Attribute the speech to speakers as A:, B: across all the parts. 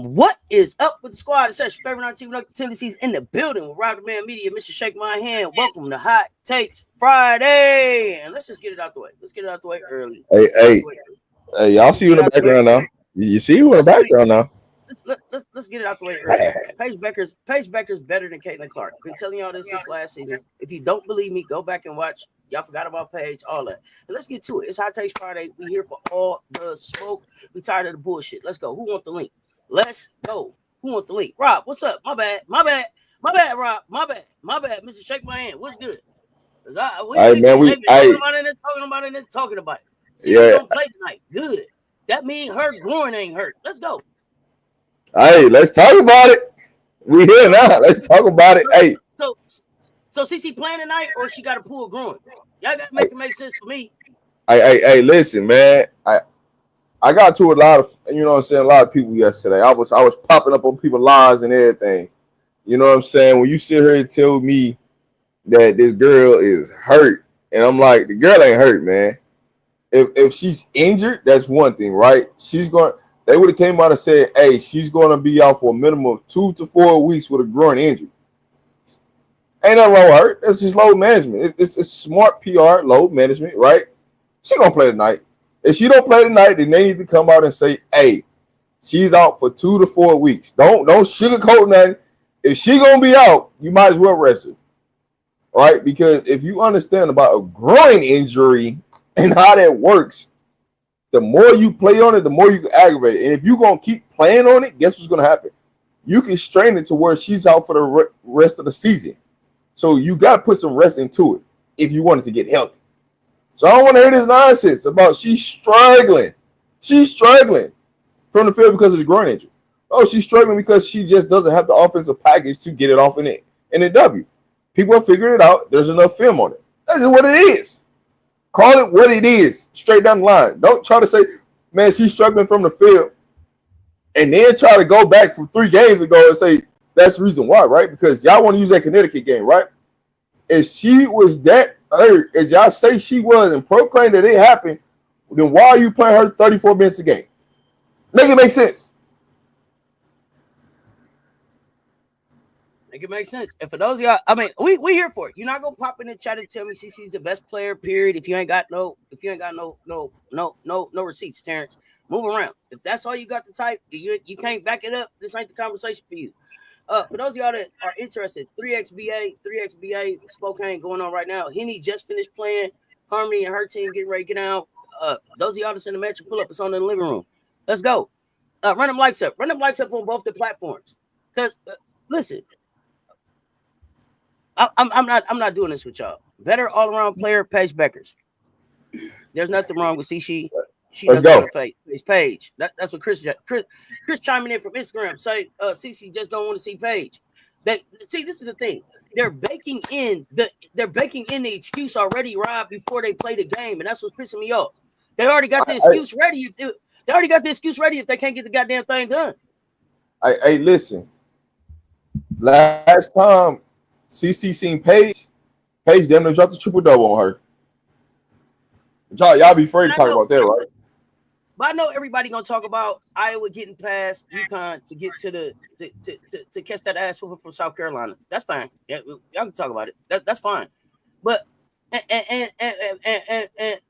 A: What is up with the squad? It's your favorite non-team tendencies in the building with RobDaManMedia, Mr. Shake My Hand. Welcome to Hot Takes Friday. And let's just get it out the way. Let's get it out the way early.
B: Hey, y'all see who in the background now? You see who in the background now?
A: Let's get it out the way early. Paige Bueckers better than Caitlin Clark. Been telling y'all this since last season. If you don't believe me, go back and watch. Y'all forgot about Paige, all that. And let's get to it. It's Hot Takes Friday. We here for all the smoke. We tired of the bullshit. Let's go. Who want the link? Let's go. Who want the link? Rob, what's up? My bad, Rob. My bad. Mr. Shake My Hand. What's good?
B: Talking
A: about it. See, yeah. Don't play tonight. Good. That means her groin ain't hurt. Let's go.
B: Hey, let's talk about it. We here now. Let's talk about it. Hey.
A: So CC playing tonight, or she got to pull a groin? Y'all got to make it make sense for me.
B: Hey, listen, man. I got to a lot of, a lot of people yesterday. I was popping up on people's lives and everything. You know what I'm saying? When you sit here and tell me that this girl is hurt, and I'm like, the girl ain't hurt, man. If she's injured, that's one thing, right? They would have came out and said, hey, she's going to be out for a minimum of 2 to 4 weeks with a groin injury. Ain't nothing wrong with her. That's just load management. It's smart PR, load management, right? She going to play tonight. If she don't play tonight, then they need to come out and say, hey, she's out for 2 to 4 weeks. Don't sugarcoat nothing. If she going to be out, you might as well rest her, right? Because if you understand about a groin injury and how that works, the more you play on it, the more you can aggravate it. And if you're going to keep playing on it, guess what's going to happen? You can strain it to where she's out for the rest of the season. So you got to put some rest into it if you want it to get healthy. So I don't want to hear this nonsense about she's struggling. She's struggling from the field because of the groin injury. Oh, she's struggling because she just doesn't have the offensive package to get it off in a W. People are figuring it out. There's enough film on it. That's just what it is. Call it what it is, straight down the line. Don't try to say, man, she's struggling from the field, and then try to go back from 3 games ago and say that's the reason why, right? Because y'all want to use that Connecticut game, right? If she was that hurt, as y'all say she was and proclaim that it happened, then why are you playing her 34 minutes a game? Make it make sense.
A: Make it make sense. And for those of y'all, I mean, we here for it. You're not gonna pop in the chat and tell me CC's the best player, period. If you ain't got no receipts, Terrence, move around. If that's all you got to type, you can't back it up. This ain't the conversation for you. For those of y'all that are interested, 3xBA Spokane going on right now. Henny just finished playing. Harmony and her team getting ready to get out. Those of y'all that's in the match, pull up. It's on in the living room. Let's go. Run them likes up. Run them likes up on both the platforms. Because listen, I'm not doing this with y'all. Better all around player, Paige Bueckers. There's nothing wrong with CC. She
B: Let's
A: doesn't
B: go.
A: want to face Paige. That's what Chris chiming in from Instagram. Say CC just don't want to see Paige. See, this is the thing. They're baking in the excuse already, Rob, before they play the game, and that's what's pissing me off. They already got the excuse ready. They already got the excuse ready if they can't get the goddamn thing done.
B: Hey, listen. Last time CC seen Paige damn near dropped a triple-double on her. Y'all be afraid to talk about that, right?
A: But I know everybody gonna talk about Iowa getting past UConn to get to to catch that ass whooping from South Carolina. That's fine. Yeah, y'all can talk about it. That's fine. But and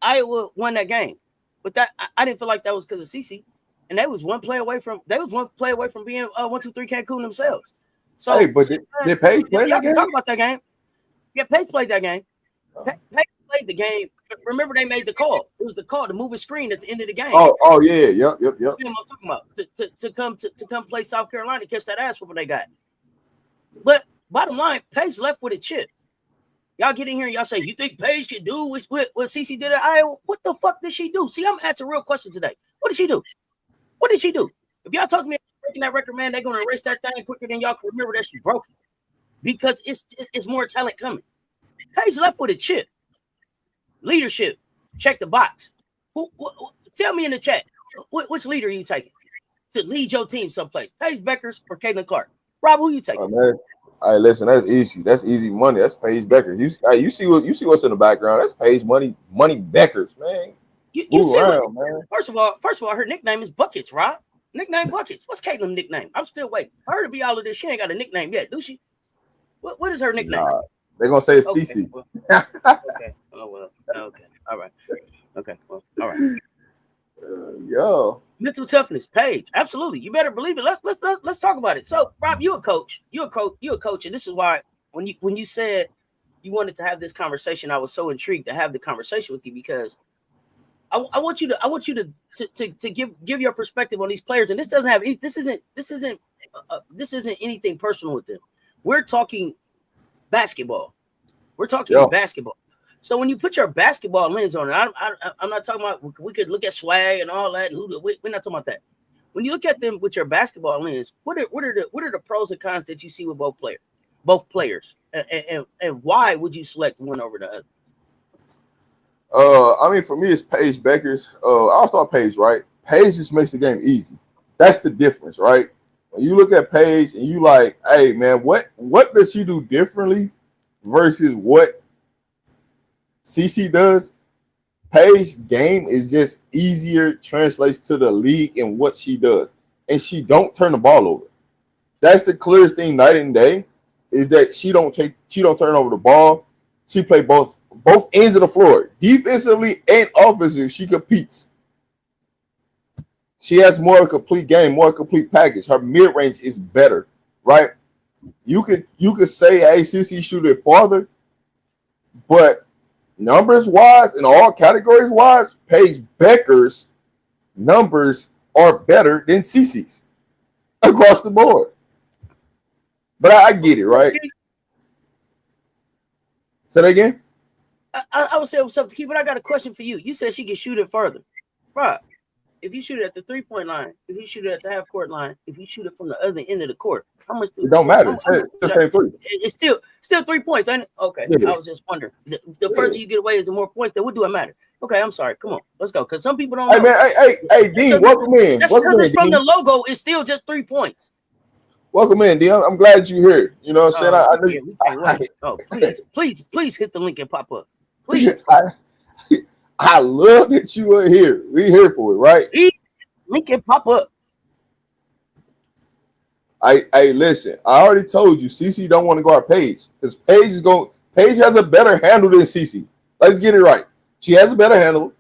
A: Iowa won that game. But that I didn't feel like that was because of CC, and they was one play away from being 1-2-3 Cancun themselves. So
B: Hey, but did Paige play
A: y'all
B: that
A: can
B: game?
A: talk about that game. Yeah, Paige played that game. Paige played the game. Remember, they made the call. It was the call to move a screen at the end of the game.
B: Oh yeah, yep.
A: You know what I'm talking about? To come play South Carolina, catch that ass whooping they got. But bottom line, Paige left with a chip. Y'all get in here and y'all say, you think Paige can do what CC did at Iowa? What the fuck did she do? See, I'm asking a real question today. What did she do? What did she do? If y'all talk to me about breaking that record, man, they're going to erase that thing quicker than y'all can remember that she broke it. Because it's more talent coming. Paige left with a chip. Leadership. Check the box. Tell me in the chat, which leader are you taking to lead your team someplace? Paige Bueckers or Caitlin Clark? Rob, who you taking?
B: Hey, listen, that's easy. That's easy money. That's Paige Bueckers. You see what's in the background. That's Paige money Bueckers, man.
A: You see around, man. First of all, her nickname is Buckets, Rob. Nickname Buckets. What's Caitlin's nickname? I'm still waiting. For her to be all of this, she ain't got a nickname yet, do she? What is her nickname?
B: Nah, they're gonna say it's CC.
A: Well, okay. Oh well. Okay. All right. Okay. Well. All right.
B: Yo.
A: Mental toughness, Paige. Absolutely. You better believe it. Let's talk about it. So, Rob, you a coach. You a coach, and this is why when you said you wanted to have this conversation, I was so intrigued to have the conversation with you because I want you to give your perspective on these players. And this isn't anything personal with them. We're talking basketball. We're talking basketball. So when you put your basketball lens on it, I'm not talking about we could look at swag and all that. We're not talking about that. When you look at them with your basketball lens, what are the pros and cons that you see with both players, and why would you select one over the other?
B: I mean, for me, it's Paige Bueckers. I'll start Paige, right? Paige just makes the game easy. That's the difference, right? When you look at Paige and you like, hey man, what does she do differently versus what CC does? Paige's game is just easier, translates to the league and what she does, and she don't turn the ball over. That's the clearest thing night and day. Is that she don't turn over the ball. She play both ends of the floor, defensively and offensively. She competes. She has more of a complete game, more complete package. Her mid range is better, right? You could say, hey, CC shoot it farther, but numbers wise and all categories wise, Paige Bueckers' numbers are better than CC's across the board. But I get it, right? Say that again.
A: I would say what's up to keep, but I got a question for you. You said she can shoot it further, right? If you shoot it at the 3-point line, if you shoot it at the half court line, if you shoot it from the other end of the court, how much?
B: It don't matter.
A: It's still 3 points, ain't it? Okay, yeah. I was just wondering. The further you get away, is the more points. Then what do it matter? Okay, I'm sorry. Come on, let's go. Because some people don't.
B: Hey man, hey, Dean, welcome in.
A: That's because it's from the logo. It's still just 3 points.
B: Welcome in, Dean. I'm glad you're here. You know what I'm saying?
A: Please hit the link and pop up. Please.
B: I love that you are here. We're here for it, right?
A: Link and pop up.
B: Hey, listen. I already told you, CC don't want to guard Paige because Paige has a better handle than CC. Let's get it right. She has a better handle.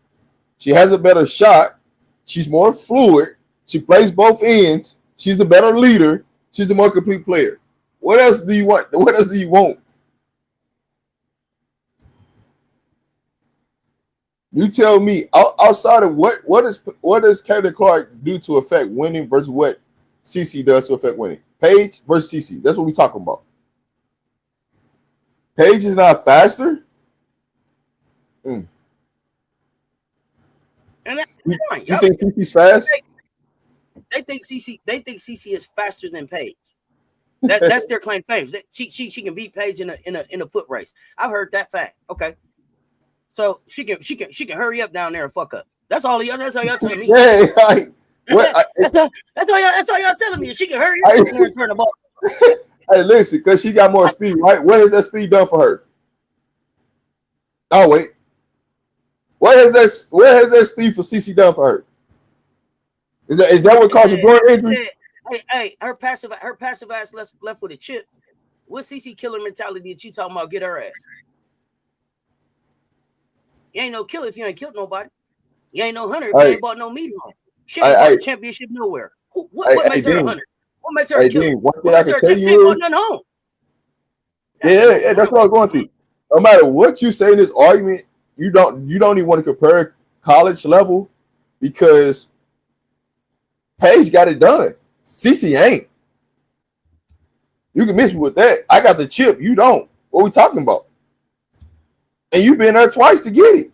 B: She has a better shot. She's more fluid. She plays both ends. She's the better leader. She's the more complete player. What else do you want? What else do you want? You tell me. Outside of what does Caitlin Clark do to affect winning versus what CC does to affect winning? Paige versus CC. That's what we're talking about. Paige is not faster.
A: And that's fine.
B: You think CC's fast?
A: They think CC is faster than Paige. That's their claim to fame. She can beat Paige in a foot race. I've heard that fact. Okay, so she can hurry up down there and fuck up. That's all y'all telling me.
B: Yeah,
A: that's all y'all telling me. She can hurry up down there and turn the ball.
B: Hey, listen, because she got more speed, right? What has that speed done for her? Oh wait, what has that speed for CC done for her? Is that what caused a groin injury?
A: Hey, her passive ass left with a chip. What CC killer mentality that you talking about? Get her ass. You ain't no killer if you ain't killed nobody. You ain't no hunter if you ain't bought no meat home. She ain't bought a championship nowhere. What makes her a hunter? What makes her a killer?
B: One thing I can tell you,
A: she ain't bought nothing home.
B: Yeah, that's what I was going to. No matter what you say in this argument, you don't even want to compare college level because Paige got it done. CC ain't. You can miss me with that. I got the chip. You don't. What we talking about? And you've been there twice to get it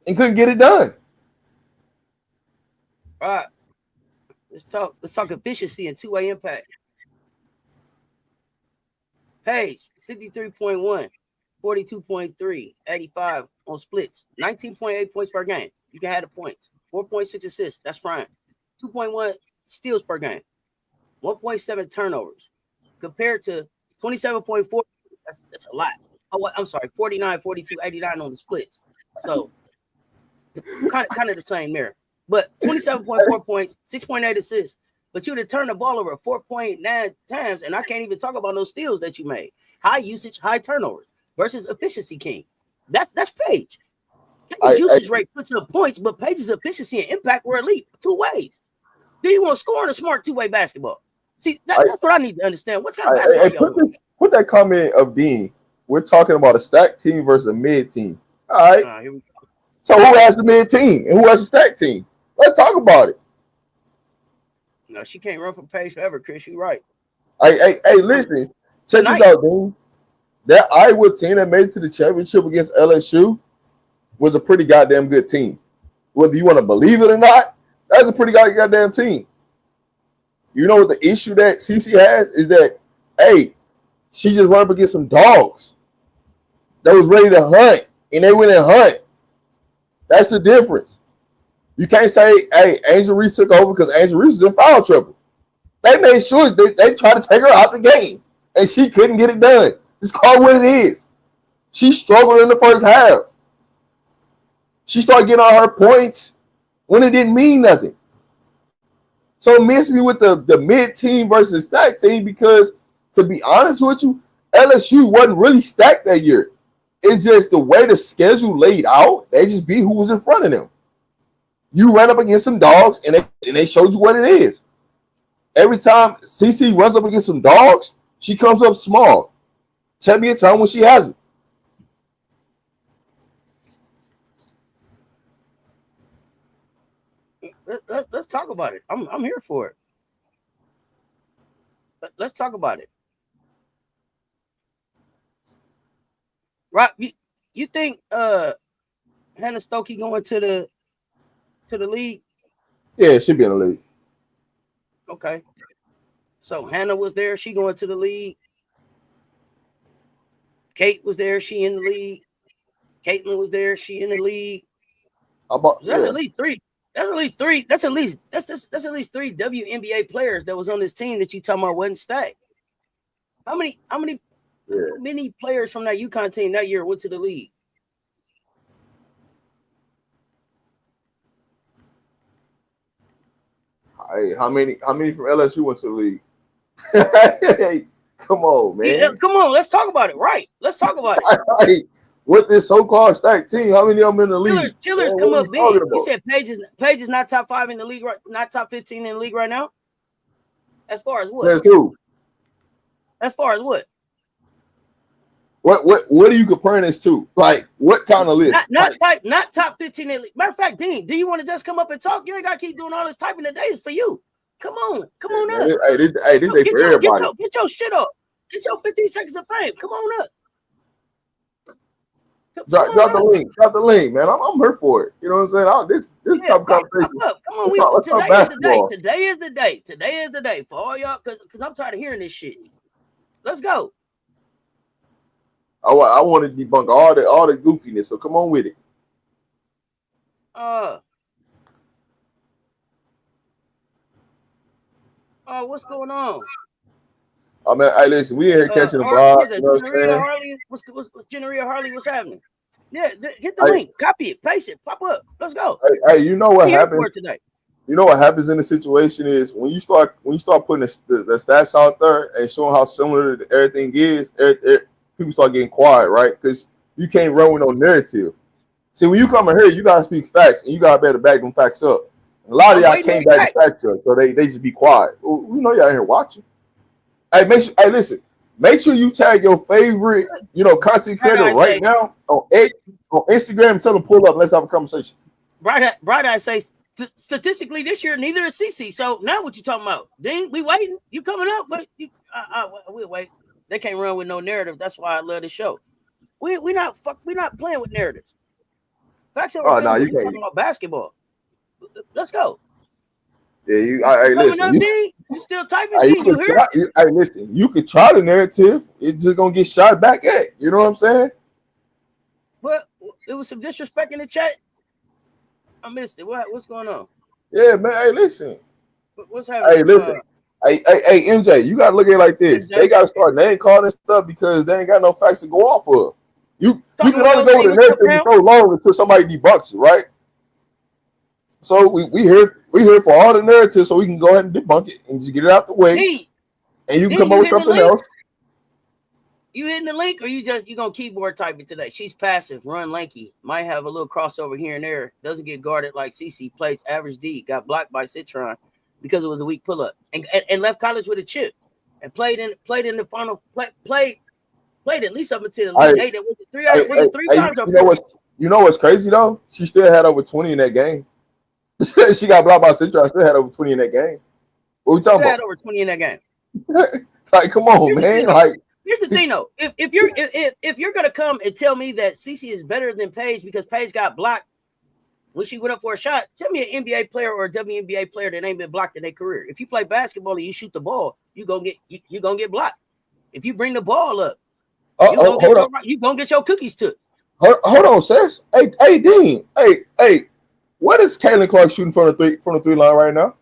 B: and couldn't get it done.
A: All right. Let's talk efficiency and two-way impact. Paige, 53.1, 42.3, 85 on splits, 19.8 points per game. You can have the points. 4.6 assists. That's fine. 2.1 steals per game. 1.7 turnovers. Compared to 27.4. That's a lot. Oh, I'm sorry. 49, 42, 89 on the splits. So kind of the same there. But 27.4 points, 6.8 assists. But you'd have turned the ball over 4.9 times, and I can't even talk about those steals that you made. High usage, high turnovers versus efficiency king. That's Paige. Paige's usage rate puts up points, but Paige's efficiency and impact were elite 2 ways. Do you want to score in a smart 2-way basketball? See, that's what I need to understand. What kind of basketball
B: put that comment of Dean. We're talking about a stacked team versus a mid team. All right.
A: Here we go.
B: So who has the mid team and who has the stacked team? Let's talk about it.
A: No, she can't run for Paige forever, Chris. You're right.
B: Hey, listen. Check this out, Dean. That Iowa team that made it to the championship against LSU was a pretty goddamn good team. Whether you want to believe it or not, that's a pretty goddamn team. You know what the issue that CC has is that, hey, she just run up against some dogs that was ready to hunt, and they went and hunt. That's the difference. You can't say, hey, Angel Reese took over because Angel Reese was in foul trouble. They made sure they tried to take her out the game, and she couldn't get it done. It's called what it is. She struggled in the first half. She started getting all her points when it didn't mean nothing. So miss me with the mid-team versus stacked team because, to be honest with you, LSU wasn't really stacked that year. It's just the way the schedule laid out, they just beat who was in front of them. You ran up against some dogs, and they showed you what it is. Every time CC runs up against some dogs, she comes up small. Tell me a time when she hasn't.
A: Let's talk about it. I'm here for it. Let's talk about it. Rob, you think Hannah Stokey going to the league?
B: Yeah, she'll be in the league.
A: Okay. So Hannah was there. She going to the league. Kate was there. She in the league. Caitlin was there. She in the league. That's at least three. That's at least three. That's at least three WNBA players that was on this team that you talking about wouldn't stay. How many players from that UConn team that year went to the league?
B: Hey, how many from LSU went to the league? Hey, come on, man.
A: Yeah, come on, let's talk about it. Right. Let's talk about it.
B: Hey, with this so-called stacked team, how many of them in the league?
A: Killers come up big. You said Paige is not top 5 in the league, right? Not top 15 in the league right now. As far as what?
B: That's who?
A: As far as what?
B: What are you comparing this to? Like, what kind of list?
A: Not top 15 in the league. Matter of fact, Dean, do you want to just come up and talk? You ain't got to keep doing all this typing today. It's for you. Come on up.
B: Hey, this ain't for everybody.
A: Get your shit up. Get your 15 seconds of fame. Come on up.
B: Drop the link, man. I'm here for it. You know what I'm saying? This type of conversation.
A: Come on, today is the day. Today is the day for all y'all, because I'm tired of hearing this shit. Let's go.
B: I want to debunk all the goofiness, so come on with it.
A: What's going on?
B: I mean, hey, listen, we in here catching the vibe. You know what I'm saying?
A: What's Jenneria Harley? What's happening? Yeah, hit the link, copy it, paste it, pop up. Let's go.
B: Hey, you know what happens today? You know what happens in the situation is when you start putting the stats out there and showing how similar everything is, people start getting quiet, right? Because you can't run with no narrative. See, when you come in here, you gotta speak facts, and you gotta better back them facts up. And a lot of y'all can't back the facts up, so they just be quiet. We know y'all here watching. Hey, listen. Make sure you tag your favorite, content creator right now on Instagram and tell them pull up. Let's have a conversation.
A: Bright Eye says statistically this year neither is CC. So now what you talking about? Dean, we waiting. You coming up, but we'll wait. They can't run with no narrative. That's why I love the show. We not playing with narratives. Facts are you talking about basketball. Let's go.
B: Yeah, listen.
A: You still typing? You hear?
B: Hey, listen. You could try the narrative. It's just gonna get shot back at. You know what I'm saying?
A: Well, it was some disrespect in the chat. I missed it. What's going on?
B: Yeah, man. Hey, listen.
A: What's happening?
B: Hey, listen. Hey, MJ, you gotta look at it like this. They gotta start name calling stuff because they ain't got no facts to go off of. You can only go with the narrative for so long until somebody debunks it, right? So we here for all the narratives, so we can go ahead and debunk it and just get it out the way. And you can come up with something else.
A: You hitting the link, or you gonna keyboard type it today? She's passive, run lanky, might have a little crossover here and there. Doesn't get guarded like CC. Plays average D. Got blocked by Citron because it was a weak pull up, and left college with a chip, and played in the final. Played at least up until the Elite Eight. Was it three times?
B: You know what's crazy though? She still had over 20 in that game. She got blocked by Citron. Still had over 20 in that game. What we talking about?
A: Had over 20 in that game.
B: Like, come on, man. Like,
A: here's the thing, though. If you're gonna come and tell me that CC is better than Paige because Paige got blocked when she went up for a shot, tell me an NBA player or a WNBA player that ain't been blocked in their career. If you play basketball and you shoot the ball, you gonna get blocked. If you bring the ball up, you gonna get your cookies took.
B: Hold on, sis. Hey, Dean. Hey. What is Caitlin Clark shooting from the three line right now?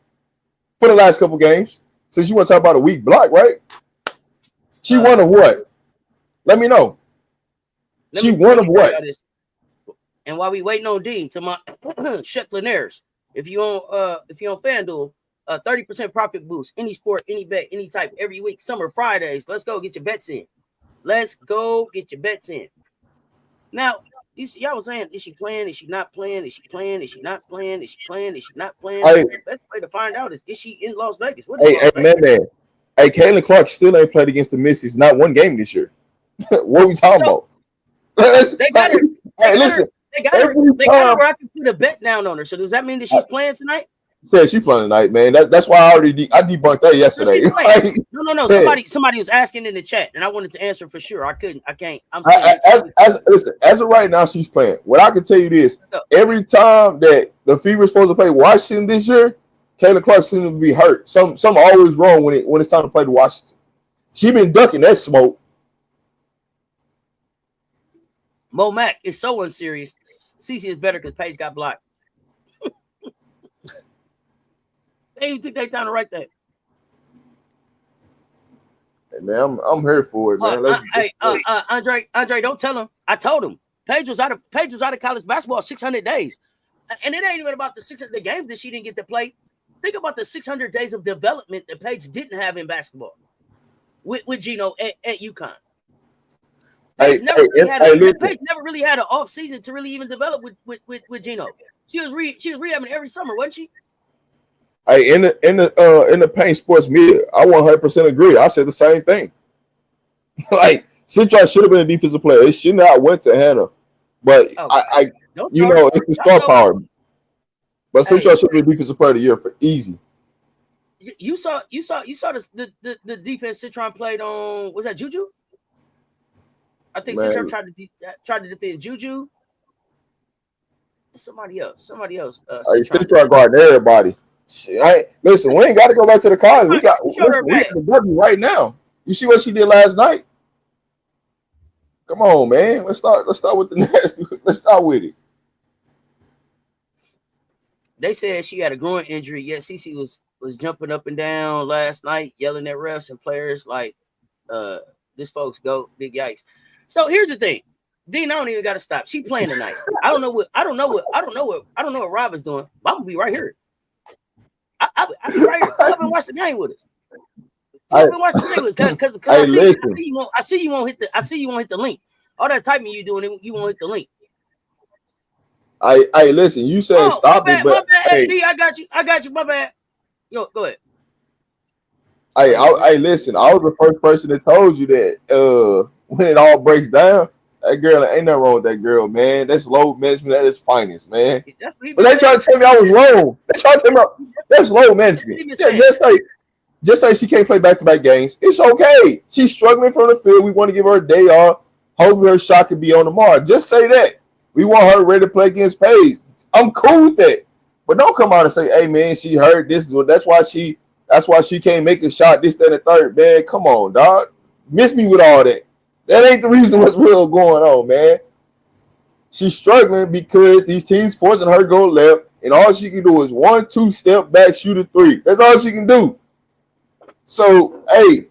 B: For the last couple games, since you want to talk about a weak block, right? She won of what? Let me know. She won of what?
A: And while we waiting on Dean, to my Shecklinaires, if you on FanDuel, 30% profit boost, any sport, any bet, any type, every week, summer Fridays. Let's go get your bets in. Now, y'all was saying, is she playing? Is she not playing? Is she playing? Is she not playing? Is she playing? Is she not playing? The best way to find out is she in Las Vegas?
B: Man. Hey, Caitlin Clark still ain't played against the Misses, not one game this year. What are we talking about?
A: They got her. They got her where I can put a bet down on her. So does that mean that she's playing tonight?
B: Yeah, she's playing tonight, man. That's why I debunked that yesterday.
A: No. Somebody was asking in the chat, and I wanted to answer for sure. I can't.
B: As of right now, she's playing. What I can tell you is, every time that the Fever's supposed to play Washington this year, Caitlin Clark seems to be hurt. Something always wrong when it's time to play the Washington. She been ducking that smoke.
A: Mo Mack is so unserious. CC is better because Paige got blocked. They even took their time to write that.
B: Hey, man, I'm here for it, man.
A: Andre, don't tell him. I told him. Paige was out of college basketball 600 days, and it ain't even about the games that she didn't get to play. Think about the 600 days of development that Paige didn't have in basketball with Gino at UConn. Paige never really had an off season to really even develop with Gino. She was rehabbing every summer, wasn't she?
B: Hey, in the Paint Sports Media, I 100% agree. I said the same thing. Like, Citron should have been a defensive player. It should not went to Hannah, but it's the star power. But Citron should be a defensive player of the year for easy.
A: You saw the defense Citron played on. Was that Juju? I think Citron tried to defend Juju. Somebody else.
B: Citron guarding everybody. Listen, we ain't got to go back to the college. We got the W right now. You see what she did last night? Come on, man. Let's start with the next. Let's start with it.
A: They said she had a groin injury. Yet CC was jumping up and down last night, yelling at refs and players like, "This folks go big yikes." So here's the thing, Dean. I don't even got to stop. She playing tonight. I don't know what Rob is doing. But I'm gonna be right here. I'll be right here. Come up and watch the game with us. Come up and watch the game with us because I see you won't hit the link. All that typing you doing, you won't hit the link.
B: I listen. You said stop it, but
A: my bad. Hey, D, I got you. My bad. Yo, go ahead.
B: I listen. I was the first person that told you that when it all breaks down, that girl ain't nothing wrong with that girl, man. That's low management at its finest, man. But they trying to tell me I was wrong. They trying to tell me that's low management. Just say she can't play back-to-back games. It's okay. She's struggling from the field. We want to give her a day off. Hopefully her shot could be on tomorrow. Just say that. We want her ready to play against Paige. I'm cool with that. But don't come out and say, hey, man, she hurt this. That's why she can't make a shot, this, that, and the third. Man, come on, dog. Miss me with all that. That ain't the reason what's real going on, man. She's struggling because these teams forcing her to go left, and all she can do is 1-2 step back, shoot a 3. That's all she can do. So, hey,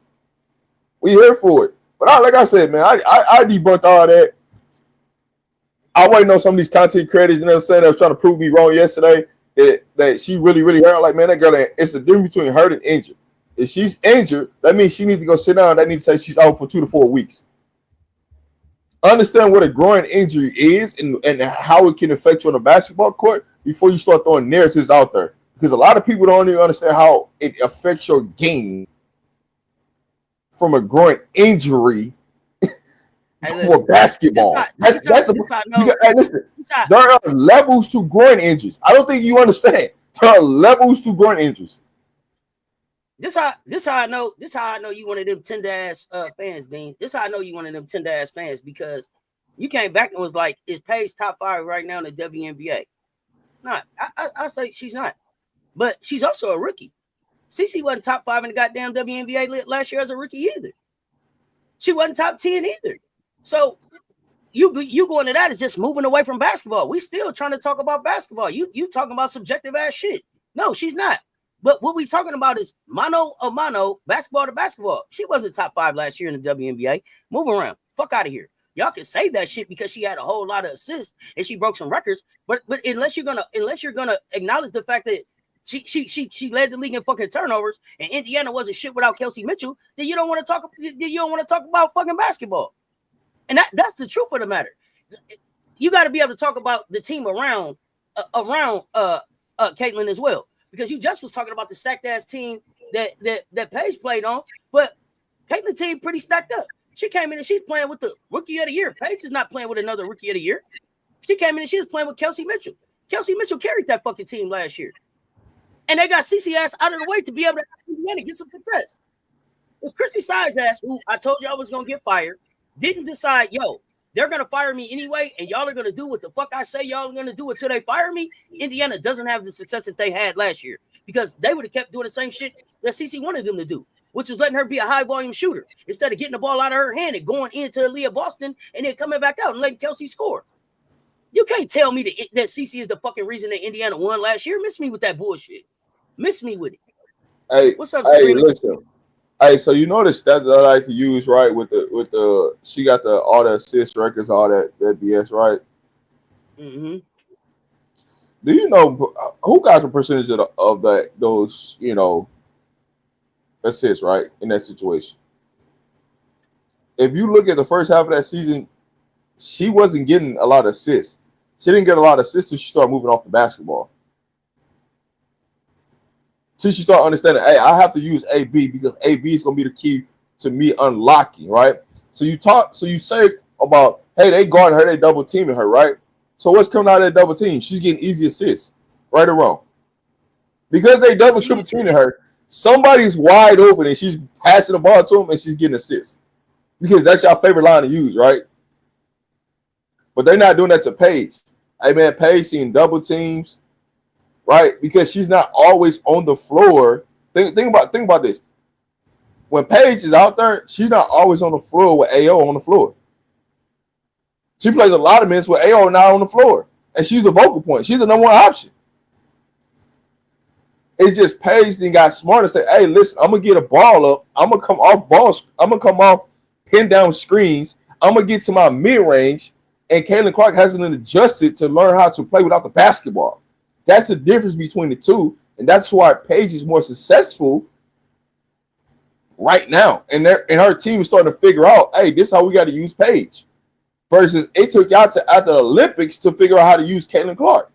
B: we here for it. But like I said, man, I debunked all that. I waiting on some of these content creators, you know what I'm saying, that was trying to prove me wrong yesterday, that she really hurt. Like, man, that girl, it's the difference between hurt and injured. If she's injured, that means she needs to go sit down. That needs to say she's out for 2 to 4 weeks. Understand what a groin injury is and how it can affect you on the basketball court before you start throwing narratives out there. Because a lot of people don't even understand how it affects your game from a groin injury for basketball. Listen, there are levels to groin injuries. I don't think you understand. There are levels to groin injuries.
A: This how I know you one of them tender ass fans, Dean. This how I know you one of them tender ass fans, because you came back and was like, is Paige top 5 right now in the WNBA? Not. I say she's not. But she's also a rookie. CeCe wasn't top 5 in the goddamn WNBA last year as a rookie either. She wasn't top 10 either. So you going to that is just moving away from basketball. We still trying to talk about basketball. You talking about subjective ass shit. No, she's not. But what we talking about is mano a mano, basketball to basketball. She wasn't top 5 last year in the WNBA. Move around. Fuck out of here. Y'all can say that shit because she had a whole lot of assists and she broke some records. But unless you're gonna acknowledge the fact that she led the league in fucking turnovers and Indiana wasn't shit without Kelsey Mitchell, then you don't want to talk about fucking basketball. And that's the truth of the matter. You got to be able to talk about the team around Caitlin as well, because you just was talking about the stacked ass team that Paige played on, but Caitlin team pretty stacked up. She came in and she's playing with the rookie of the year. Paige is not playing with another rookie of the year. She came in and she was playing with Kelsey Mitchell. Kelsey Mitchell carried that fucking team last year. And they got CeCe ass out of the way to be able to get some success. If Christy Sides ass, who I told you I was going to get fired, didn't decide, yo, they're going to fire me anyway, and y'all are going to do what the fuck I say y'all are going to do until they fire me, Indiana doesn't have the success that they had last year, because they would have kept doing the same shit that CeCe wanted them to do, which was letting her be a high-volume shooter instead of getting the ball out of her hand and going into Aaliyah Boston and then coming back out and letting Kelsey score. You can't tell me that CeCe is the fucking reason that Indiana won last year. Miss me with that bullshit. Miss me with it.
B: Hey,
A: what's up,
B: Sabrina? Hey, listen. Hey, so you know the stat that I like to use, right? With the she got all the assist records, all that BS, right?
A: Mm-hmm.
B: Do you know who got the percentage of those assists, right, in that situation? If you look at the first half of that season, she wasn't getting a lot of assists. She didn't get a lot of assists until she started moving off the basketball. Till she started understanding, hey, I have to use AB because AB is going to be the key to me unlocking, right? So you say about, hey, they guarding her, they double teaming her, right? So what's coming out of that double team? She's getting easy assists, right or wrong. Because they double triple teaming her, somebody's wide open and she's passing the ball to them and she's getting assists. Because that's your favorite line to use, right? But they're not doing that to Paige. Hey, man, Paige seeing double teams, right? Because she's not always on the floor. Think about this. When Paige is out there, she's not always on the floor with AO on the floor. She plays a lot of minutes with AO not on the floor. And she's the vocal point. She's the number one option. It's just Paige then got smart and said, hey, listen, I'm going to get a ball up. I'm going to come off balls. I'm going to come off pin down screens. I'm going to get to my mid-range. And Caitlin Clark hasn't adjusted to learn how to play without the basketball. That's the difference between the two. And that's why Paige is more successful right now. And her team is starting to figure out, hey, this is how we got to use Paige versus it took y'all to after the Olympics to figure out how to use Caitlin Clark.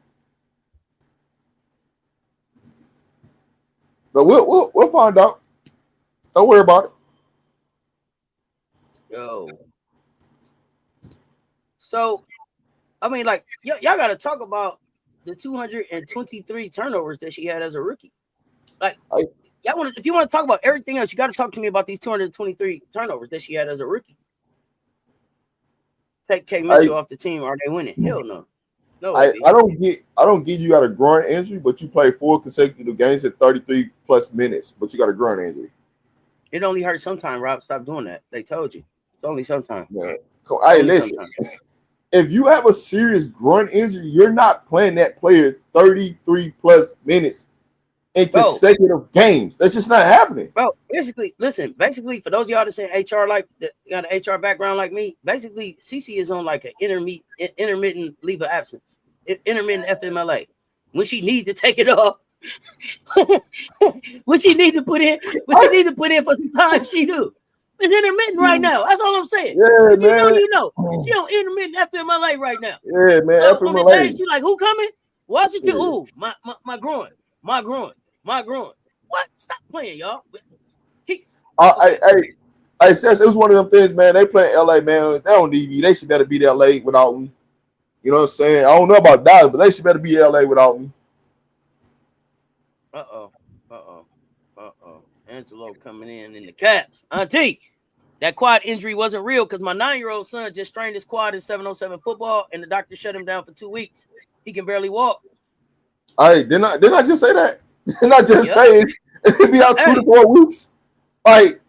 B: But we'll find out. Don't worry about it.
A: Yo. So, I mean, like, y'all got to talk about the 223 turnovers that she had as a rookie. Like, if you want to talk about everything else, you got to talk to me about these 223 turnovers that she had as a rookie. Take Kate Mitchell off the team. Are they winning? Hell no. No.
B: I don't get you got a groin injury, but you play 4 consecutive games at 33 plus minutes, but you got a groin injury.
A: It only hurts sometimes, Rob. Stop doing that. They told you. It's only sometimes.
B: Hey, listen. Sometime. If you have a serious groin injury, you're not playing that player 33 plus minutes in consecutive games. That's just not happening.
A: Bro, basically, for those of y'all that say HR like that got an HR background like me, basically CC is on like an intermittent leave of absence, intermittent FMLA. When she needs to take it off, when she need to put in for some time, she do. It's intermittent right now. That's all I'm saying.
B: Yeah,
A: if
B: man.
A: You know. She on intermittent FMLA right now.
B: Yeah, man.
A: So
B: FMLA.
A: on the days, she like, who coming? Washington. Yeah. Ooh, my groin. What? Stop playing, y'all.
B: I says it was one of them things, man. They play in LA, man. They don't need me. They should better be LA without me. You know what I'm saying? I don't know about Dallas, but they should better be LA without me.
A: Uh-oh. Angelo coming in the Caps. Auntie, that quad injury wasn't real because my 9-year-old son just strained his quad in 707 football, and the doctor shut him down for 2 weeks. He can barely walk.
B: Didn't I just say that? Didn't I just say it'd be out 2 to 4 weeks? Like,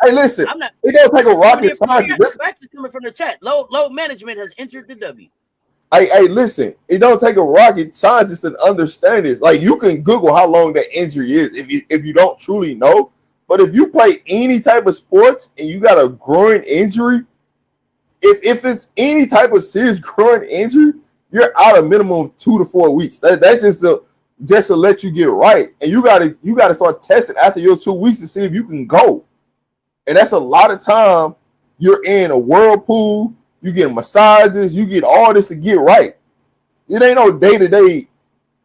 B: listen, it don't take a rocket scientist.
A: Facts is coming from the chat. Load management has entered the W.
B: Listen, it don't take a rocket scientist to understand this. Like, you can Google how long that injury is if you don't truly know. But if you play any type of sports and you got a groin injury, if it's any type of serious groin injury, you're out a minimum of 2 to 4 weeks. That's just to let you get right. And you gotta start testing after your 2 weeks to see if you can go. And that's a lot of time you're in a whirlpool. You get massages, you get all this to get right. It ain't no day-to-day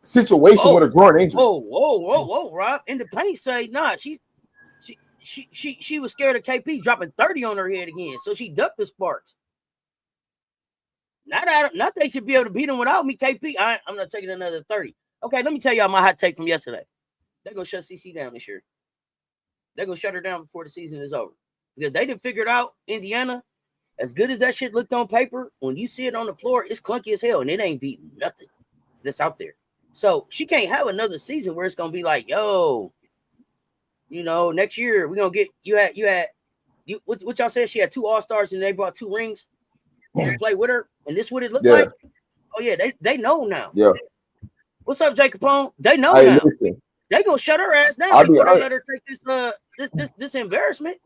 B: situation with a groin injury.
A: Whoa, Rob. In the paint say, nah, she was scared of KP dropping 30 on her head again, so she ducked the sparks. Not they should be able to beat them without me, KP. I'm not taking another 30. Okay, let me tell y'all my hot take from yesterday. They're going to shut CC down this year. They're going to shut her down before the season is over. Because they done figured out Indiana. As good as that shit looked on paper, when you see it on the floor, it's clunky as hell, and it ain't beating nothing that's out there. So she can't have another season where it's gonna be like, yo, you know, next year we're gonna get what y'all said she had 2 All-Stars and they brought 2 rings to play with her, and this what it looked like. Oh yeah, they know now.
B: Yeah.
A: What's up, Jay Capone? They know now.
B: Listen.
A: They gonna shut her ass down before they let her take this embarrassment.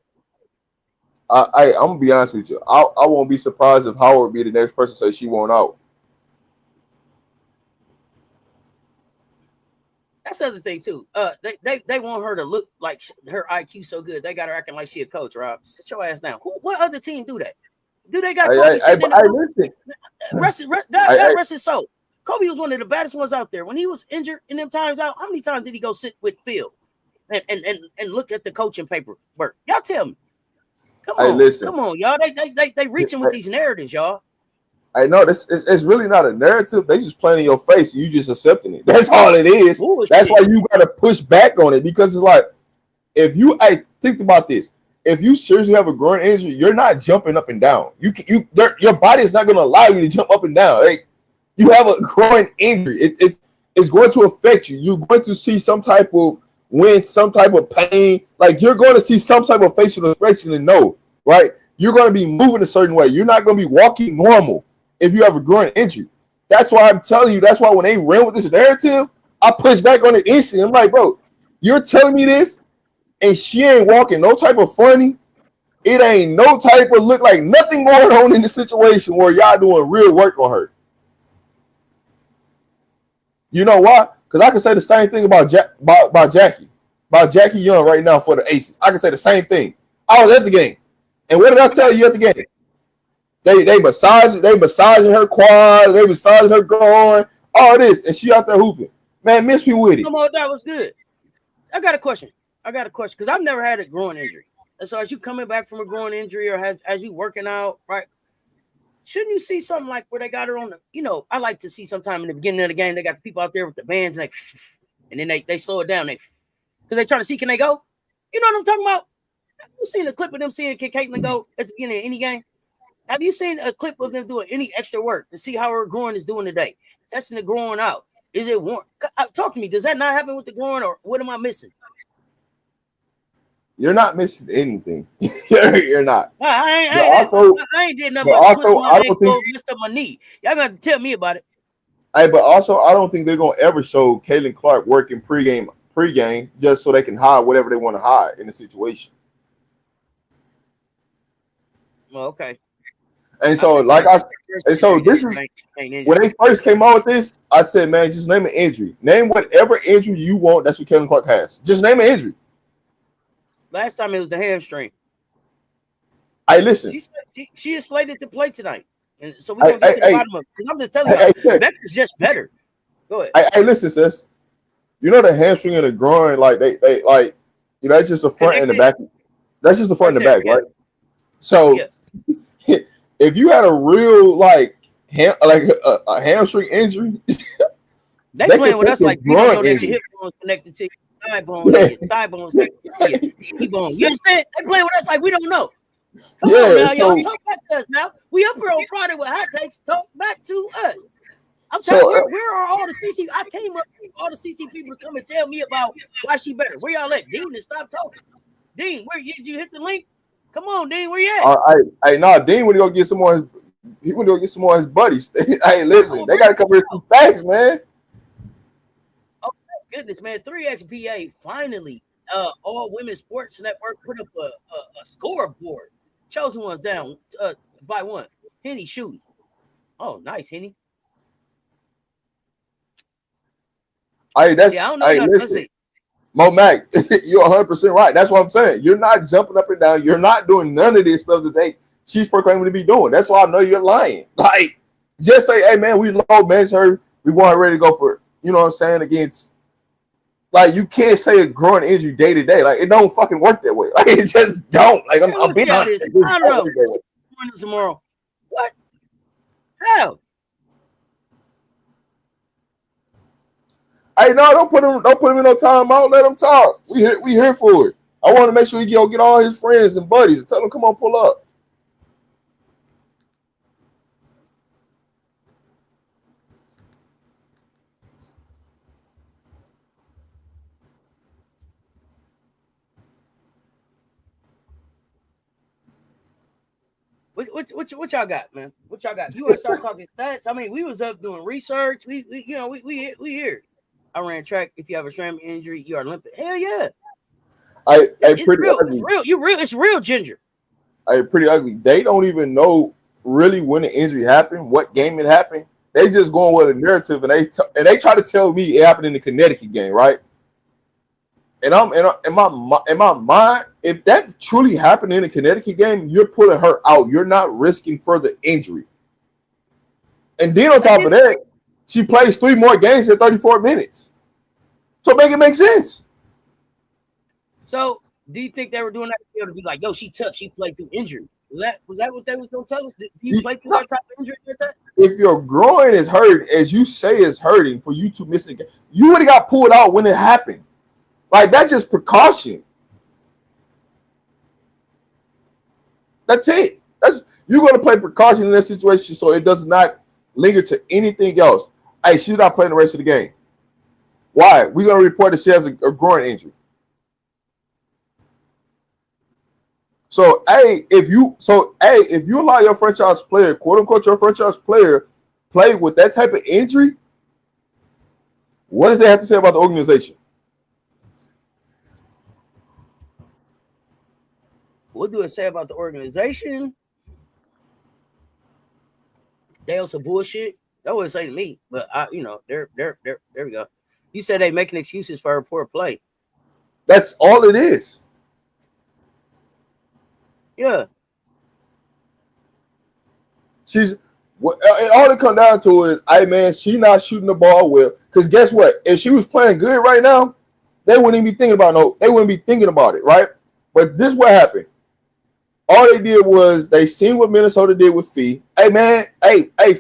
B: I'm gonna be honest with you. I won't be surprised if Howard be the next person to say she won't out.
A: That's the other thing too. They want her to look like her IQ so good. They got her acting like she a coach. Rob, sit your ass down. What other team do that? Do they got Kobe sitting in the rest his soul. Kobe was one of the baddest ones out there. When he was injured in them times out, how many times did he go sit with Phil and look at the coaching paperwork? Y'all tell me. Come on, y'all. They reaching with these narratives, y'all.
B: I know it's really not a narrative. They just playing in your face and you just accepting it. That's all it is. That's why you gotta push back on it, because it's like, if you think about this, if you seriously have a groin injury, you're not jumping up and down. Your body is not gonna allow you to jump up and down. Like, you have a groin injury. It's going to affect you. You're going to see some type of some type of pain. Like, you're going to see some type of facial expression and right? You're going to be moving a certain way. You're not going to be walking normal if you have a groin injury. That's why I'm telling you. That's why when they ran with this narrative, I pushed back on it instantly. I'm like, bro, you're telling me this, and she ain't walking no type of funny. It ain't no type of look like nothing going on in the situation where y'all doing real work on her. You know why? Because I can say the same thing about Jackie Young right now for the Aces. I can say the same thing. I was at the game. And what did I tell you at the game? They massaging her quad, they massaging her groin, all this, and she out there hooping. Man, miss me with it.
A: Come on, that was good. I got a question because I've never had a groin injury. And so as you coming back from a groin injury or as you working out, right? Shouldn't you see something like where they got her on the, I like to see sometime in the beginning of the game, they got the people out there with the bands and then they slow it down. Because they trying to see, can they go? You know what I'm talking about? Have you seen a clip of them seeing Caitlin go at the beginning of any game? Have you seen a clip of them doing any extra work to see how her groin is doing today? Testing the groin out. Is it warm? Talk to me. Does that not happen with the groin, or what am I missing?
B: You're not missing anything. You're not.
A: I ain't did nothing but twist my ankle, messed up my knee. Y'all got to tell me about it.
B: Hey, but also, I don't think they're gonna ever show Caitlin Clark working pregame just so they can hide whatever they want to hide in the situation.
A: Well, okay.
B: And so, this is when they first came out with this. I said, man, just name an injury. Name whatever injury you want. That's what Caitlin Clark has. Just name an injury.
A: Last time it was the hamstring.
B: Hey, listen.
A: She is slated to play tonight, and so we're gonna get to the bottom of it. I'm just telling you, Becker's just better. Go ahead.
B: Hey, listen, sis. You know the hamstring and the groin, like they like, that's just the front and the back. That's just the front and the back, right? So. Yeah. If you had a real a hamstring injury,
A: they playing with us like you don't know that your hip bone's connected to your thigh bone, your thigh bone's connected to your knee bone. You understand? They playing with us like we don't know. Come on now, y'all talk back to us now. We up here on Friday with hot takes. Talk back to us. I'm telling you, where are all the CC? I came up with all the CC people to come and tell me about why she better. Where y'all at? Dean, to stop talking. Dean, where did you hit the link? Come on, Dean, where you at?
B: Dean went to go get some more. He went to go get some more of his buddies. Hey, listen, they got to come here some facts, man.
A: Oh my goodness, man! 3XBA finally, All Women's Sports Network put up a scoreboard. Chosen one's down by one. Henny shooting. Oh, nice, Henny.
B: Listen. Mo Mac, you're 100% right. That's what I'm saying. You're not jumping up and down. You're not doing none of this stuff that she's proclaiming to be doing. That's why I know you're lying. Like, just say, hey, man, we low bench her. We want her ready to go for, you know what I'm saying, against. Like, you can't say a groin injury day to day. Like, it don't fucking work that way. Like, it just don't. Like, I'm being honest.
A: I don't know. Tomorrow. What? How?
B: Hey, no, don't put him in no timeout. Let him talk. We here for it. I want to make sure he go get all his friends and buddies and tell them, come on, pull up.
A: What y'all got, man? What y'all got? You want to start talking stats? I mean, we was up doing research. We here. I ran track. If you have a string injury, you are limping. Hell yeah.
B: It's real.
A: Ugly. It's real. You real. It's real, Ginger.
B: Pretty ugly. They don't even know really when the injury happened, what game it happened. They just going with a narrative, and they try to tell me it happened in the Connecticut game, right? And I'm in my mind, if that truly happened in a Connecticut game, you're putting her out. You're not risking further injury. And then on top of that, she plays 3 more games in 34 minutes. So make it make sense.
A: So do you think they were doing that to be like, yo, she tough, she played through injury? Was that what they was gonna tell us? Do you play through that type of injury like that?
B: If your groin is hurt, as you say is hurting for you to miss a game, you would have got pulled out when it happened. Like, that's just precaution. That's it. You're going to play precaution in that situation so it does not linger to anything else. Hey, she's not playing the rest of the game. Why? We're going to report that she has a groin injury. So, if you allow your franchise player, quote unquote, your franchise player, play with that type of injury, what does they have to say about the organization?
A: What do it say about the organization? They on some bullshit. That wouldn't say to me, but there we go. You said they making excuses for her poor play.
B: That's all it is.
A: Yeah.
B: All it come down to is, hey man, she not shooting the ball well. Because guess what? If she was playing good right now, they wouldn't even be thinking about it, right? But this is what happened. All they did was they seen what Minnesota did with Fee. Hey man,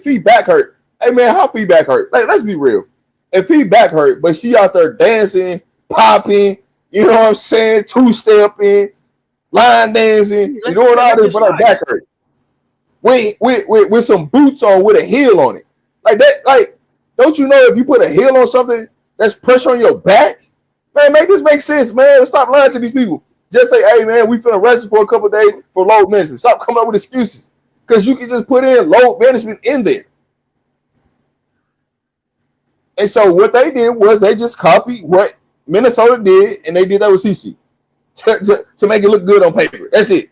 B: Fee back hurt. Hey man, how Fee back hurt? Like, let's be real. If Fee back hurt, but she out there dancing, popping, you know what I'm saying, two-stepping, line dancing, you doing all this, but her back hurt. With some boots on with a heel on it. Like that, like, don't you know if you put a heel on something, that's pressure on your back? Man, make this make sense, man. Stop lying to these people. Just say, hey man, we finna rest for a couple of days for load management. Stop coming up with excuses. Because you can just put in load management in there. And so what they did was they just copied what Minnesota did, and they did that with CC to make it look good on paper. That's it.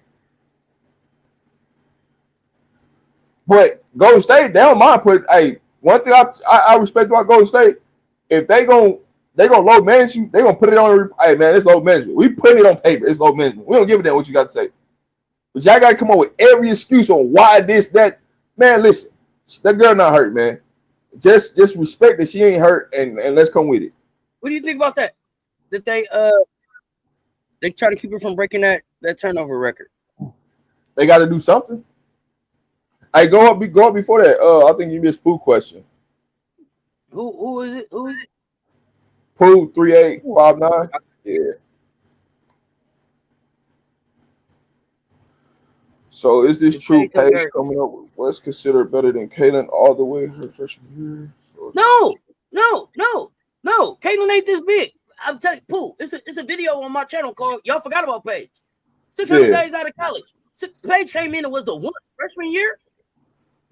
B: But Golden State, they don't mind put. Hey, one thing I respect about Golden State, if they gonna load manage you, they gonna put it on. Hey man, it's load management. We put it on paper. It's load management. We don't give a damn what you got to say. But y'all gotta come up with every excuse on why this, that. Man, listen, that girl not hurt, man. Just respect that she ain't hurt, and let's come with it.
A: What do you think about that? That they try to keep her from breaking that turnover record.
B: They got to do something. Hey, go up before that. I think you missed Pooh question.
A: Who is it? Who is it?
B: Pooh 3859. Yeah. So is this true? Paige coming up with what's considered better than Kaylin all the way her freshman year?
A: No. Kaylin ain't this big. I'm telling you, Pooh. It's a video on my channel called "Y'all Forgot About Paige." 600 days out of college. Paige came in and was the one freshman year.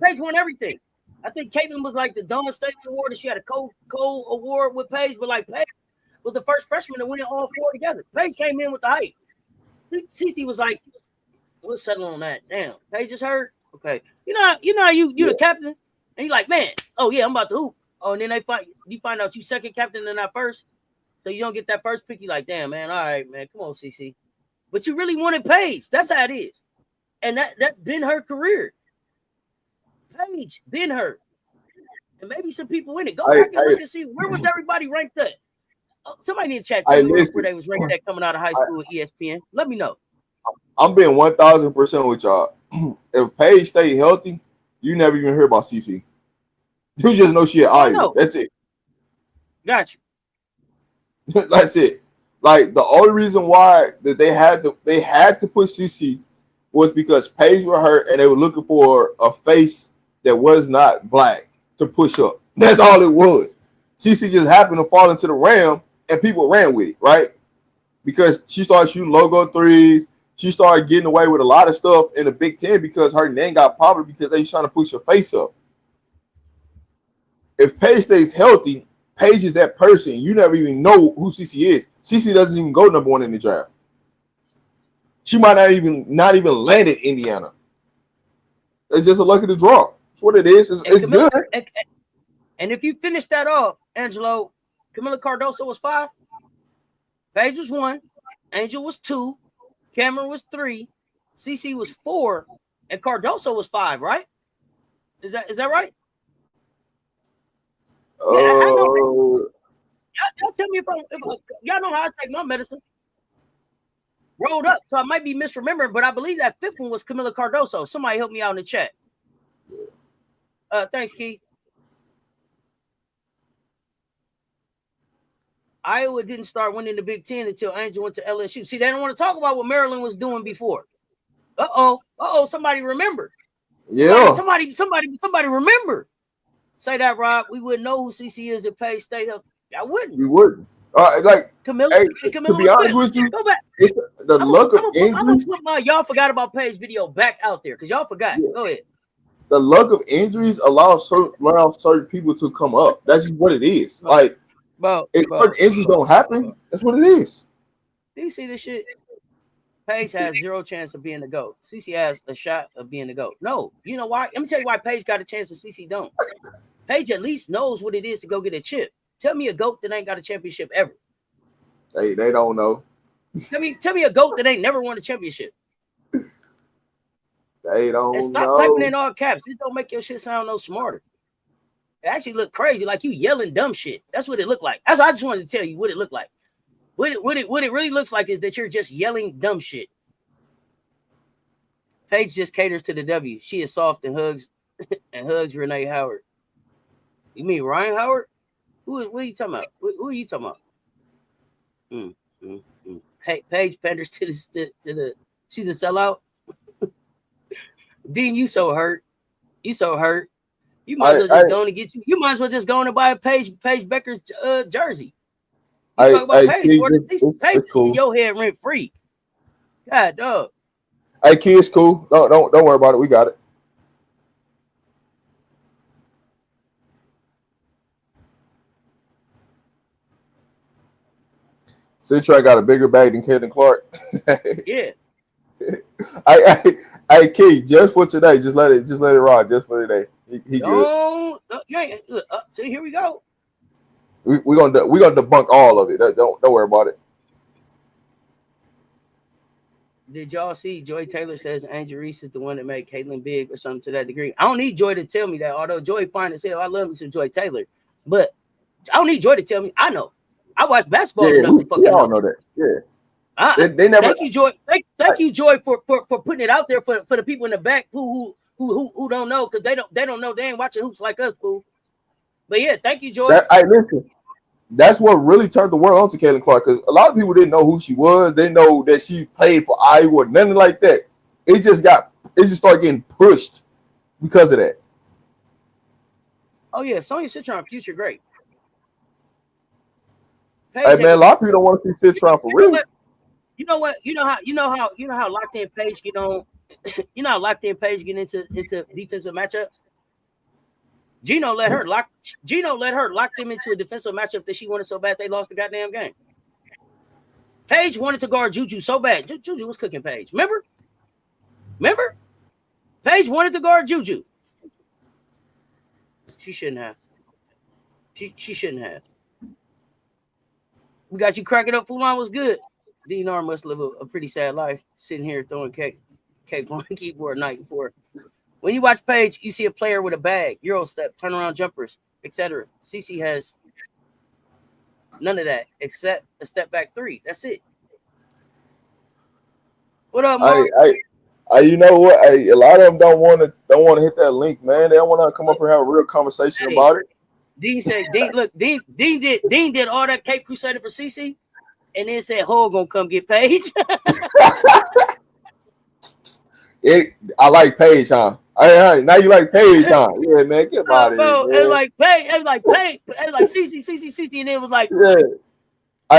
A: Paige won everything. I think Caitlin was like the Dawn State Award, and she had a co-award with Paige, but like Paige was the first freshman to win it all four together. Paige came in with the hype. Cece was like, we'll settle on that. Damn, Paige is hurt. Okay. You know you the captain, and you're like, man, oh yeah, I'm about to hoop. Oh, and then you find out you second captain and not first. So you don't get that first pick. You're like, damn, man, all right, man, come on, Cece. But you really wanted Paige. That's how it is. And that's been her career. Paige been hurt. And maybe some people in it. Go back and look and see where was everybody ranked at. Oh, somebody need to chat to me where they was ranked at coming out of high school at ESPN. Let me know.
B: I'm being 1,000% with y'all. If Paige stay healthy, you never even hear about CC. You just know she at Iowa. That's it.
A: Got you.
B: That's it. Like the only reason why that they had to put CC was because Paige was hurt and they were looking for a face that was not black to push up. That's all it was. CC just happened to fall into the ram and people ran with it, right? Because she started shooting logo threes. She started getting away with a lot of stuff in the Big Ten because her name got popular because they was trying to push her face up. If Paige stays healthy, Paige is that person. You never even know who CC is. CC doesn't even go number one in the draft. She might not even land in Indiana. It's just a luck of the draw. That's what it is. It's good.
A: And if you finish that off, Angelo, Camila Cardoso was 5. Paige was 1. Angel was 2. Cameron was 3. CC was 4. And Cardoso was 5, right? Is that right?
B: Oh.
A: Y'all tell me if y'all know how I take my medicine. Rolled up, so I might be misremembering, but I believe that 5th one was Camila Cardoso. Somebody help me out in the chat. Thanks, Keith. Iowa didn't start winning the Big Ten until Angel went to LSU. See, they don't want to talk about what Maryland was doing before. Somebody remember.
B: Yeah.
A: Somebody remember. Say that, Rob. We wouldn't know who CC is at Paige State. I wouldn't.
B: We wouldn't. Camila, to be honest with you,
A: go back.
B: It's the luck of injuries.
A: I'm gonna put my y'all forgot about Paige video back out there because y'all forgot. Yeah. Go ahead.
B: The luck of injuries allows certain people to come up. That's just what it is. If certain injuries don't happen, that's what it is.
A: Do you see this shit? Paige has 0 chance of being the GOAT. CC has a shot of being the GOAT. No, you know why? Let me tell you why Paige got a chance and CC don't. Paige at least knows what it is to go get a chip. Tell me a GOAT that ain't got a championship ever.
B: They don't know.
A: Tell me a GOAT that ain't never won a championship.
B: They don't
A: And stop
B: know.
A: typing in all caps. It don't make your shit sound no smarter. It actually look crazy, like you yelling dumb shit. That's what it looked like. That's what I just wanted to tell you what it looked like. What it really looks like is that you're just yelling dumb shit. Paige just caters to the W. She is soft and hugs Renee Howard. You mean Ryan Howard? What are you talking about? Who are you talking about? Paige panders to the. She's a sellout. Dean, you so hurt. You so hurt. You might as well just go and get you. You might as well just go and buy a Paige Bueckers jersey. You talk about Paige for the season. Paige cool. In your head rent free. God, dog.
B: Hey, kids, cool. Don't worry about it. We got it. Citron got a bigger bag than Caitlin Clark.
A: Yeah.
B: Hey, Key, just for today, just let it ride, just for today. He good.
A: See, here we go.
B: We're gonna debunk all of it. Don't worry about it.
A: Did y'all see Joy Taylor says Angel Reese is the one that made Caitlin big or something to that degree? I don't need Joy to tell me that, although Joy fine as hell. I love me some Joy Taylor, but I don't need Joy to tell me. I know. I watch basketball enough to fucking
B: know that. Yeah.
A: They never. Thank you, Joy. Thank you, Joy, for putting it out there for the people in the back who don't know, because they don't know, they ain't watching hoops like us, boo. But yeah, thank you, Joy.
B: Listen, that's what really turned the world on to Caitlin Clark, because a lot of people didn't know who she was. They know that she played for Iowa, nothing like that. It just started getting pushed because of that.
A: Oh yeah, Sonya Citron, future great.
B: Hey man, a lot of people don't want to see Citron for real.
A: You know how locked in Paige get on. You know how locked in Paige get into defensive matchups. Gino let her lock them into a defensive matchup that she wanted so bad they lost the goddamn game. Paige wanted to guard Juju so bad. Juju was cooking Paige. Remember? Paige wanted to guard Juju. She shouldn't have. She shouldn't have. We got you cracking up. Fulon was good. DNR must live a pretty sad life, sitting here throwing cake on the keyboard night before. When you watch Paige, you see a player with a bag, Euro step, turnaround jumpers, etc. CC has none of that except a step back three. That's it. What up, Mark?
B: You know what? A lot of them don't want to hit that link, man. They don't want to come up and have a real conversation about it.
A: Dean said, Dean did all that Cape Crusader for CC, and then said, "Ho gonna come get Paige."
B: I like Paige, huh? Now you like Paige, huh? Yeah, man, get out of here.
A: It was like Paige. It was like CC, and then it was like,
B: yeah.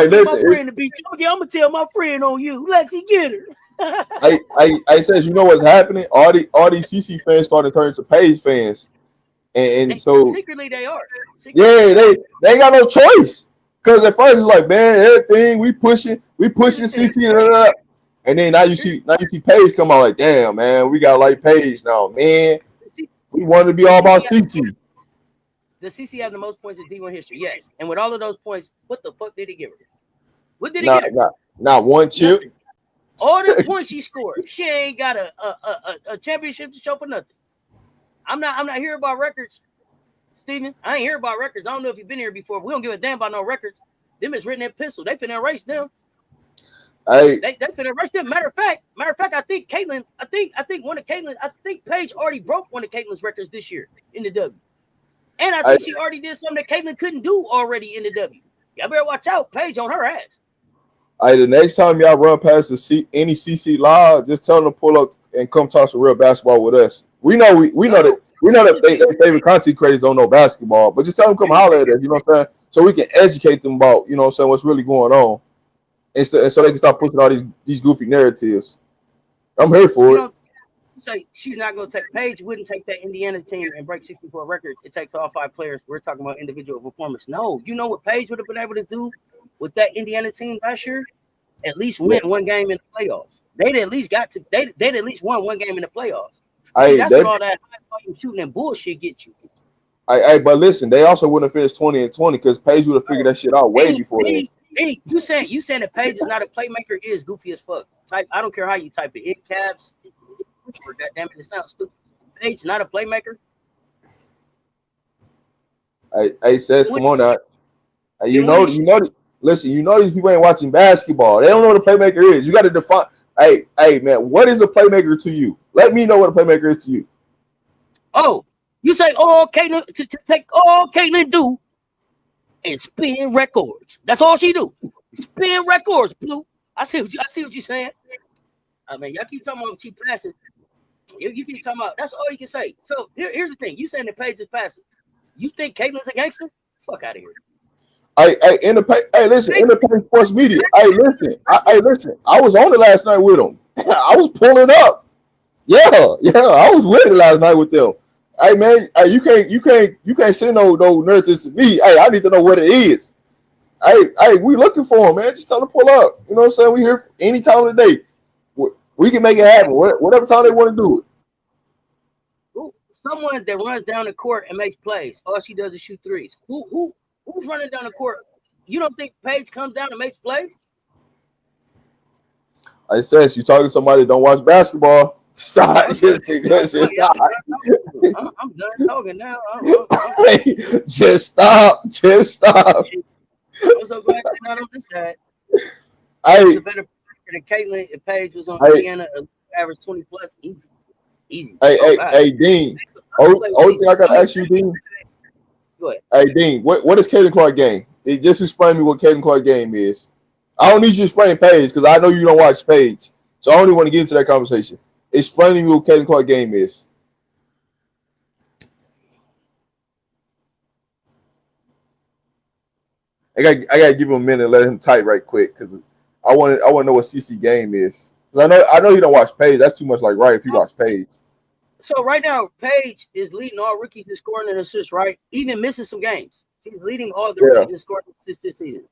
B: Listen,
A: my friend to beat you. Okay, I'm gonna tell my friend on you, Lexi. Get her.
B: I says, you know what's happening? All these CC fans starting to turn into Paige fans, and so
A: secretly they are.
B: Yeah, they ain't got no choice. Because at first it's like, man, everything we pushing CC, and then now you see Paige come out like, damn, man, we got like Paige now, man. We wanted to be all about CC.
A: Does CC have the most points in D1 history? Yes. And with all of those points, what the fuck did he give her? What did he give her?
B: Not one chip.
A: Nothing. All the points she scored, she ain't got a championship to show for nothing. I'm not here about records, Steven. I ain't here about records. I don't know if you've been here before. But we don't give a damn about no records. Them is written in pencil. They finna erase them. They finna erase them. Matter of fact, I think Caitlin. I think Paige already broke one of Caitlin's records this year in the W. And I think she already did something that Caitlin couldn't do already in the W. Y'all better watch out. Paige on her ass.
B: The next time y'all run past any CC live, just tell them to pull up and come talk some real basketball with us. We know that they favorite content creators don't know basketball, but just tell them come holler at us, you know what I'm saying? So we can educate them about, you know what I'm saying, what's really going on. And so they can stop pushing all these goofy narratives. I'm here for it.
A: Say she's not going to take. Paige wouldn't take that Indiana team and break 64 records. It takes all 5 players. We're talking about individual performance. No, you know what Paige would have been able to do with that Indiana team last year? At least win one game in the playoffs. They'd at least won one game in the playoffs. That's what all that high volume shooting and bullshit get you.
B: But listen, they also wouldn't have finished 20-20 because Paige would have figured that shit out way before then.
A: You saying that Paige is not a playmaker is goofy as fuck. I don't care how you type it. It caps. God damn it sounds stupid. Paige not a playmaker.
B: Hey, says, come on now. Hey, listen, these people ain't watching basketball. They don't know what a playmaker is. You got to define. Hey, man, what is a playmaker to you? Let me know what a playmaker is to you.
A: Oh, you say, Caitlin, to take all Caitlin do and spin records. That's all she do. Spin records, Blue. I see what you're saying. I mean, y'all keep talking about cheap passing. You keep talking about that's all you can say. So here's the thing: you saying the Paige is passing. You think Caitlin's a gangster? Fuck out of here.
B: In the Paige Sports Media. Listen. I was on it last night with them. I was pulling up. Yeah, I was with it last night with them. Hey man, you can't send no narratives to me. Hey, I need to know what it is. Hey, we looking for them, man. Just tell them to pull up. You know what I'm saying? We here any time of the day. We can make it happen. Whatever time they want to do it.
A: Someone that runs down the court and makes plays. All she does is shoot threes. Who's running down the court? You don't think Paige comes down and makes plays?
B: I said you talking to somebody that don't watch basketball. Stop.
A: I'm done talking now.
B: Just stop.
A: I'm so glad you're not on this side. It's a better than Caitlin if Paige was on Indiana, average 20 plus, easy.
B: Hey, Dean. Only thing I got to ask you, Dean.
A: Go ahead.
B: Hey, Dean, what is Caitlin Clark game? Just explain me what Caitlin Clark game is. I don't need you to explain Paige because I know you don't watch Paige. So I only want to get into that conversation. Explain to me what Caitlin Clark game is. I gotta give him a minute and let him type right quick because I want to know what CC game is. Because I know you don't watch Paige. That's too much like right if you watch Paige.
A: So right now, Paige is leading all rookies in scoring and assists, right? Even missing some games. She's leading all the rookies in scoring and assists this season.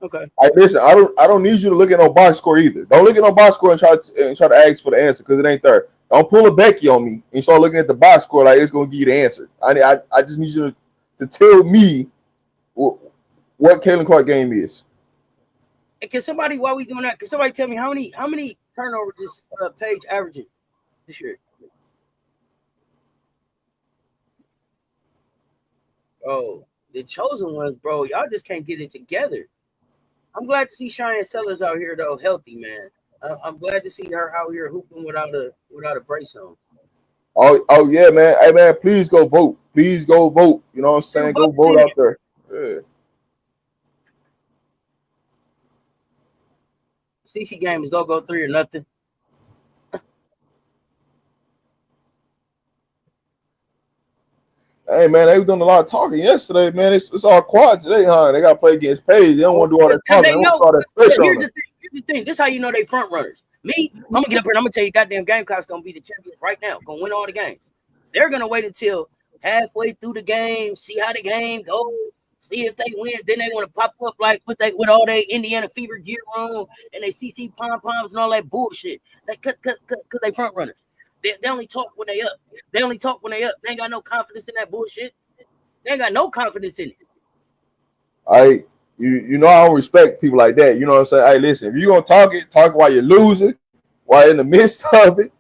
A: Okay.
B: Listen, I don't need you to look at no box score either. Don't look at no box score and try to ask for the answer because it ain't there. Don't pull a Becky on me and start looking at the box score like it's gonna give you the answer. I just need you to tell me what Caitlin Clark game is.
A: And can somebody, while we doing that, can somebody tell me how many turnovers is Paige averaging this year? Oh, the chosen ones, bro. Y'all just can't get it together. I'm glad to see Cheyenne Sellers out here though, healthy, man. I'm glad to see her out here hooping without a brace on.
B: Oh yeah, man. Hey man, please go vote. Please go vote. You know what I'm saying? Go vote out there. Yeah.
A: CC game is don't go 3 or nothing.
B: Hey man, they were doing a lot of talking yesterday, man. It's all quiet today, huh? They gotta play against Paige. They don't want to do all that talking. They want all that pressure on them.
A: Here's the thing. This is how you know they front runners. Me, I'm gonna get up here and I'm gonna tell you, goddamn Gamecocks gonna be the champions right now. Gonna win all the games. They're gonna wait until halfway through the game, see how the game goes, see if they win. Then they want to pop up like with all their Indiana Fever gear on and they CC pom poms and all that bullshit. Cause they front runners. They only talk when they up. They only talk when they up. They ain't got no confidence in that bullshit. They ain't got no confidence in it.
B: You know I don't respect people like that. You know what I'm saying? Hey, listen, if you're gonna talk while you're losing, while in the midst of it,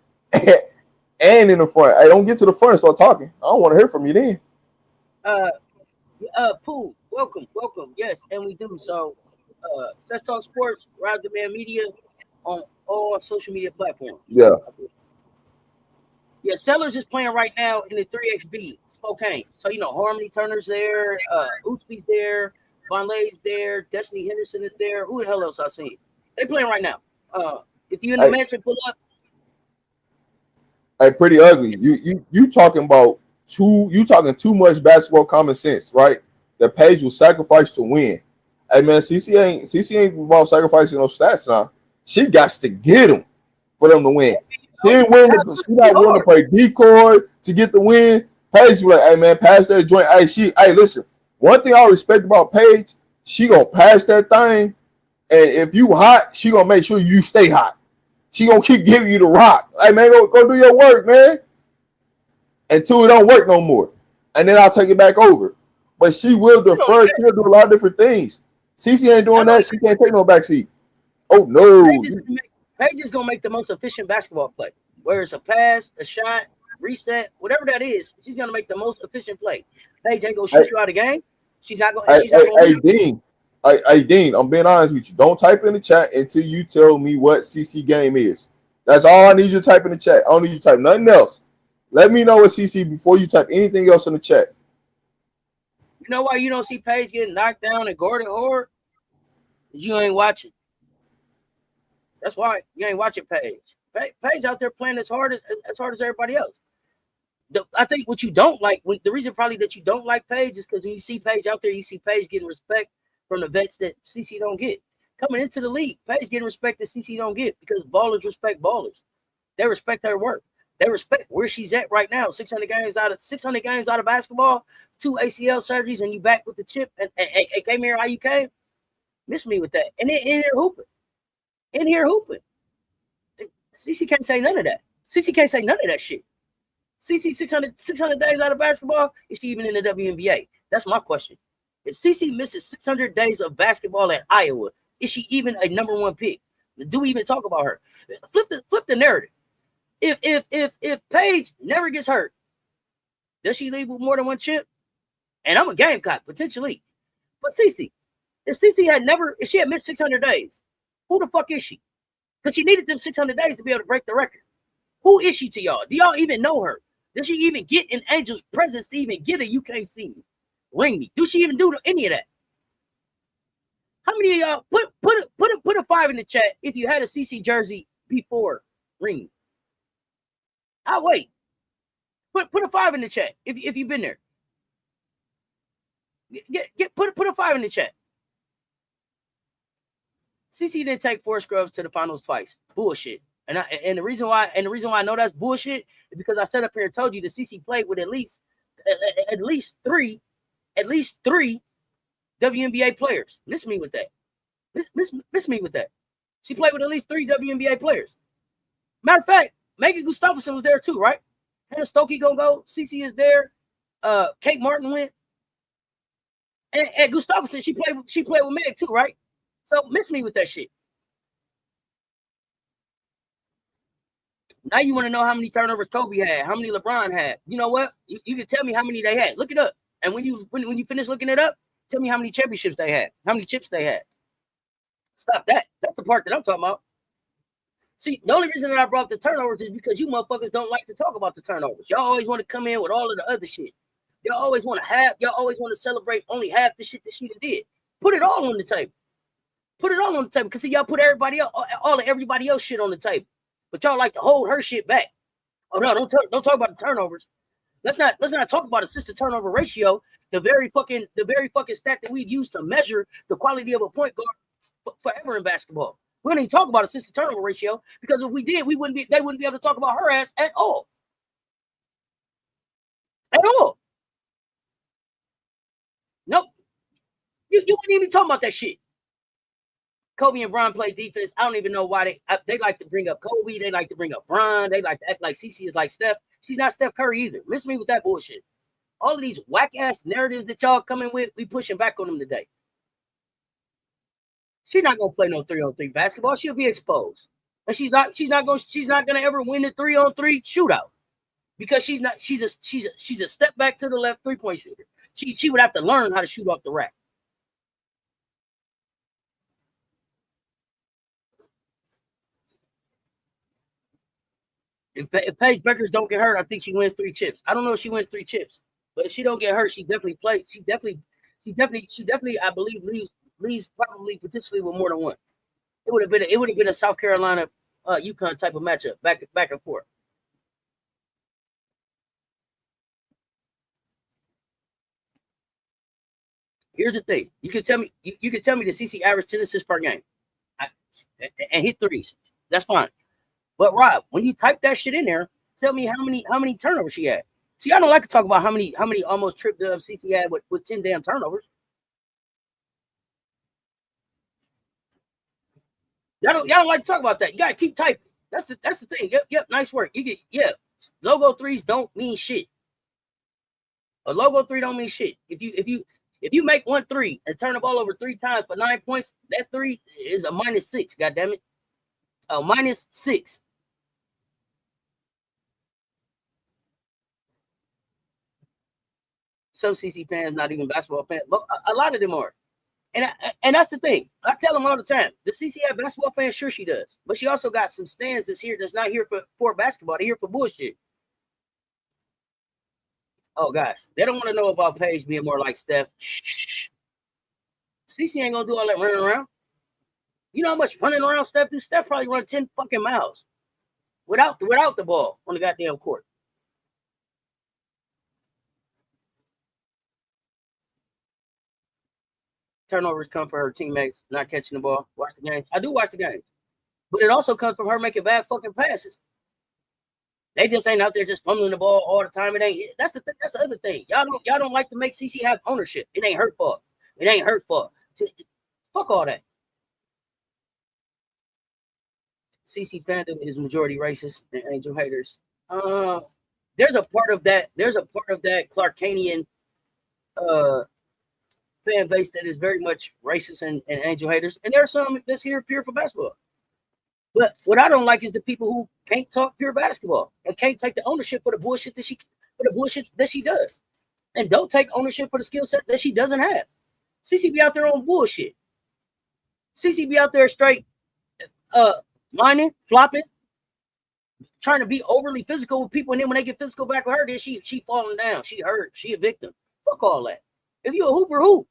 B: and in the front. Hey, don't get to the front and start talking. I don't want to hear from you then.
A: Pooh, welcome. Yes, and we do. So Let's Talk Sports, RobDaManMedia on all social media platforms.
B: Yeah.
A: Yeah, Sellers is playing right now in the 3XB, Spokane. So, Harmony Turner's there, Utsby's there, Von Lay's there, Destiny Henderson is there. Who the hell else I seen? They playing right now. If you're in the mansion, pull up.
B: Hey, pretty ugly. You talking too much basketball common sense, right? That Paige will sacrifice to win. Hey man, CC ain't about sacrificing no stats now. She got to get them for them to win. She not willing to play decoy to get the win. Paige be like, hey man, pass that joint. Hey, listen. One thing I respect about Paige, she gonna pass that thing, and if you hot, she gonna make sure you stay hot. She gonna keep giving you the rock. Hey man, go do your work, man. Until it don't work no more, and then I'll take it back over. But she will defer. She'll do a lot of different things. CC ain't doing that. She can't take no backseat. Oh no.
A: Paige is gonna make the most efficient basketball play. whether it's a pass, a shot, reset, whatever that is, she's gonna make the most efficient play. Paige ain't gonna shoot you out of the game. She's not gonna. She's not gonna.
B: Hey, Dean. Hey, Dean, I'm being honest with you. Don't type in the chat until you tell me what CC game is. That's all I need you to type in the chat. I don't need you to type nothing else. Let me know what CC before you type anything else in the chat.
A: You know why you don't see Paige getting knocked down and guarded hard? You ain't watching. That's why you ain't watching Paige. Paige out there playing as hard as everybody else. I think what you don't like, the reason probably that you don't like Paige is because when you see Paige out there, you see Paige getting respect from the vets that CC don't get. Coming into the league, Paige getting respect that CC don't get because ballers respect ballers. They respect her work. They respect where she's at right now. 600 games out of basketball, 2 ACL surgeries, and you back with the chip. And came here how you came. Miss me with that. And in here hooping. CC can't say none of that. CC can't say none of that shit. CC 600 days out of basketball, is she even in the WNBA? That's my question. If CC misses 600 days of basketball at Iowa, is she even a number 1 pick? Do we even talk about her? Flip the narrative. If Paige never gets hurt, does she leave with more than 1 chip? And I'm a Gamecock, potentially. But CC, if she had missed 600 days, who the fuck is she? Because she needed them 600 days to be able to break the record. Who is she to y'all? Do y'all even know her? Does she even get in Angel's presence to even get a "you can't see me, ring me"? Do she even do any of that? How many of y'all put a 5 in the chat if you had a CC jersey before ring me? I'll wait. Put a 5 in the chat if you've been there. Put a 5 in the chat. CC didn't take 4 scrubs to the finals twice. Bullshit. And the reason why I know that's bullshit is because I sat up here and told you that CC played with at least three WNBA players. Miss me with that. Miss me with that. She played with at least 3 WNBA players. Matter of fact, Megan Gustafson was there too, right? Hannah Stokey gonna go. CC is there. Kate Martin went. And Gustafson, she played with Meg too, right? So miss me with that shit. Now you want to know how many turnovers Kobe had, how many LeBron had. You know what? You can tell me how many they had. Look it up. And when you finish looking it up, tell me how many championships they had, how many chips they had. Stop that. That's the part that I'm talking about. See, the only reason that I brought up the turnovers is because you motherfuckers don't like to talk about the turnovers. Y'all always want to come in with all of the other shit. Y'all always want to celebrate only half the shit that she did. Put it all on the table. Put it all on the table. Because see, y'all put everybody else shit on the table. But y'all like to hold her shit back. Oh no, don't talk about the turnovers. Let's not talk about assist to turnover ratio, the very fucking stat that we've used to measure the quality of a point guard forever in basketball. We don't even talk about assist to turnover ratio because if we did, they wouldn't be able to talk about her ass at all. At all. Nope. You wouldn't even talk about that shit. Kobe and Bron play defense. I don't even know why they like to bring up Kobe. They like to bring up Bron. They like to act like CC is like Steph. She's not Steph Curry either. Miss me with that bullshit. All of these whack-ass narratives that y'all coming with, we pushing back on them today. She's not gonna play no 3-on-3 basketball. She'll be exposed. And she's not gonna ever win the 3-on-3 shootout. Because she's a step back to the left 3-point shooter. She would have to learn how to shoot off the rack. If Paige Bueckers don't get hurt, I think she wins 3 chips. I don't know if she wins 3 chips, but if she don't get hurt, she definitely plays. She definitely, I believe, leaves probably potentially with more than 1. It would have been a South Carolina, UConn type of matchup, back and forth. Here's the thing: you can tell me the CC averaged 10 assists per game, and hit 3s. That's fine. But Rob, when you type that shit in there, tell me how many turnovers she had. See, I don't like to talk about how many almost trip dubs CC had with 10 damn turnovers. Y'all don't like to talk about that. You gotta keep typing. That's the thing. Yep, nice work. Logo 3s don't mean shit. A logo 3 don't mean shit. If you make 1 3 and turn the ball over 3 times for 9 points, that 3 is a -6. God damn it, a -6. Some CC fans, not even basketball fans, but a lot of them are. And that's the thing. I tell them all the time. Does CC have basketball fans? Sure she does. But she also got some stands that's not here for basketball. They're here for bullshit. Oh, gosh. They don't want to know about Paige being more like Steph. Shh. CC ain't going to do all that running around. You know how much running around Steph do? Steph probably run 10 fucking miles without the ball on the goddamn court. Turnovers come from her teammates not catching the ball. Watch the games. I do watch the games. But it also comes from her making bad fucking passes. They just ain't out there just fumbling the ball all the time. It ain't. That's the other thing. Y'all don't like to make CC have ownership. It ain't her fault. It ain't her fault. Fuck all that. CC fandom is majority racist and Angel haters. There's a part of that Clarkanian fan base that is very much racist and Angel haters, and there's some that's here pure for basketball. But what I don't like is the people who can't talk pure basketball and can't take the ownership for the bullshit that she does, and don't take ownership for the skill set that she doesn't have. CC be out there on bullshit. CC be out there straight whining, flopping, trying to be overly physical with people, and then when they get physical back with her, then she falling down. She hurt. She a victim. Fuck all that. If you a hooper, hoop.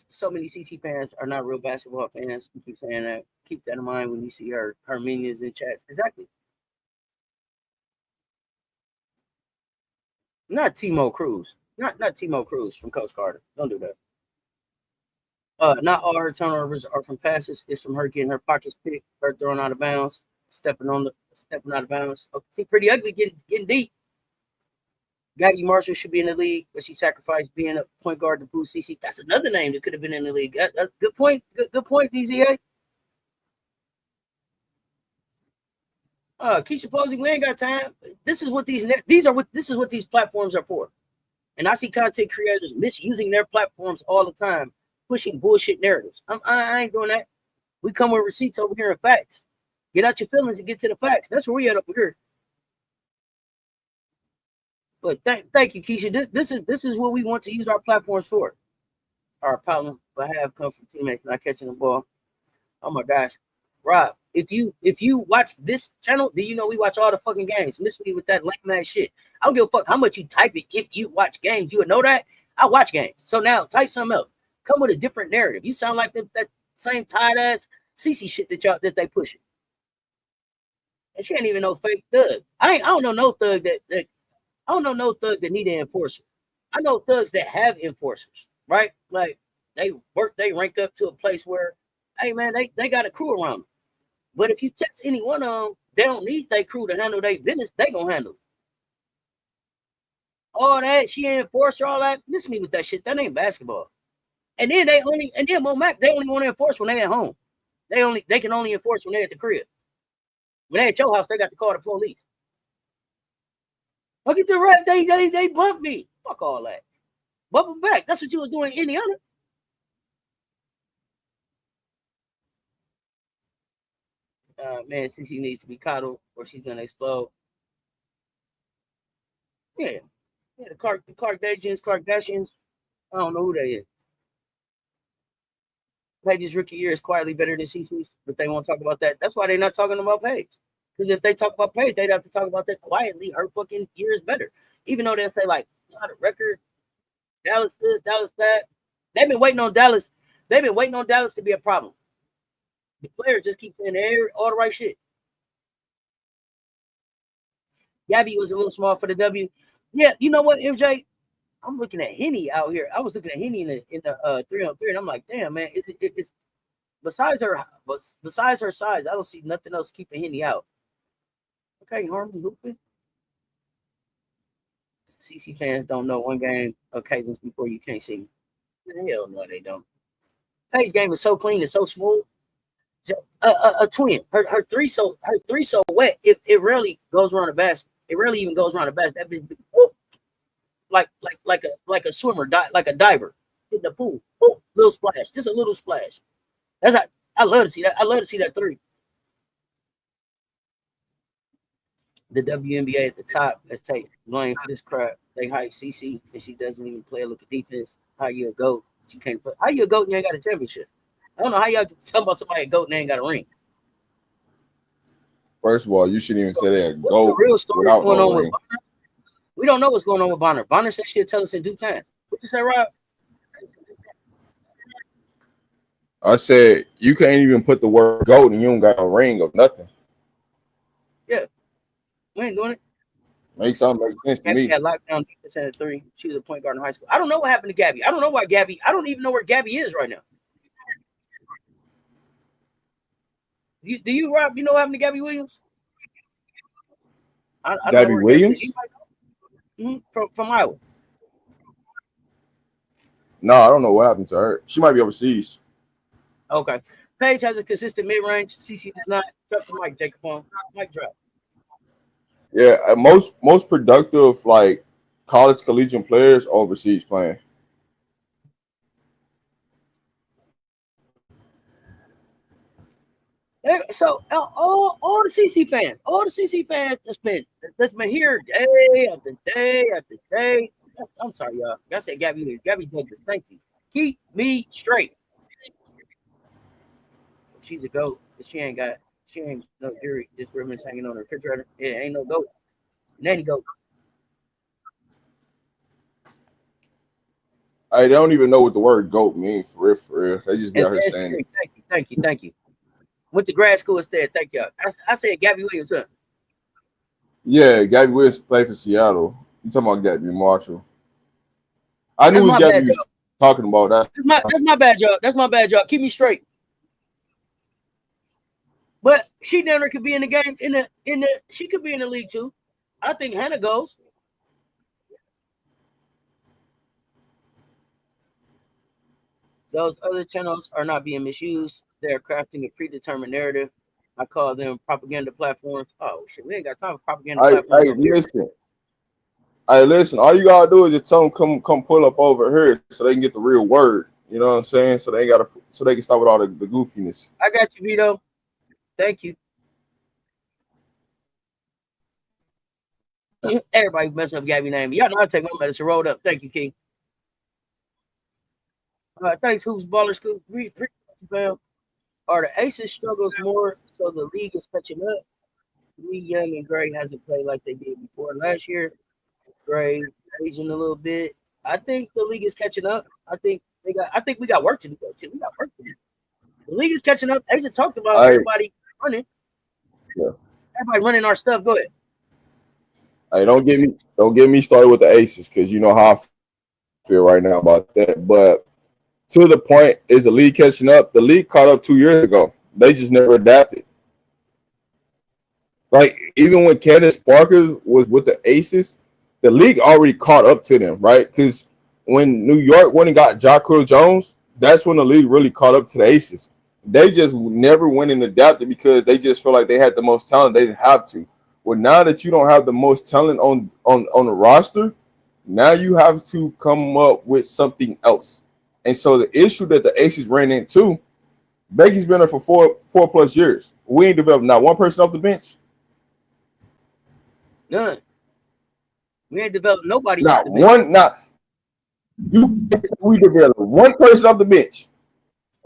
A: So many CC fans are not real basketball fans. You keep saying that. Keep that in mind when you see her minions in chats. Exactly. Not Timo Cruz. Not Timo Cruz from Coach Carter. Don't do that. Not all her turnovers are from passes. It's from her getting her pockets picked, her throwing out of bounds, stepping out of bounds. Okay, see, pretty ugly, getting deep. Gabby Marshall should be in the league, but she sacrificed being a point guard to boost CC. That's another name that could have been in the league. That's good point. Good point, DZA. Keisha Posey, we ain't got time. This is what these platforms are for. And I see content creators misusing their platforms all the time, pushing bullshit narratives. I ain't doing that. We come with receipts over here and facts. Get out your feelings and get to the facts. That's where we at up here. But thank you, Keisha. This is what we want to use our platforms for. Our problem I have come from teammates not catching the ball. Oh my gosh, Rob, if you watch this channel, do you know we watch all the fucking games? Miss me with that lame ass shit. I don't give a fuck how much you type it. If you watch games, you would know that. I watch games. So now type something else. Come with a different narrative. You sound like that same tired ass CC shit that they pushing. And she ain't even no fake thug. I don't know no thug that I don't know no thug that need an enforcer. I know thugs that have enforcers, right? Like they rank up to a place where, hey man, they got a crew around them. But if you text any one of them, they don't need their crew to handle their business. They gonna handle it. All that, she ain't enforcer, all that. Miss me with that shit. That ain't basketball. And then Mo Mac, they only want to enforce when they at home. They can only enforce when they at the crib. When they at your house, they got to call the police. Look at the ref. They bumped me. Fuck all that. Bump them back. That's what you was doing in Indiana. Man, CC needs to be coddled or she's gonna explode. Yeah. The Kardashians. I don't know who they is. Paige's rookie year is quietly better than CC's, but they won't talk about that. That's why they're not talking about Paige. Because if they talk about Paige, they'd have to talk about that quietly. Her fucking year is better. Even though they'll say, like, not a record, Dallas this, Dallas that. They've been waiting on Dallas. They've been waiting on Dallas to be a problem. The players just keep saying all the right shit. Gabby was a little small for the W. Yeah, you know what, MJ? I'm looking at Henny out here. I was looking at Henny in the 3-on-3, and I'm like, damn, man, it's besides her size, I don't see nothing else keeping Henny out. Okay, Harmony hooping. CC fans don't know one game occasions before you can't see. Hell no, they don't. Paige game is so clean and so smooth. A twin. Her three so wet. It rarely goes around the basket. It rarely even goes around the basket. That bitch, whoop, like a swimmer, like a diver in the pool. Whoop, little splash, just a little splash. I love to see that. I love to see that three. The WNBA at the top. Let's take blame for this crap. They hype CC and she doesn't even play a look at defense. How you a GOAT? You can't play. How you a GOAT and you ain't got a championship? I don't know how y'all talking about somebody a GOAT and they ain't got a ring.
B: First of all, you shouldn't even say that.
A: What's the real story
B: without
A: going
B: no
A: on
B: ring.
A: with Bonner? We don't know what's going on with Bonner. Bonner said she'll tell us in due time. What you say, Rob?
B: I said you can't even put the word GOAT and you don't got a ring or nothing.
A: Yeah, we ain't doing it.
B: Makes sense to
A: Gabby
B: me.
A: had lockdown defense at 3. She was a point guard in high school. I don't know what happened to Gabby. I don't know why Gabby. I don't even know where Gabby is right now. Do you, Rob? You know what happened to Gabby Williams? I
B: Gabby Williams?
A: From Iowa.
B: No, I don't know what happened to her. She might be overseas.
A: Okay. Paige has a consistent mid-range. CC does not. Drop the mic, Jacob. On mic drop.
B: Yeah, most productive like college collegiate players overseas playing.
A: So all the CC fans that's been here day after day after day. I'm sorry, y'all. I said Gabby Bueckers. Thank you. Keep me straight. She's a GOAT. She ain't no jury, just ribbons hanging on her refrigerator. Yeah, ain't no GOAT. Nanny GOAT.
B: I don't even know what the word GOAT means for real. They just be out here saying it.
A: Thank you. Went to grad school instead. Thank y'all. I said Gabby Williams. Huh?
B: Yeah, Gabby Williams played for Seattle. You talking about Gabby Marshall? I knew it was Gabby was talking about that.
A: That's my bad job. That's my bad job. Keep me straight. But she never could be in the game. She could be in the league too. I think Hannah goes. Those other channels are not being misused. They're crafting a predetermined narrative. I call them propaganda platforms. Oh shit, we ain't got time for propaganda platforms.
B: Listen. All you gotta do is just tell them come pull up over here so they can get the real word. You know what I'm saying? So they can stop with all the goofiness.
A: I got you, Vito. Thank you. Everybody messing up Gabby name. Y'all know I take my medicine. Rolled up. Thank you, King. Thanks, Hoops Baller School. Are the Aces struggles more so the league is catching up? Lee Young and Gray hasn't played like they did before last year. Gray aging a little bit. I think the league is catching up. I think we got work to do. We got work to do. The league is catching up. Asia talked about everybody running.
B: Yeah.
A: Everybody running our stuff. Go ahead.
B: Hey, don't get me started with the Aces because you know how I feel right now about that. But to the point, is the league catching up? The league caught up 2 years ago. They just never adapted. Like even when Candace Parker was with the Aces, the league already caught up to them, right? Because when New York went and got Jacqueline Jones, that's when the league really caught up to the Aces. They just never went and adapted because they just felt like they had the most talent. They didn't have to. Well, now that you don't have the most talent on the roster, now you have to come up with something else. And so the issue that the Aces ran into, Becky's been there for four plus years. We ain't developed not one person off the bench.
A: None. We ain't developed nobody.
B: Not one. Not you. We developed one person off the bench.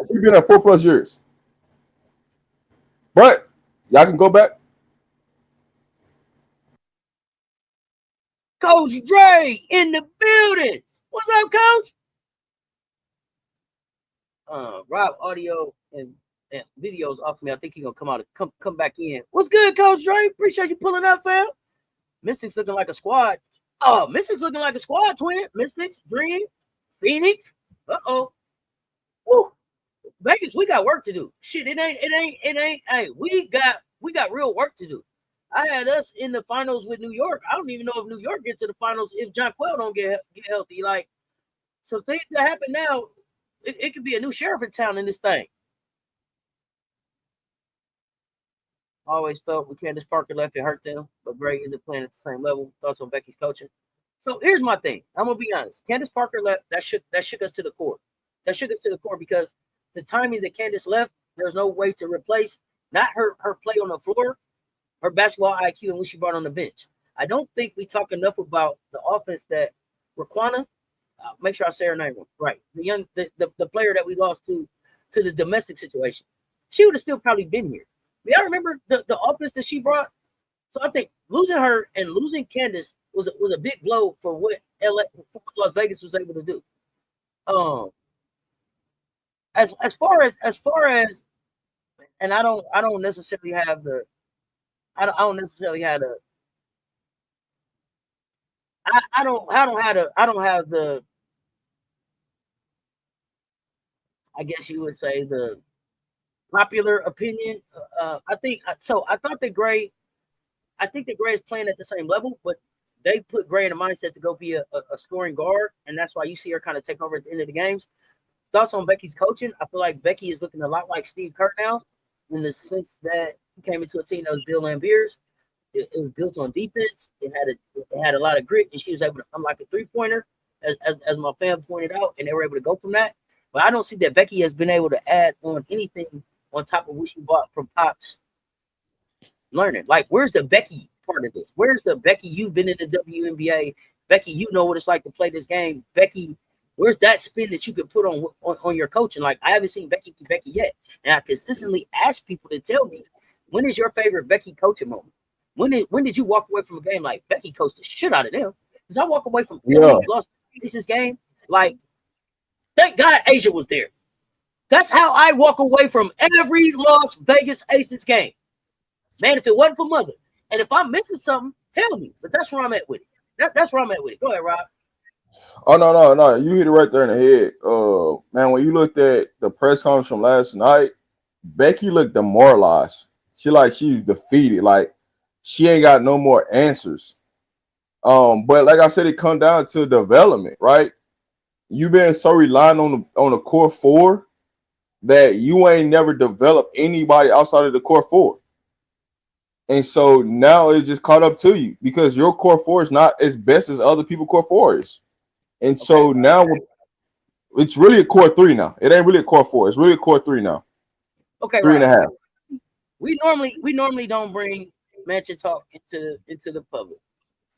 B: She's been there 4 plus years. But y'all can go back.
A: Coach Dre in the building. What's up, Coach? Rob audio and videos off me. I think he's gonna come out and come back in. What's good, Coach Dre? Appreciate you pulling up, fam. Mystics looking like a squad. Oh, Mystics looking like a squad, twin. Mystics, Dream, Phoenix. Uh-oh. Woo. Vegas, we got work to do. Shit, it ain't. Hey, we got real work to do. I had us in the finals with New York. I don't even know if New York get to the finals if John Quell don't get healthy. Like, so things that happen now, it could be a new sheriff in town in this thing. Always felt when Candace Parker left, it hurt them, but Gray isn't playing at the same level. Thoughts on Becky's coaching. So here's my thing. I'm gonna be honest. Candace Parker left. That shook us to the core. That shook us to the core because the timing that Candace left, there's no way to replace not her play on the floor, her basketball IQ and what she brought on the bench. I don't think we talk enough about the offense that Raquana, make sure I say her name right. The player that we lost to the domestic situation. She would have still probably been here. Y'all remember the offense that she brought? So I think losing her and losing Candace was a big blow for what Las Vegas was able to do. As far as, and I don't necessarily have the, I don't necessarily have the, I don't have the, I guess you would say the popular opinion. I think so. I think that Gray is playing at the same level, but they put Gray in a mindset to go be a scoring guard, and that's why you see her kind of take over at the end of the games. Thoughts on Becky's coaching? I feel like Becky is looking a lot like Steve Kerr now, in the sense that he came into a team that was Bill Lambiers. It was built on defense. It had a lot of grit, and she was able to unlock a 3-pointer, as my fan pointed out, and they were able to go from that. But I don't see that Becky has been able to add on anything on top of what she bought from Pops learning. Like, where's the Becky part of this? Where's the Becky? You've been in the WNBA. Becky, you know what it's like to play this game. Becky, where's that spin that you could put on your coaching? Like, I haven't seen Becky be Becky yet. And I consistently ask people to tell me, when is your favorite Becky coaching moment? When did you walk away from a game like Becky coached the shit out of them? Because I walk away from Las Vegas game like, thank God Asia was there. That's how I walk away from every Las Vegas Aces game. Man, if it wasn't for Mother, and if I'm missing something, tell me. But that's where I'm at with it. That's where I'm at with it. Go ahead, Rob.
B: Oh, no. You hit it right there in the head. Man, when you looked at the press conference from last night, Becky looked demoralized. She was defeated. Like, she ain't got no more answers. But like I said, it come down to development, right? You been so reliant on the core four that you ain't never developed anybody outside of the core four. And so now it's just caught up to you because your core four is not as best as other people core four is. And so now it's really a core 3 now. It ain't really a core 4. It's really a core 3 now.
A: Okay,
B: 3.5.
A: We normally don't bring mansion talk into the public.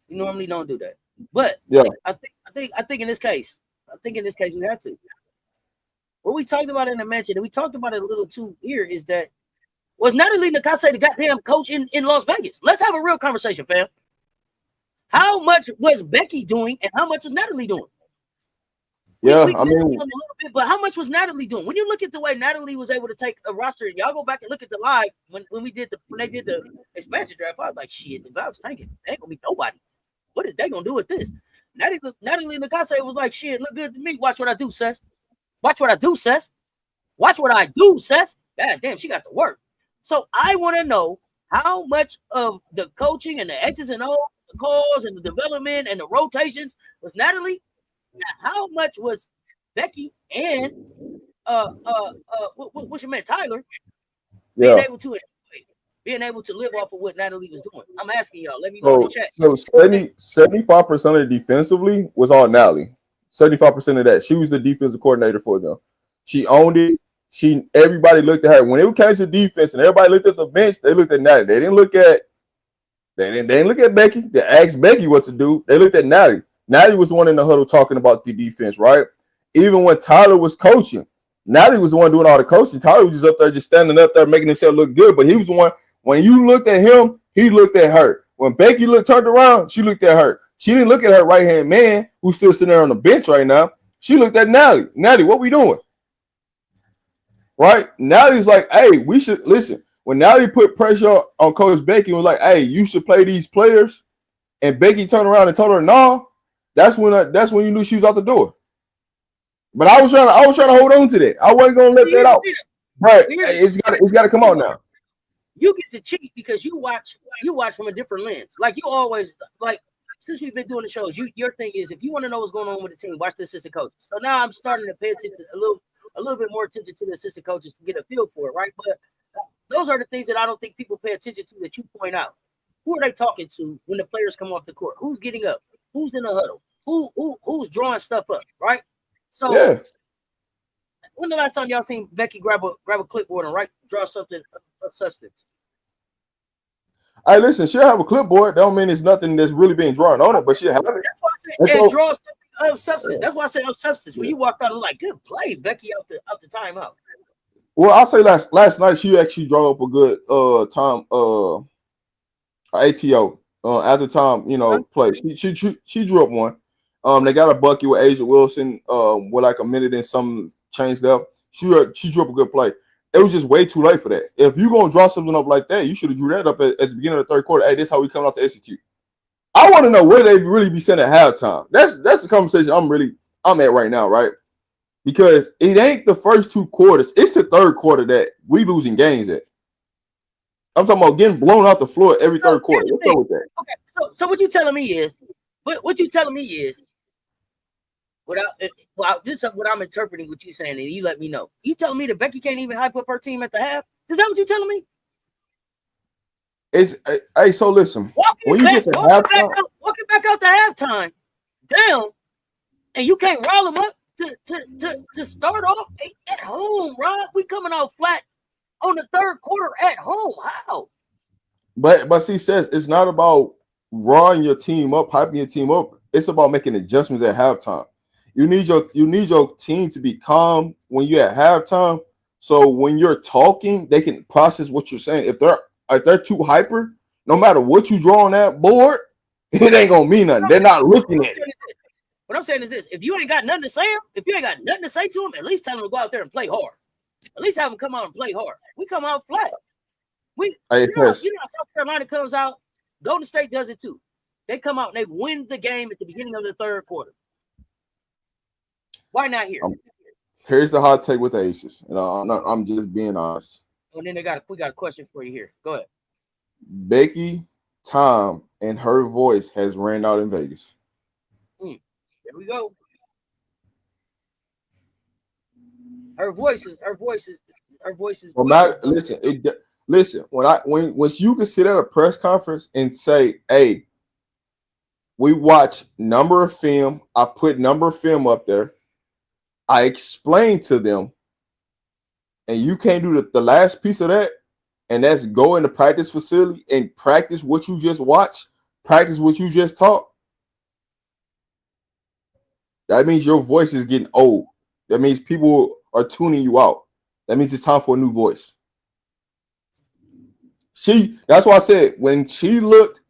A: We normally don't do that. But yeah, I think in this case, we have to. What we talked about in the mansion, and we talked about it a little too here, is that was Natalie Nakase the goddamn coach in Las Vegas? Let's have a real conversation, fam. How much was Becky doing, and how much was Natalie doing?
B: Yeah,
A: I mean, a little bit, but how much was Natalie doing? When you look at the way Natalie was able to take a roster, y'all go back and look at the live when they did the expansion draft. I was like, shit, the vibes tanking. There ain't gonna be nobody. What is they gonna do with this? Natalie Nakase was like, shit, look good to me. Watch what I do, Sess. Watch what I do, Sess. Watch what I do, Sess. God damn, she got to work. So I want to know how much of the coaching and the X's and O's, the calls and the development and the rotations was Natalie. Now, how much was Becky and what's your man Tyler being able to live off of what Natalie was doing? I'm asking y'all. Let me know in the chat.
B: So 75% of defensively was all Natalie. 75% of that. She was the defensive coordinator for them. She owned it. Everybody looked at her. When it came to defense and everybody looked at the bench, they looked at Natalie. They didn't look at Becky. They asked Becky what to do. They looked at Natalie. Natalie was the one in the huddle talking about the defense, right? Even when Tyler was coaching, Natalie was the one doing all the coaching. Tyler was just up there, just standing up there, making himself look good. But he was the one, when you looked at him, he looked at her. When Becky turned around, she looked at her. She didn't look at her right-hand man who's still sitting there on the bench right now. She looked at Natalie. Natalie, what we doing? Right? Natalie's like, hey, we should listen. When Natalie put pressure on Coach Becky and was like, hey, you should play these players, and Becky turned around and told her no, that's when you knew she was out the door. But I was trying to hold on to that. I wasn't gonna let that out. But it's gotta come out now.
A: You get to cheat because you watch from a different lens. Like you always like since we've been doing the shows, your thing is if you want to know what's going on with the team, watch the assistant coaches. So now I'm starting to pay attention a little bit more attention to the assistant coaches to get a feel for it, right? But those are the things that I don't think people pay attention to that you point out. Who are they talking to when the players come off the court? Who's getting up? Who's in the huddle? Who's drawing stuff up, right? So when the last time y'all seen Becky grab a clipboard and draw something of substance?
B: Hey, listen, she'll have a clipboard. That don't mean it's nothing that's really being drawn on it, but she'll have it.
A: That's why I
B: And
A: said, and
B: so,
A: draw something of substance.
B: yeah,
A: That's why I said of substance. When
B: yeah.
A: you walked out, I'm like, good play, Becky, out the timeout.
B: Well, I'll say last night she actually drew up a good time ATO at the time, play. She drew up one. They got a bucket with Asia Wilson with like a minute and some change left. She drew up a good play. It was just way too late for that. If you're gonna draw something up like that, you should have drew that up at the beginning of the third quarter. Hey, this is how we come out to execute. I want to know where they really be saying at halftime. That's the conversation I'm at right now, right? Because it ain't the first two quarters, it's the third quarter that we losing games at. I'm talking about getting blown out the floor every third quarter. What's up with that?
A: Okay, so what you telling me is, what you telling me is, this is what I'm interpreting what you saying, and you let me know. You telling me that Becky can't even hype up her team at the half? Is that what you telling me?
B: Hey, so listen, when you get to halftime,
A: walking back out to halftime, down, and you can't rile them up to start off at home, Rob. We coming out flat on the third quarter at home. How?
B: But see, says it's not about rawing your team up, hyping your team up. It's about making adjustments at halftime. You need your team to be calm when you're at halftime. So when you're talking, they can process what you're saying. If they're too hyper, no matter what you draw on that board, it ain't gonna mean nothing. They're not looking at it.
A: What I'm saying is this: if you ain't got nothing to say to them, at least tell them to go out there and play hard. At least have them come out and play hard. We come out flat. You know, South Carolina comes out. Golden State does it too. They come out and they win the game at the beginning of the third quarter. Why not here?
B: Here's the hot take with the Aces, and I'm just being honest.
A: And then we got a question for you here. Go ahead.
B: Becky, Tom, and her voice has ran out in Vegas.
A: There we go. Her voice is.
B: Well, listen. When you can sit at a press conference and say, "Hey, we watch number of film. I put number of film up there. I explained to them, and you can't do the last piece of that, and that's go in the practice facility and practice what you just watched, practice what you just taught." That means your voice is getting old. That means people are tuning you out. That means it's time for a new voice. That's why I said when she looked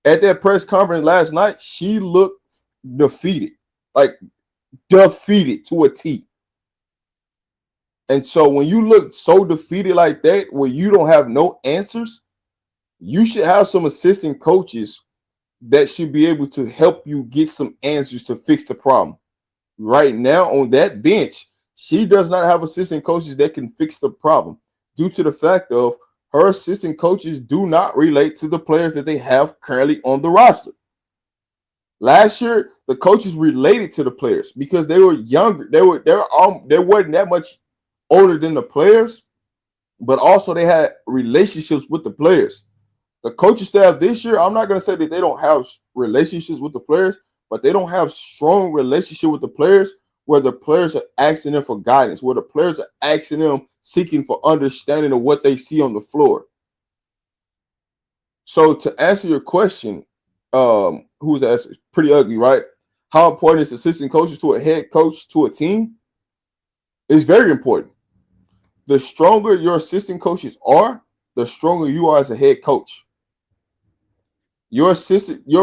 B: at that press conference last night, she looked defeated, like defeated to a T. And so when you look so defeated like that, where you don't have no answers, you should have some assistant coaches that should be able to help you get some answers to fix the problem. Right now on that bench, she does not have assistant coaches that can fix the problem due to the fact of her assistant coaches do not relate to the players that they have currently on the roster. Last year, the coaches related to the players because they were younger. They weren't that much older than the players, but also they had relationships with the players. The coaching staff this year, I'm not going to say that they don't have relationships with the players, but they don't have strong relationship with the players where the players are asking them for guidance, where the players are asking them, seeking for understanding of what they see on the floor. So to answer your question, who's that? Pretty ugly, right? How important is assistant coaches to a head coach to a team? It's very important. The stronger your assistant coaches are, the stronger you are as a head coach. Your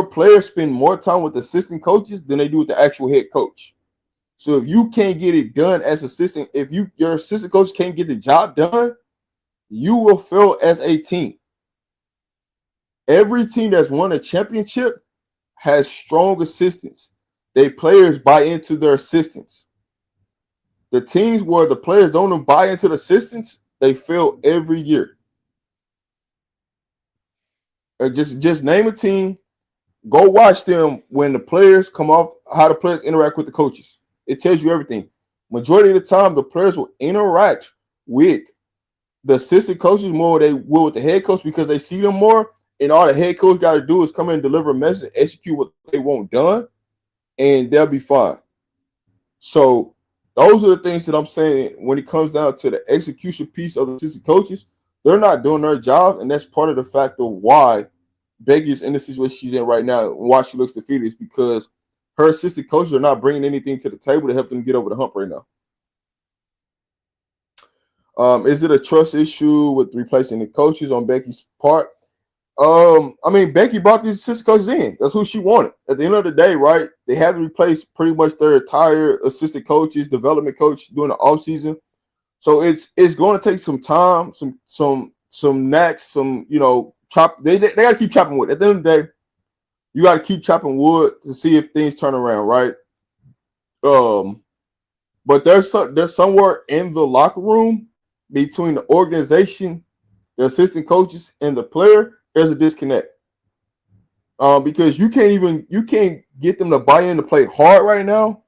B: players spend more time with assistant coaches than they do with the actual head coach. So if you can't get it done as assistant, your assistant coach can't get the job done, you will fail as a team. Every team that's won a championship has strong assistants. Their players buy into their assistants. The teams where the players don't buy into the assistants, they fail every year. Just name a team. Go watch them when the players come off, how the players interact with the coaches. It tells you everything. Majority of the time, the players will interact with the assistant coaches more than they will with the head coach because they see them more. And all the head coach got to do is come in and deliver a message, execute what they want done, and they'll be fine. So those are the things that I'm saying when it comes down to the execution piece of the assistant coaches. they're not doing their job, and that's part of the fact of why Becky's in the situation she's in right now, and why she looks defeated is because her assistant coaches are not bringing anything to the table to help them get over the hump right now. Is it a trust issue with replacing the coaches on Becky's part? I mean, Becky brought these assistant coaches in. That's who she wanted. At the end of the day, right? They had to replace pretty much their entire assistant coaches, development coach during the offseason. So it's going to take some time, some knacks, some chop. They got to keep chopping wood. At the end of the day, you got to keep chopping wood to see if things turn around, right? But there's somewhere in the locker room between the organization, the assistant coaches, and the player. There's a disconnect. Because you can't get them to buy in to play hard right now.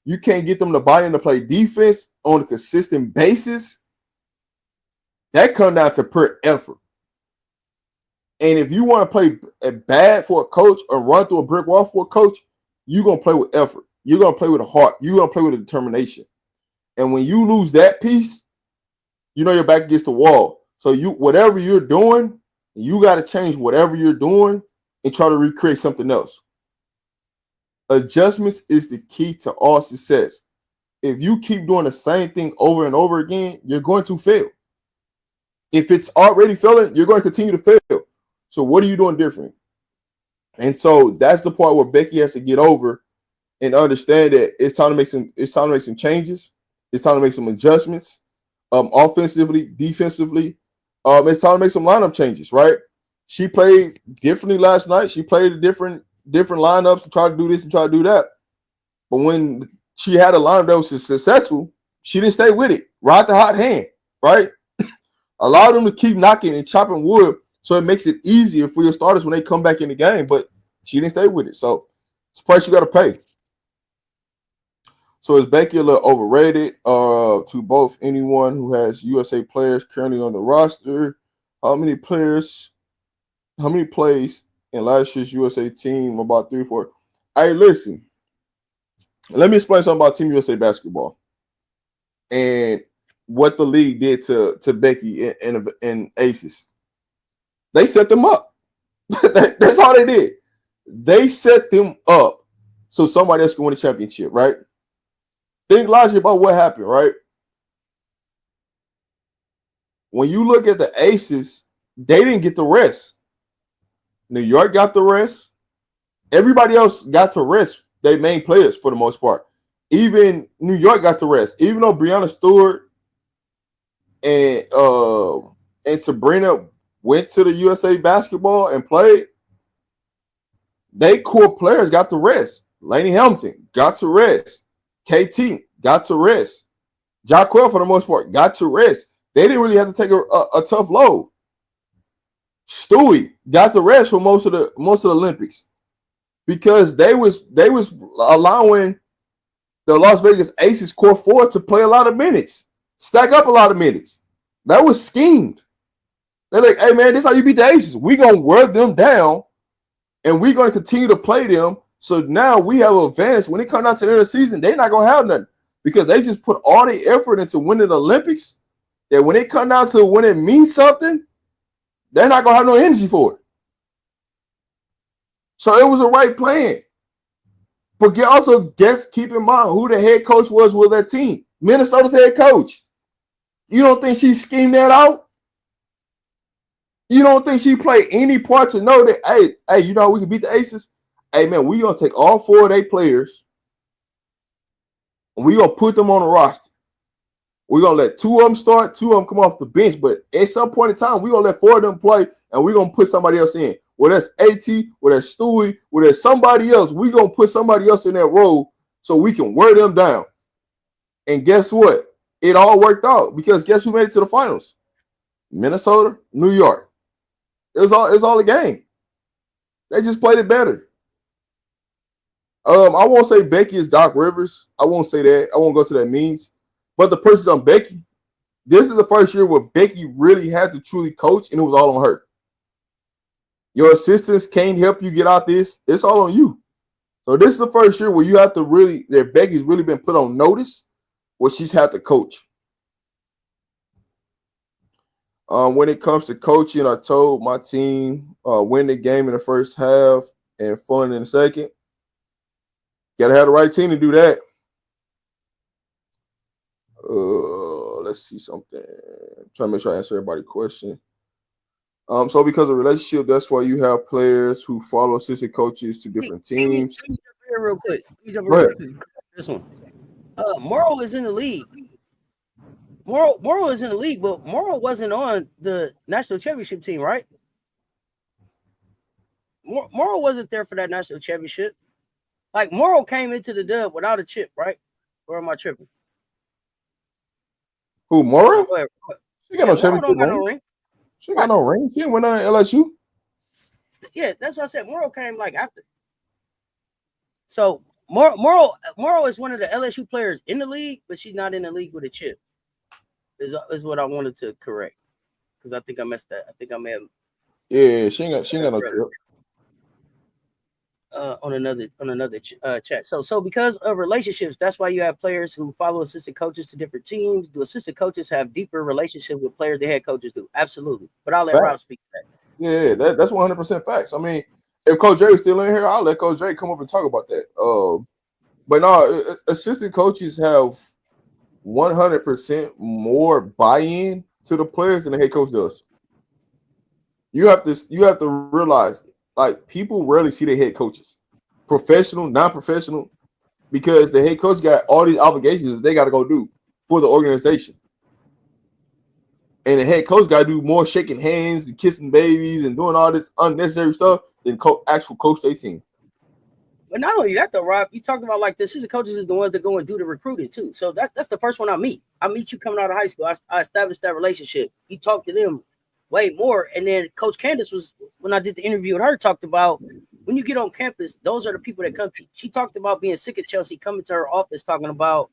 B: You can't get them to buy in to play defense on a consistent basis. That comes down to pure effort. And if you want to play bad for a coach or run through a brick wall for a coach, you're going to play with effort. You're going to play with a heart. You're going to play with a determination. And when you lose that piece, you're back against the wall. So whatever you're doing, you got to change whatever you're doing and try to recreate something else. Adjustments is the key to all success. If you keep doing the same thing over and over again, you're going to fail. If it's already failing, you're going to continue to fail. So what are you doing different? And so that's the part where Becky has to get over and understand that it's time to make some changes. It's time to make some adjustments, offensively, defensively. It's time to make some lineup changes, right? She played differently last night. She played different lineups and tried to do this and try to do that. But when she had a lineup that was successful, she didn't stay with it. Ride the hot hand, right? Allow them to keep knocking and chopping wood so it makes it easier for your starters when they come back in the game. But she didn't stay with it. So it's a price you got to pay. So is Becky a little overrated to both anyone who has USA players currently on the roster? How many plays in last year's USA team? About 3 or 4. Hey, listen. Let me explain something about Team USA basketball and what the league did to Becky and Aces. They set them up. That's all they did. They set them up so somebody else can win a championship, right? Think logically about what happened, right? When you look at the Aces, they didn't get the rest. New York got the rest. Everybody else got to rest their main players for the most part. Even New York got the rest. Even though Breanna Stewart and Sabrina went to the USA basketball and played, they core players got the rest. Lainey Hamilton got to rest. KT got to rest. Jacquel, for the most part, got to rest. They didn't really have to take a tough load. Stewie got the rest for most of the Olympics because they was allowing the Las Vegas Aces core forward to play a lot of minutes, stack up a lot of minutes. That was schemed. They're like, hey man, this is how you beat the Aces. We're gonna wear them down, and we're gonna continue to play them. So now we have an advantage. When it comes out to the end of the season, they're not going to have nothing because they just put all the effort into winning the Olympics that when it comes down to when it means something, they're not going to have no energy for it. So it was a right plan. But keep in mind who the head coach was with that team. Minnesota's head coach. You don't think she schemed that out? You don't think she played any part to know that, hey, we can beat the Aces? Hey, man, we're going to take all 4 of their players and we're going to put them on the roster. We're going to let 2 of them start, 2 of them come off the bench. But at some point in time, we're going to let 4 of them play and we're going to put somebody else in. Whether that's AT, whether that's Stewie, whether that's somebody else, we're going to put somebody else in that role so we can wear them down. And guess what? It all worked out because guess who made it to the finals? Minnesota, New York. It's all a game. They just played it better. I won't say Becky is Doc Rivers. I won't say that. I won't go to that means. But the person's on Becky. This is the first year where Becky really had to truly coach, and it was all on her. Your assistants can't help you get out this. It's all on you. So this is the first year where you have to that Becky's really been put on notice where she's had to coach. When it comes to coaching, I told my team win the game in the first half and fun in the second. Gotta have the right team to do that. Let's see something. I'm trying to make sure I answer everybody's question. So because of relationship, that's why you have players who follow assistant coaches to different teams.
A: Let me jump in real quick.
B: Go ahead.
A: This one. Morrow is in the league. Morrow is in the league, but Morrow wasn't on the national championship team, right? Morrow wasn't there for that national championship. Like Morrow came into the dub without a chip, right? Or am I tripping?
B: Who, Morrow?
A: Go ahead.
B: She got no championship
A: got no ring.
B: She got no ring. She didn't win on LSU.
A: Yeah, that's what I said. Morrow came like after. So Morrow is one of the LSU players in the league, but she's not in the league with a chip. Is what I wanted to correct, because I think I messed that. I think I may have.
B: Yeah, she ain't got no chip.
A: On another chat. So because of relationships, that's why you have players who follow assistant coaches to different teams. Do assistant coaches have deeper relationships with players than head coaches do? Absolutely. But I'll let Rob speak to that.
B: Yeah, that's 100% facts. I mean, if Coach Dre was still in here, I'll let Coach Dre come up and talk about that. But no, assistant coaches have 100% more buy-in to the players than the head coach does. You have to realize, like, people rarely see their head coaches, professional, non-professional, because the head coach got all these obligations that they got to go do for the organization. And the head coach got to do more shaking hands and kissing babies and doing all this unnecessary stuff than actual coach their team.
A: But not only that, though, Rob, you talked about like the assistant coaches is the ones that go and do the recruiting too. So that's the first one I meet. I meet you coming out of high school. I established that relationship. You talk to them way more. And then Coach Candace was, when I did the interview with her, talked about when you get on campus, those are the people that come to you. She talked about being sick of Chelsea, coming to her office, talking about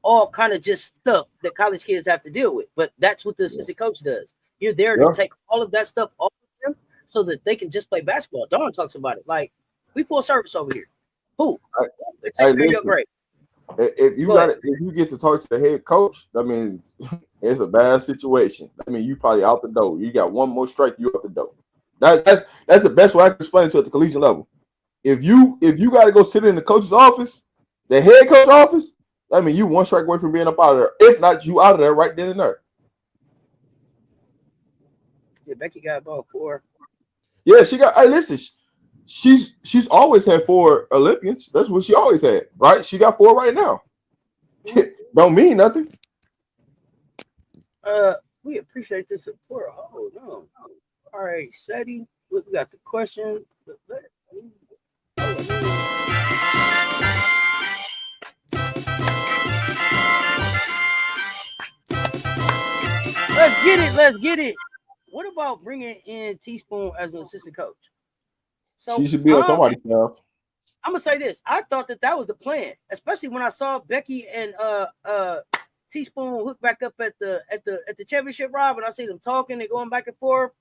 A: all kind of just stuff that college kids have to deal with. But that's what the assistant coach does. You're there to take all of that stuff off of them so that they can just play basketball. Dawn talks about it. Like, we full service over here. Who? Take care of your grade.
B: If you get to talk to the head coach, that means it's a bad situation. I mean, you probably out the door. You got one more strike, you out the door. That's the best way I can explain it to at the collegiate level. If you got to go sit in the coach's office, the head coach office, I mean, you one strike away from being up out of there. If not, you out of there right then and there.
A: Yeah, Becky got about 4.
B: Yeah, she got. Hey, listen. She's always had 4 Olympians. That's what she always had, right? She got 4 right now. Don't mean nothing.
A: We appreciate the support. Oh no. All right, Seti, we got the question. Let's get it. What about bringing in Teaspoon as an assistant coach? So
B: she should be on somebody's staff.
A: I'm gonna say this. I thought that was the plan, especially when I saw Becky and Teaspoon hook back up at the championship, Rob, and I see them talking and going back and forth.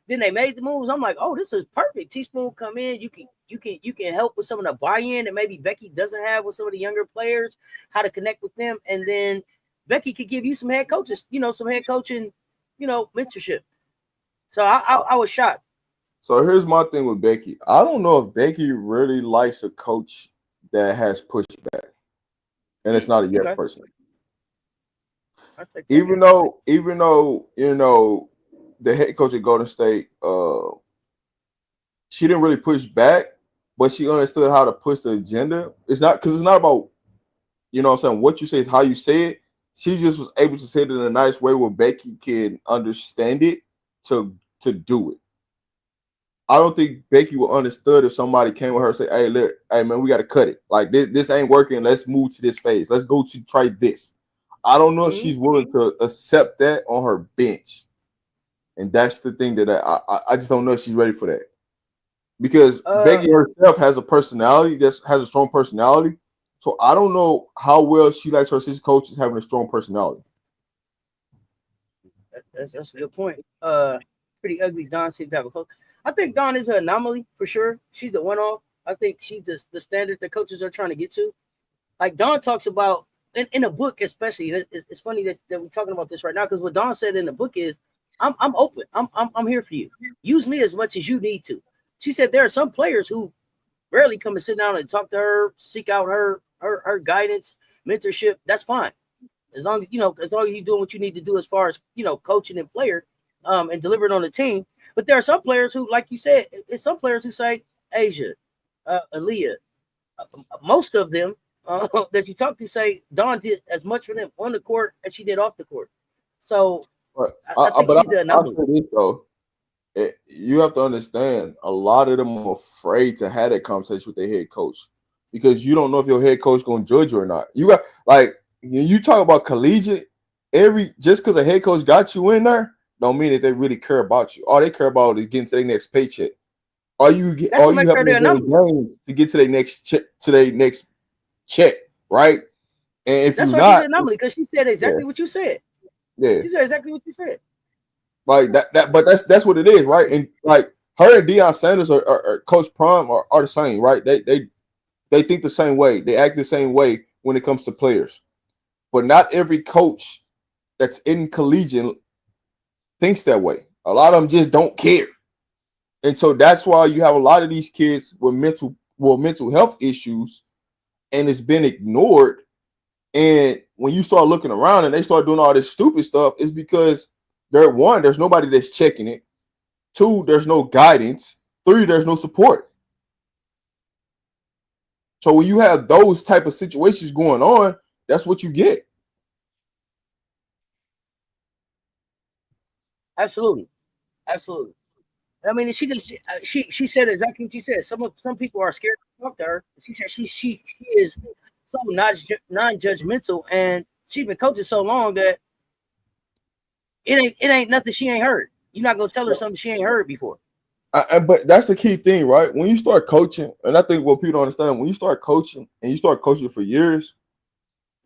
A: Then they made the moves. I'm like, oh, this is perfect. Teaspoon come in. You can help with some of the buy-in that maybe Becky doesn't have with some of the younger players, how to connect with them, and then Becky could give you some head coaches, some head coaching, mentorship. So I was shocked.
B: So here's my thing with Becky. I don't know if Becky really likes a coach that has pushback, and it's not a yes person. Even though the head coach at Golden State, she didn't really push back, but she understood how to push the agenda. It's not about, what you say is how you say it. She just was able to say it in a nice way where Becky can understand it to do it. I don't think Becky would understood if somebody came with her and say, hey, look, hey, man, we got to cut it. Like, this ain't working. Let's move to this phase. Let's go to try this. I don't know if she's willing to accept that on her bench. And that's the thing that I just don't know if she's ready for that. Because Becky herself has a personality that has a strong personality. So I don't know how well she likes her assistant coaches having a strong personality.
A: That's a good point. Pretty ugly. Dawn seems to have a coach. I think Dawn is an anomaly for sure. She's the one-off. I think she's the standard that coaches are trying to get to. Like Dawn talks about in a book, especially. It's funny that we're talking about this right now because what Dawn said in the book is I'm open. I'm here for you. Use me as much as you need to. She said there are some players who rarely come and sit down and talk to her, seek out her guidance, mentorship. That's fine. As long as as long as you're doing what you need to do as far as coaching and player, and delivering on the team. But there are some players who, like you said, it's some players who say, Asia, Aaliyah, most of them that you talk to say Dawn did as much for them on the court as she did off the court. So
B: But
A: I think she's the
B: I'll
A: anomaly.
B: say this though. You have to understand, a lot of them are afraid to have that conversation with their head coach because you don't know if your head coach gonna judge you or not. You got like when you talk about collegiate, just because a head coach got you in there, don't mean that they really care about you. All they care about is getting to their next paycheck. Are you helping them games to get to their next check, right? And if
A: that's
B: you're
A: why she's
B: not,
A: an anomaly, because she said exactly what you said.
B: Yeah,
A: she said exactly what you said.
B: Like that, but that's what it is, right? And like her and Deion Sanders or Coach Prime are the same, right? They think the same way, they act the same way when it comes to players. But not every coach that's in collegiate thinks that way. A lot of them just don't care, and so that's why you have a lot of these kids with mental health issues, and it's been ignored. And when you start looking around and they start doing all this stupid stuff, it's because there's nobody that's checking it. 2, there's no guidance. 3, there's no support. So when you have those type of situations going on, that's what you get.
A: Absolutely. I mean, she said exactly what you said. Some people are scared to talk to her. She said she is so non-judgmental, and she's been coaching so long that it ain't nothing she ain't heard. You're not gonna tell her something she ain't heard before.
B: But that's the key thing, right? When you start coaching, and I think what people don't understand, when you start coaching and you start coaching for years,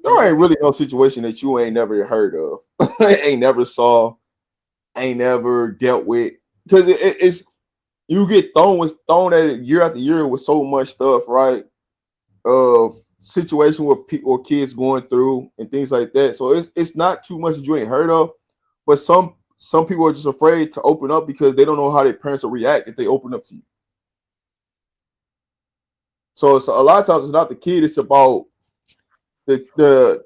B: there ain't really no situation that you ain't never heard of, ain't never saw, ain't never dealt with, because it's you get thrown at it year after year with so much stuff, right? Of situation where people or kids going through and things like that. So it's not too much that you ain't heard of, but some people are just afraid to open up because they don't know how their parents will react if they open up to you. So it's a lot of times it's not the kid, it's about the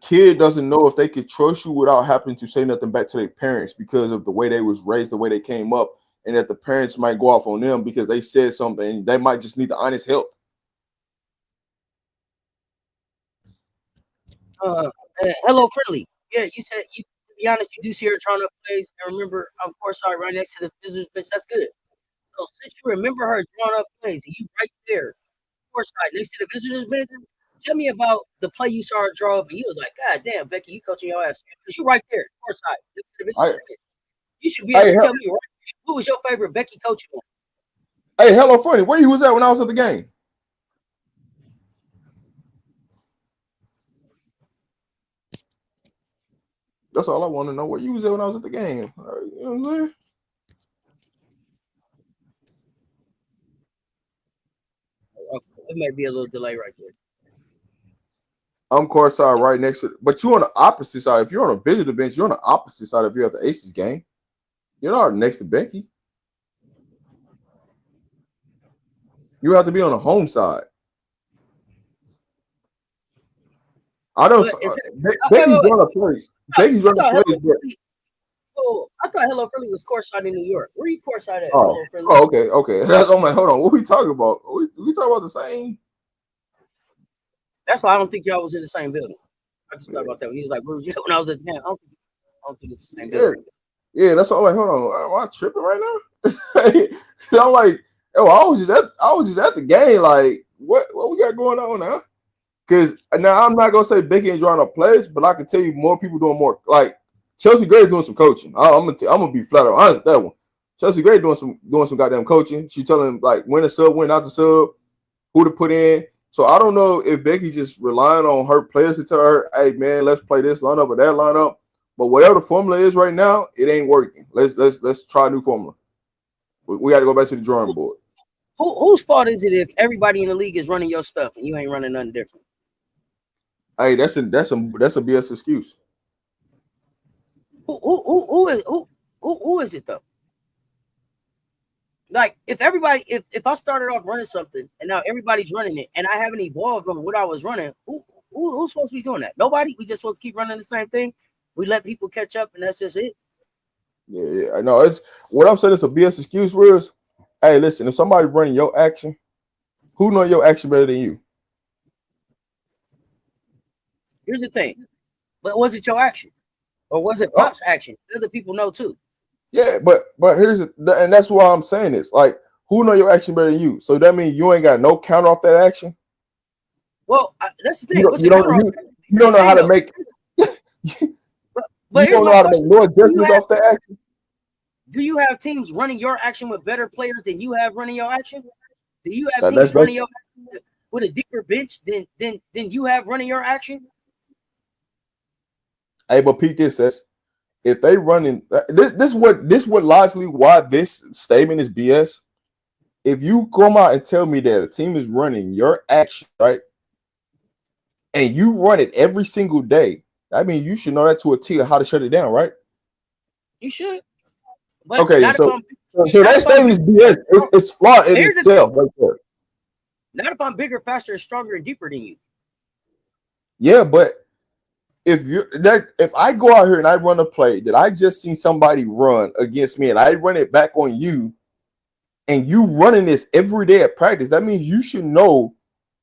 B: kid doesn't know if they could trust you without having to say nothing back to their parents because of the way they was raised, the way they came up, and that the parents might go off on them because they said something and they might just need the honest help.
A: Hello, friendly. Yeah, you said to be honest, you do see her trying to plays, and remember, of course, right next to the visitors bench. That's good. So since you remember her drawing up plays, and you right there, courtside next to the visitors bench, tell me about the play you saw her draw up, and you was like, God damn, Becky, you coaching your ass, because you right there, courtside next to the visitors bench. You should be able to tell me what was your favorite Becky coaching one.
B: Hey, hello, funny. Where you was at when I was at the game? That's all I want to know. Where you was at when I was at the game? You know what I'm saying?
A: It might be a little delay right there.
B: I'm courtside right next to, but you're on the opposite side. If you're on a visitor bench, you're on the opposite side if you're at the Aces game. You're not next to Becky. You have to be on the home side. I don't. Becky's run a place. Becky's run a place.
A: Oh, I thought Hello Friendly was courtside in New York. Where are you courtside at?
B: Oh, okay. I'm like, hold on. What we talking about? We talking about the same?
A: That's why I don't think y'all was in the same building. I just thought about that when he was like, "Where was you when I was at the game?" I don't think it's the same building.
B: Yeah, that's all. Like, hold on, am I tripping right now? I'm like, oh, I was just at the game. Like, what we got going on now? Because now I'm not gonna say Becky ain't drawing up plays, but I can tell you more people doing more. Like Chelsea Gray's doing some coaching. I'm gonna be flat out honest with that one. Chelsea Gray doing some goddamn coaching. She's telling him like when to sub, when not to sub, who to put in. So I don't know if Becky's just relying on her players to tell her, hey man, let's play this lineup or that lineup. But whatever the formula is right now, it ain't working. Let's try a new formula. We got to go back to the drawing board.
A: Whose fault is it if everybody in the league is running your stuff and you ain't running nothing different?
B: Hey, that's a BS excuse.
A: Who is it though? Like if I started off running something and now everybody's running it and I haven't evolved on what I was running, who's supposed to be doing that? Nobody. We just supposed to keep running the same thing. We let people catch up and that's just it.
B: Yeah, I know. It's what I'm saying. It's a BS excuse. Whereas, hey, listen, if somebody's running your action, who know your action better than you?
A: Here's the thing, but was it your action or was it Pop's action? Other people know too.
B: Yeah, but here's and that's why I'm saying this. Like, who know your action better than you? So that means you ain't got no counter off that action.
A: Well, that's the thing.
B: You don't know how to make. But you don't know how to make no adjustments off that action.
A: Do you have teams running your action with better players than you have running your action? Do you have teams running your action with a deeper bench than you have running your action?
B: Hey, but Pete, this says if they running this what largely why this statement is BS. If you come out and tell me that a team is running your action, right, and you run it every single day, I mean, you should know that to a T of how to shut it down, right?
A: You should. But
B: okay, so that statement is BS. It's flawed in itself, right there.
A: Not if I'm bigger, faster, stronger, and deeper than you.
B: Yeah, but if I go out here and I run a play that I just seen somebody run against me and I run it back on you, and you running this every day at practice, that means you should know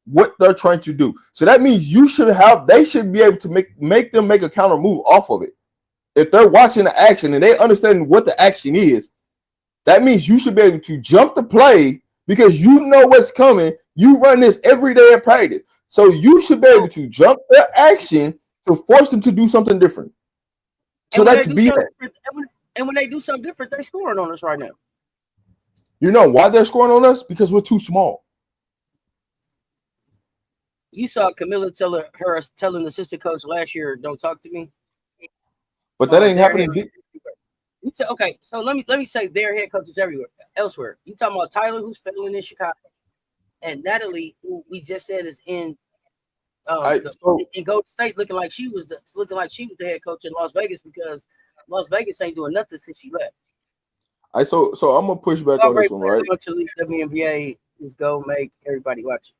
B: what they're trying to do. So that means they should be able to make them make a counter move off of it. If they're watching the action and they understand what the action is, that means you should be able to jump the play because you know what's coming. You run this every day at practice. So you should be able to jump the action to force them to do something different. So that's BS.
A: And when they do something different, they're scoring on us right now.
B: You know why they're scoring on us? Because we're too small.
A: You saw Camilla telling the assistant coach last year, "Don't talk to me."
B: But that ain't happening.
A: You said, okay, so let me say their head coaches elsewhere. You talking about Tyler, who's failing in Chicago, and Natalie, who we just said is in Golden State, looking like she was the head coach in Las Vegas because Las Vegas ain't doing nothing since she left.
B: So I'm gonna push back on this one, right?
A: WNBA is go make everybody watch it.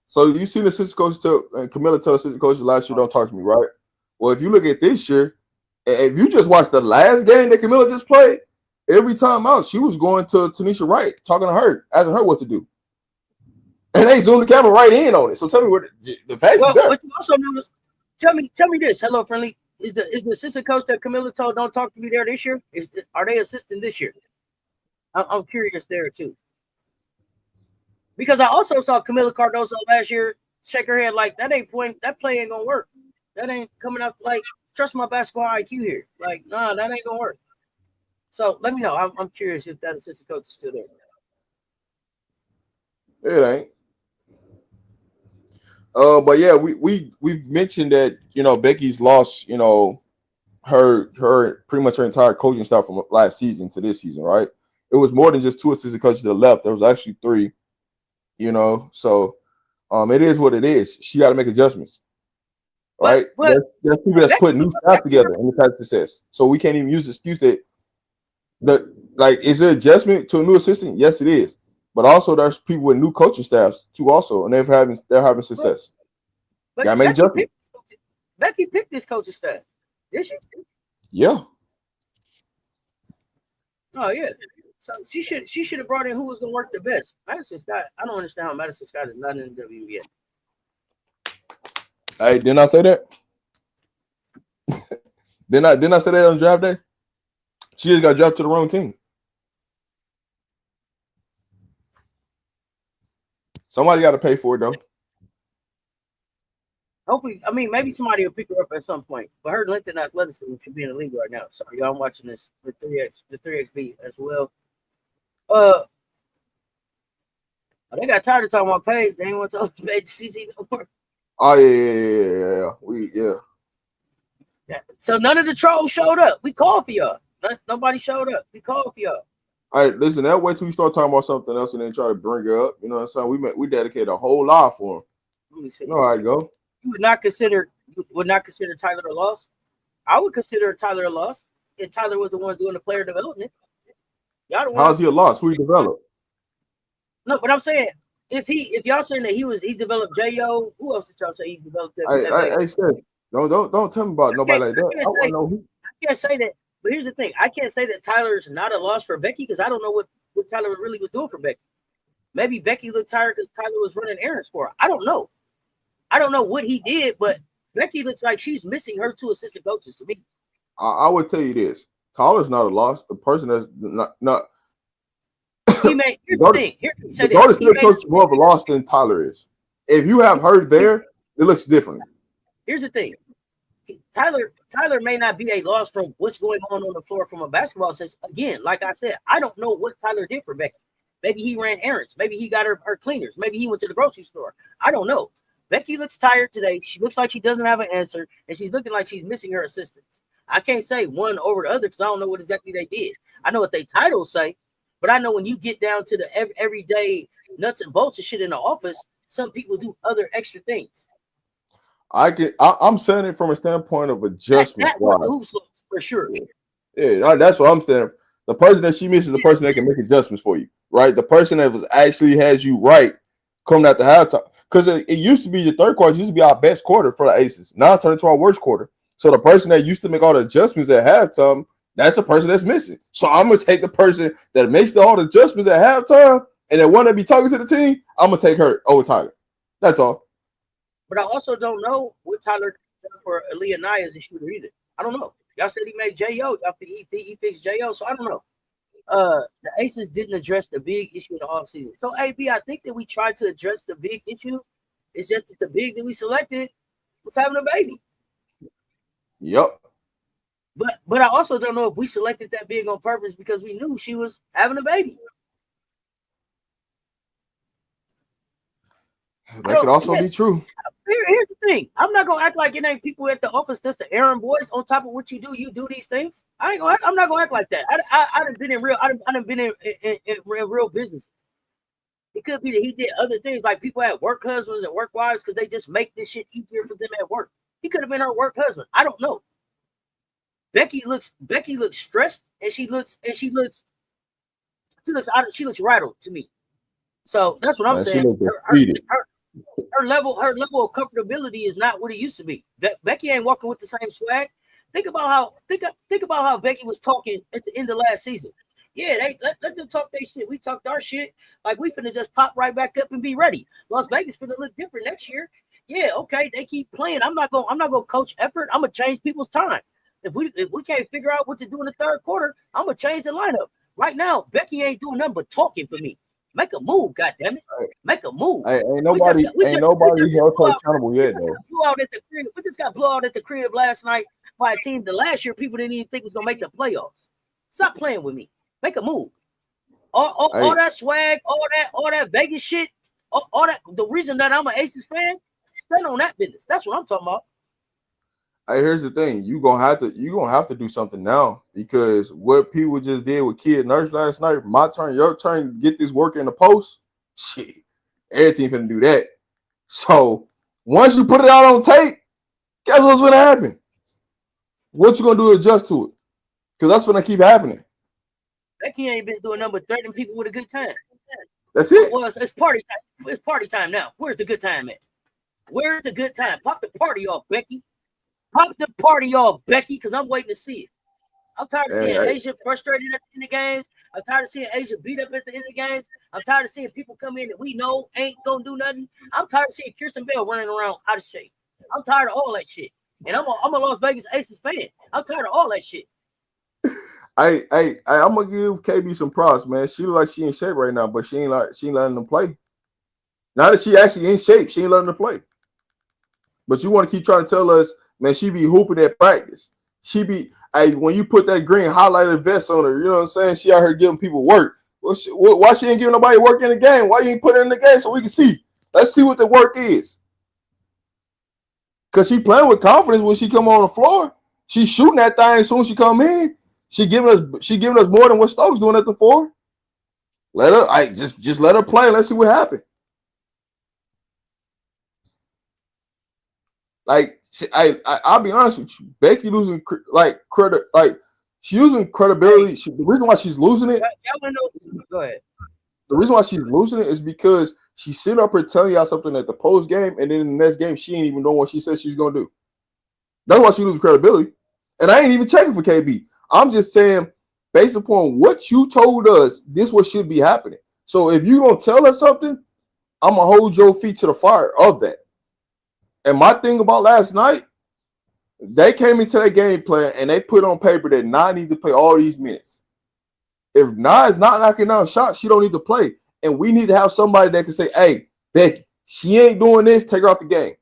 B: So you see the assistant coach Camilla tell assistant coach last year, "Don't talk to me," right? Well, if you look at this year, if you just watch the last game that Camilla just played, every time out she was going to Tanisha Wright, talking to her, asking her what to do, and they zoomed the camera right in on it. So tell me what the facts is there.
A: But you also know, tell me this. Hello, friendly. Is the assistant coach that Camilla told "Don't talk to me" there this year? Are they assisting this year? I'm curious there too. Because I also saw Camila Cardoso last year shake her head like that play ain't gonna work. That ain't coming up like trust my basketball IQ here. Like, nah, that ain't gonna work. So let me know. I'm curious if that assistant coach is still
B: there. It ain't. But yeah, we've mentioned that Becky's lost her pretty much her entire coaching staff from last season to this season, right? It was more than just 2 assistant coaches that left. There was actually 3. So it is what it is. She got to make adjustments, right? There's people that's putting new staff together and it's had success. So we can't even use the excuse that is there adjustment to a new assistant? Yes, it is. But also there's people with new coaching staffs too, also, and they're having success.
A: But
B: gotta make adjustments.
A: Becky picked this coaching staff, did she?
B: Yeah.
A: Oh yeah. So she should have brought in who was going to work the best. Madison Scott. I don't understand how Madison Scott is not in the WNBA.
B: Hey, didn't I say that? Didn't I say that on draft day? She just got drafted to the wrong team. Somebody got to pay for it though.
A: Hopefully, I mean, maybe somebody will pick her up at some point. But her length and athleticism should be in the league right now. Sorry, y'all, I'm watching this with the 3XB as well. They got tired of talking about Paige. They ain't want to talk about Paige CC no more.
B: Oh yeah.
A: So none of the trolls showed up. We called for y'all. Nobody showed up. We called for y'all.
B: All right, listen. That way till we start talking about something else and then try to bring her up. You know what I'm saying? We dedicated a whole lot for him. You know how I go.
A: You would not consider Tyler a loss? I would consider Tyler a loss if Tyler was the one doing the player development. Y'all the
B: How's
A: ones.
B: he a loss? Who he developed?
A: No, but I'm saying if y'all saying that he developed J.O., who else did y'all say he developed at Vegas?
B: I said, don't tell me about nobody like that. I want to know who.
A: I can't say that. But here's the thing: I can't say that Tyler's not a loss for Becky because I don't know what Tyler really was doing for Becky. Maybe Becky looked tired because Tyler was running errands for her. I don't know. I don't know what he did, but Becky looks like she's missing her two assistant coaches to me.
B: I would tell you this: Tyler's not a loss. The person that's not.
A: He made. Here's the thing.
B: The Golden State coach is more of a loss than Tyler is. If you have her there, it looks different.
A: Here's the thing. Tyler may not be a loss from what's going on the floor from a basketball sense. Again, like I said, I don't know what Tyler did for Becky. Maybe he ran errands. Maybe he got her cleaners. Maybe he went to the grocery store. I don't know. Becky looks tired today. She looks like she doesn't have an answer, and she's looking like she's missing her assistants. I can't say one over the other because I don't know what exactly they did. I know what they titles say, but I know when you get down to the everyday nuts and bolts of shit in the office, some people do other extra things.
B: I'm saying it from a standpoint of adjustment.
A: For sure.
B: Yeah, that's what I'm saying. The person that she misses is the person that can make adjustments for you, right? The person that was actually has you right coming at the halftime. Because it used to be the third quarter, used to be our best quarter for the Aces. Now it's turned into our worst quarter. So the person that used to make all the adjustments at halftime, that's the person that's missing. So I'm gonna take the person that makes all the adjustments at halftime, and then one that be talking to the team, I'm gonna take her over Tyler. That's all.
A: But I also don't know what Tyler did for Aaliyah as a shooter either. I don't know. Y'all said he made J.O. He fixed J.O., so I don't know. The Aces didn't address the big issue in the offseason. So, AB, I think that we tried to address the big issue. It's just that the big that we selected was having a baby.
B: Yep.
A: But I also don't know if we selected that big on purpose because we knew she was having a baby.
B: That could also be true.
A: Here's the thing. I'm not gonna act like it ain't people at the office that's the errand boys. On top of what you do these things. I'm not gonna act like that. I done been in real. I done been in real businesses. It could be that he did other things, like people had work husbands and work wives because they just make this shit easier for them at work. He could have been her work husband. I don't know. Becky looks stressed, and she looks rattled to me. So that's what I'm saying. Her level of comfortability is not what it used to be. Becky ain't walking with the same swag. Think about how Becky was talking at the end of last season. Yeah, let them talk their shit. We talked our shit. Like we finna just pop right back up and be ready. Las Vegas finna look different next year. Yeah, okay. They keep playing. I'm not gonna coach effort. I'm gonna change people's time. If we can't figure out what to do in the third quarter, I'm gonna change the lineup. Right now, Becky ain't doing nothing but talking for me. Make a move, goddammit. Make a move.
B: Ain't nobody held her accountable yet, though.
A: We just got blown out at the crib last night by a team that last year people didn't even think was gonna make the playoffs. Stop playing with me. Make a move. All that swag, all that Vegas shit, all that. The reason that I'm an Aces fan, stand on that business. That's what I'm talking about.
B: Hey, here's the thing: you're gonna have to do something now because what people just did with Kid Nurse last night. My turn, your turn to get this work in the post. Shit, every team finna do that. So once you put it out on tape, guess what's gonna happen? What you gonna do to adjust to it? Because that's gonna keep happening.
A: Becky ain't been doing nothing but threatening people with a good time.
B: That's it.
A: Well, it's party time. It's party time now. Where's the good time at? Where's the good time? Pop the party off, Becky. Pop the party off, Becky, because I'm waiting to see it. I'm tired of seeing Asia frustrated at the end of games. I'm tired of seeing Asia beat up at the end of games. I'm tired of seeing people come in that we know ain't gonna do nothing. I'm tired of seeing Kirsten Bell running around out of shape. I'm tired of all that shit. And I'm a Las Vegas Aces fan. I'm tired of all that shit.
B: I'm gonna give KB some props, man. She look like she in shape right now, but she ain't letting them play. Now that she actually in shape, she ain't letting them play. But you want to keep trying to tell us, man, she be hooping at practice. When you put that green highlighted vest on her, you know what I'm saying? She out here giving people work. Why she ain't giving nobody work in the game? Why you ain't put her in the game so we can see? Let's see what the work is. Because she playing with confidence when she come on the floor. She's shooting that thing as soon as she come in. She giving us more than what Stokes doing at the 4. Let her just let her play. Let's see what happens. Like I'll be honest with you. Becky losing credit, she's using credibility. The reason why she's losing it.
A: Go ahead.
B: The reason why she's losing it is because she's sitting up here telling y'all something at the post game, and then in the next game she ain't even doing what she says she's gonna do. That's why she loses credibility. And I ain't even checking for KB. I'm just saying, based upon what you told us, this what should be happening. So if you don't tell us something, I'm gonna hold your feet to the fire of that. And my thing about last night, they came into their game plan and they put on paper that Nah needs to play all these minutes. If Nah is not knocking down shots, she don't need to play. And we need to have somebody that can say, hey, Becky, she ain't doing this, take her out the game.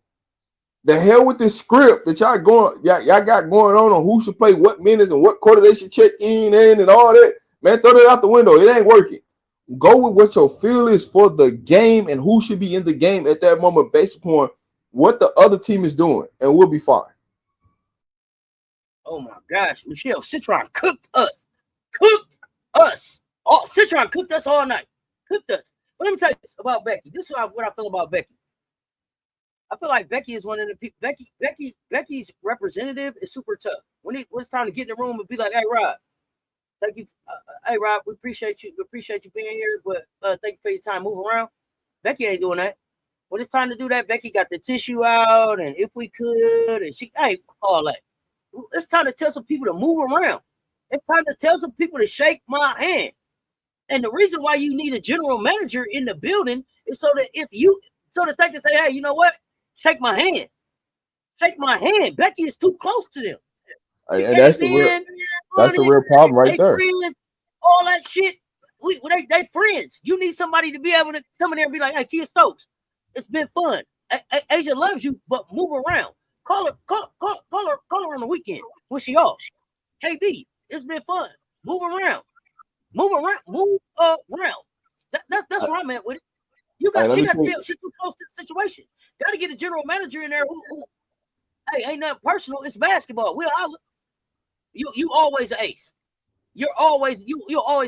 B: The hell with this script that y'all got going on who should play what minutes and what quarter they should check in and all that. Man, throw that out the window. It ain't working. Go with what your feel is for the game and who should be in the game at that moment based upon what the other team is doing, and we'll be fine.
A: Oh my gosh, Michelle, Citron cooked us. Oh, Citron cooked us all night. Cooked us. But let me tell you this about Becky. This is what I feel about Becky. I feel like Becky is one of the people. Becky's representative is super tough. When it's time to get in the room and be like, "Hey, Rob, thank you. Hey, Rob, we appreciate you. We appreciate you being here, but thank you for your time. Move around." Becky ain't doing that. When it's time to do that, Becky got the tissue out, and if we could, and she ain't all that. It's time to tell some people to move around. It's time to tell some people to shake my hand. And the reason why you need a general manager in the building is so that they can say, "Hey, you know what? Shake my hand. Shake my hand." Becky is too close to them.
B: And that's the real problem right there.
A: Friends, all that shit. They friends. You need somebody to be able to come in there and be like, "Hey, Kia Stokes, it's been fun. Asia loves you, but move around. Call her on the weekend when she off. KB, it's been fun. Move around. That's where I'm at with it. She's too close to the situation. Got to get a general manager in there who hey, ain't nothing personal. It's basketball. You always an ace. You'll always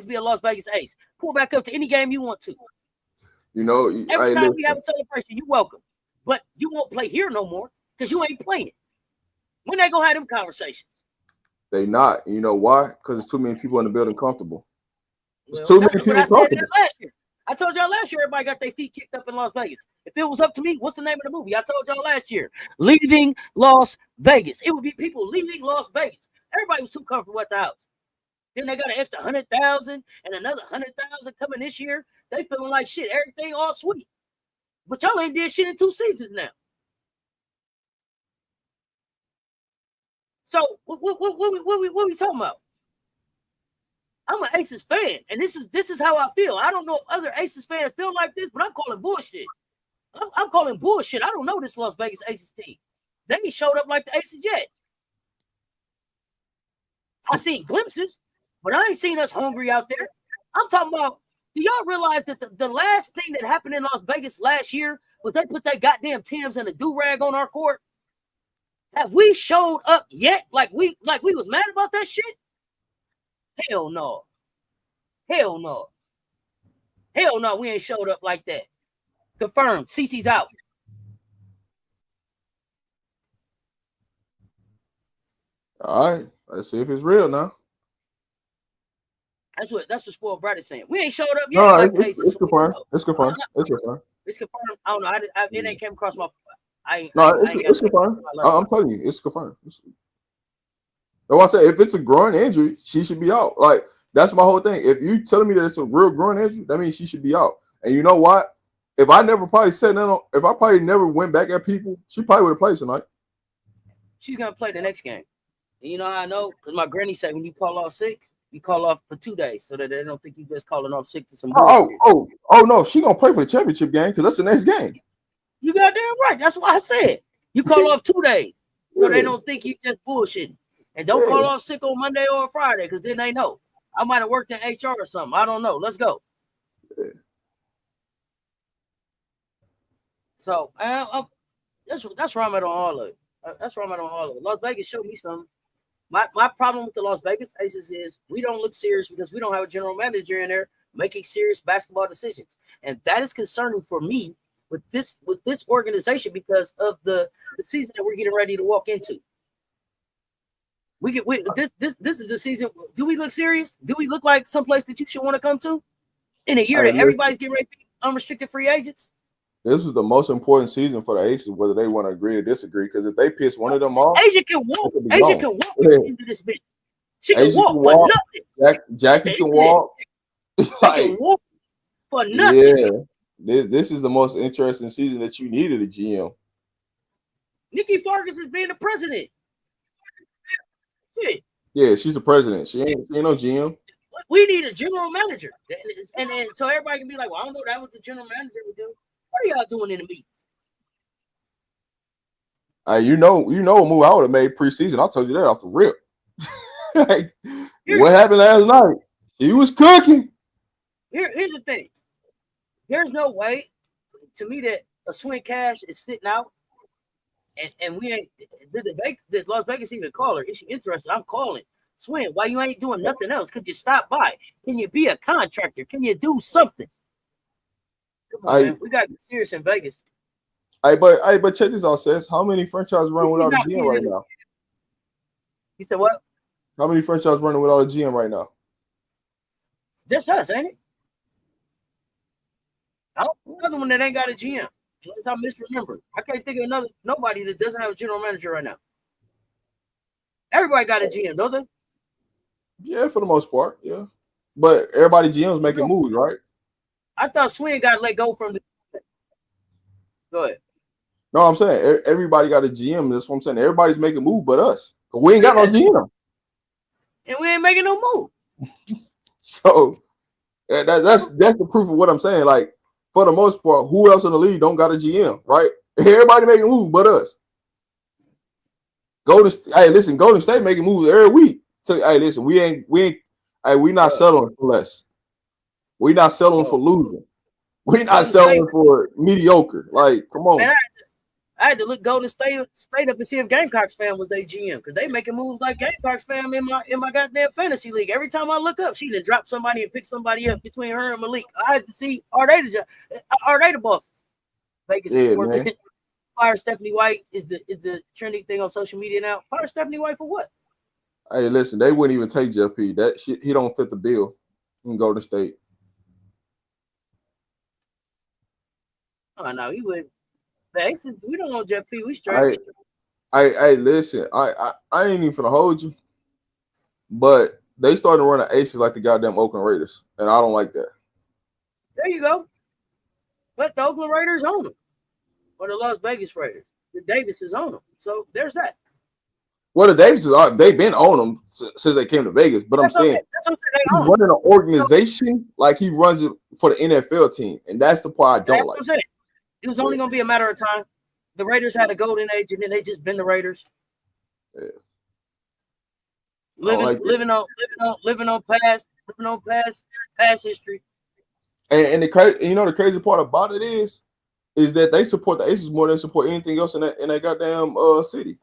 A: be a Las Vegas ace. Pull back up to any game you want to.
B: You know,
A: every time we have a celebration, you're welcome. But you won't play here no more because you ain't playing. When they gonna have them conversations?
B: They not. You know why? Because there's too many people in the building comfortable. There's too many people comfortable.
A: Last year. I told y'all last year everybody got their feet kicked up in Las Vegas. If it was up to me, what's the name of the movie? I told y'all last year, Leaving Las Vegas. It would be people leaving Las Vegas. Everybody was too comfortable at the house. Then they got an extra 100,000 and another 100,000 coming this year. They feeling like shit. Everything all sweet. But y'all ain't did shit in 2 seasons now. So what we talking about? I'm an Aces fan, and this is how I feel. I don't know if other Aces fans feel like this, but I'm calling bullshit. I'm calling bullshit. I don't know this Las Vegas Aces team. They ain't showed up like the Aces yet. I seen glimpses, but I ain't seen us hungry out there. I'm talking about, do y'all realize that the last thing that happened in Las Vegas last year was they put that goddamn Timbs and a do-rag on our court? Have we showed up yet like we was mad about that shit? Hell no. Hell no. Hell no, we ain't showed up like that. Confirmed. CeCe's out.
B: All right. Let's see if it's real now.
A: That's what Spoiled Brad is saying. We ain't showed up yet.
B: No, it's confirmed. It's confirmed. It's confirmed.
A: It's confirmed. I don't know. It ain't came across my.
B: It's confirmed. I'm telling you, it's confirmed. That's why I say if it's a groin injury, she should be out. Like, that's my whole thing. If you telling me that it's a real groin injury, that means she should be out. And you know what? If I never probably said that, if I probably never went back at people, she probably would have played tonight.
A: She's gonna play the next game. And you know how I know? Because my granny said when you call off sick, you call off for 2 days so that they don't think you just calling off sick for some bullshit.
B: Oh no, she gonna play for the championship game because that's the next game.
A: You goddamn right. That's what I said. You call off 2 days so they don't think you just bullshitting. And don't call off sick on Monday or Friday because then they know. I might have worked in HR or something. I don't know. Let's go. Yeah. So that's where I'm at on all of it. That's where I'm at on all of it. Las Vegas showed me something. My problem with the Las Vegas Aces is we don't look serious because we don't have a general manager in there making serious basketball decisions. And that is concerning for me with this organization because of the season that we're getting ready to walk into. This is a season. Do we look serious? Do we look like someplace that you should want to come to in a year that everybody's getting ready to be unrestricted free agents?
B: This is the most important season for the Aces, whether they want to agree or disagree. Because if they piss one of them off,
A: Asia can walk. Asia can walk into this bitch. She can walk for nothing.
B: Jackie can walk.
A: Can walk for nothing.
B: Yeah, this is the most interesting season that you needed a GM.
A: Nikki Fargas is being the president.
B: Yeah, she's the president. She ain't no GM.
A: We need a general manager, and so everybody can be like, "Well, I don't know. That was the general manager would do." What are y'all doing in the meetings?
B: You know, a move I would have made preseason. I told you that off the rip. Like, what happened last night? He was cooking.
A: Here's the thing. There's no way to me that a swing cash is sitting out, and we ain't. Did Las Vegas even call her? Is she interested? I'm calling. Swing. Why you ain't doing nothing else? Could you stop by? Can you be a contractor? Can you do something? Come on, man. We got to be serious in Vegas.
B: But check this out, Seth. How many franchises run without a GM right now?
A: You said what?
B: How many franchises running without a GM right now?
A: Just us, ain't it? Another one that ain't got a GM. Unless I misremember. I can't think of nobody that doesn't have a general manager right now. Everybody got a GM, don't they?
B: Yeah, for the most part, yeah. But everybody GM's making moves, right?
A: I thought Swing got let go from the. Go ahead.
B: No, I'm saying everybody got a GM. That's what I'm saying. Everybody's making moves but us. We ain't got no GM.
A: And we ain't making no move.
B: So that's the proof of what I'm saying. Like, for the most part, who else in the league don't got a GM, right? Everybody making moves but us. Golden State making moves every week. So, hey, listen, we not settling for less. We not settling for losing. We not settling for mediocre. Like, come on.
A: Man, I had to look Golden State up and see if Gamecocks fan was their GM because they making moves like Gamecocks fan in my goddamn fantasy league. Every time I look up, she done drop somebody and pick somebody up between her and Malik. I had to see are they the bosses? Vegas man. Fire Stephanie White is the trending thing on social media now. Fire Stephanie White for what?
B: Hey, listen, they wouldn't even take Jeff P. That shit, he don't fit the bill in Golden State.
A: Oh no, he would. The Aces, we don't know Jeff P. We straight.
B: Listen, I ain't even finna hold you, but they started running Aces like the goddamn Oakland Raiders, and I don't like that.
A: There you go. But the Oakland Raiders own them, or the Las Vegas Raiders. The Davises own them, so there's that.
B: Well, the Davises they've been on them since they came to Vegas, but that's I'm saying he's running an organization like he runs it for the NFL team, and that's the part I don't like.
A: It was only going to be a matter of time. The Raiders had a golden age, and then they just been the Raiders. Yeah. Living on past history.
B: And the crazy part about it is that they support the Aces more than they support anything else in that goddamn city.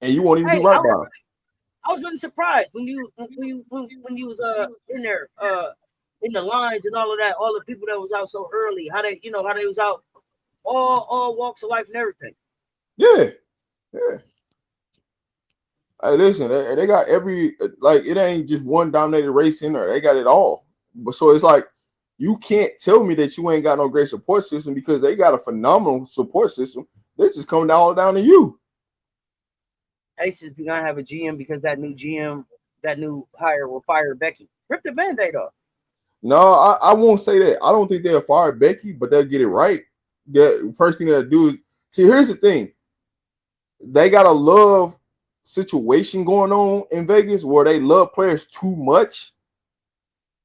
B: And you won't even do right by them.
A: I was really surprised when you was in there in the lines and all of that, all the people that was out so early, how they was out all walks of life and everything.
B: Yeah. Hey, listen, they got it ain't just one dominated race in there. They got it all. But so it's like you can't tell me that you ain't got no great support system because they got a phenomenal support system. They just coming down to you.
A: Aces do not have a GM because that new hire will fire Becky. Rip the Band-Aid off.
B: No, I won't say that. I don't think they'll fire Becky, but they'll get it right. The first thing they'll do is see. Here's the thing: they got a love situation going on in Vegas where they love players too much.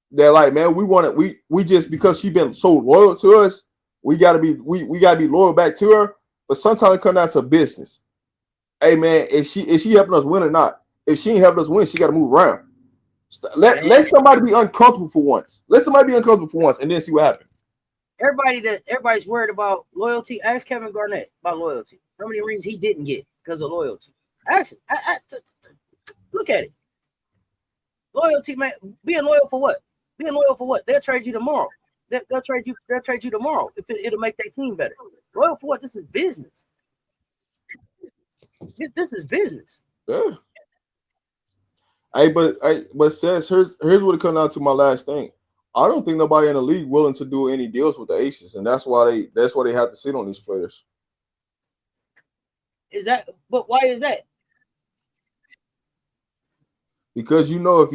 B: They're like, man, we just because she's been so loyal to us, we gotta be loyal back to her. But sometimes it comes down to business. Hey man, is she helping us win or not? If she ain't helping us win, she got to move around. Let somebody be uncomfortable for once. And then see what happens.
A: Everybody's worried about loyalty. Ask Kevin Garnett about loyalty. How many rings he didn't get because of loyalty? Ask him. Look at it. Loyalty, man. Being loyal for what? They'll trade you tomorrow. They'll trade you. They'll trade you tomorrow if it'll make their team better. Loyal for what? This is business. This is business.
B: Yeah. But says here's what it comes down to. My last thing. I don't think nobody in the league willing to do any deals with the Aces, and that's why they have to sit on these players.
A: Is that? But why is that?
B: Because if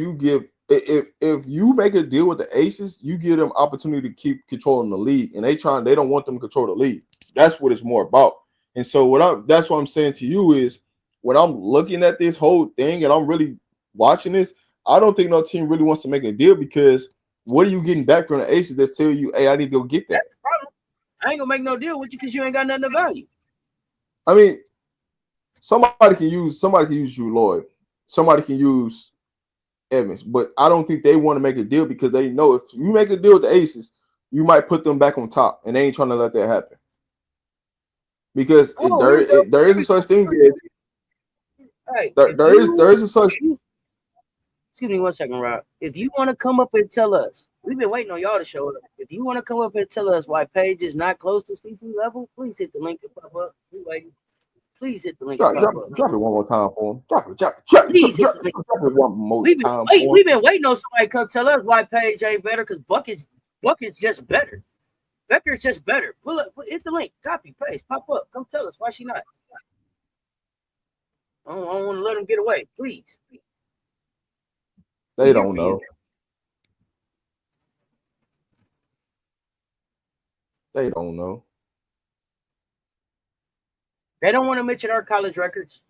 B: you make a deal with the Aces, you give them opportunity to keep controlling the league, and they don't want them to control the league. That's what it's more about. And so that's what I'm saying to you is when I'm looking at this whole thing and I'm really watching this, I don't think no team really wants to make a deal because what are you getting back from the Aces that tell you, hey, I need to go get that?
A: I ain't gonna make no deal with you because you ain't got nothing of value.
B: I mean, somebody can use Drew Lloyd, somebody can use Evans, but I don't think they want to make a deal because they know if you make a deal with the Aces, you might put them back on top, and they ain't trying to let that happen. Because there is a such thing as there is a such.
A: Excuse me 1 second, Rob. If you want to come up and tell us, we've been waiting on y'all to show up. If you want to come up and tell us why Paige is not close to CC level, please hit the link and pop up. We waiting. Please hit the link.
B: Drop it one more time for him. Drop it one more time.
A: We've been waiting on somebody to come tell us why Paige ain't better because Bucket's just better. Becker's just better. Pull up, hit the link, copy, paste, pop up. Come tell us why she not. I don't want to let them get away, please.
B: They don't know. They don't know.
A: They don't want to mention our college records.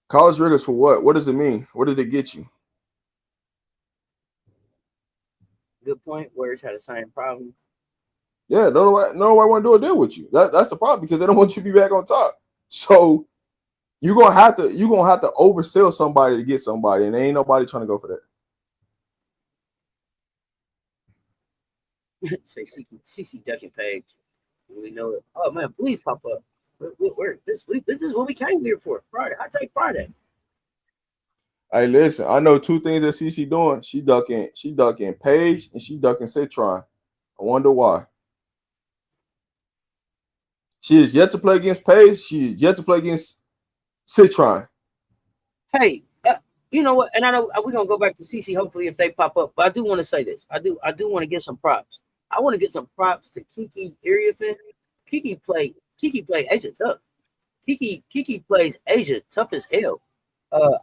B: College records for what? What does it mean? What did it get you?
A: Good point. Warriors had the same problem.
B: Yeah, no one want to do a deal with you. That's the problem because they don't want you to be back on top. So you're gonna have to oversell somebody to get somebody, and there ain't nobody trying to go for
A: that. Say CC ducking Page. We know it. Oh man, please pop up. This is what we came here for. Friday. I take Friday.
B: Hey, listen, I know two things that CC doing. She ducking Paige and she ducking Citron. I wonder why. She is yet to play against Paige. She is yet to play against Citron.
A: Hey, you know what? And I know we're gonna go back to CC hopefully if they pop up. But I do want to say this. I do want to get some props. I want to get some props to Kiki Iriafin. Kiki play Asia tough. Kiki plays Asia tough as hell.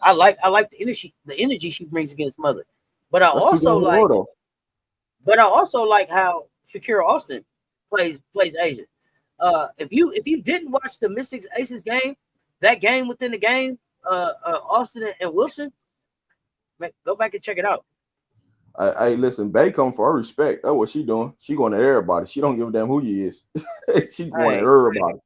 A: I like the energy she brings against Mother. But I also like how Shakira Austin plays Asia. If you didn't watch the Mystics Aces game, that game within the game, Austin and Wilson, go back and check it out.
B: Hey, listen, Bay come for her respect. That's what she doing. She going at everybody. She don't give a damn who you is. She going at everybody.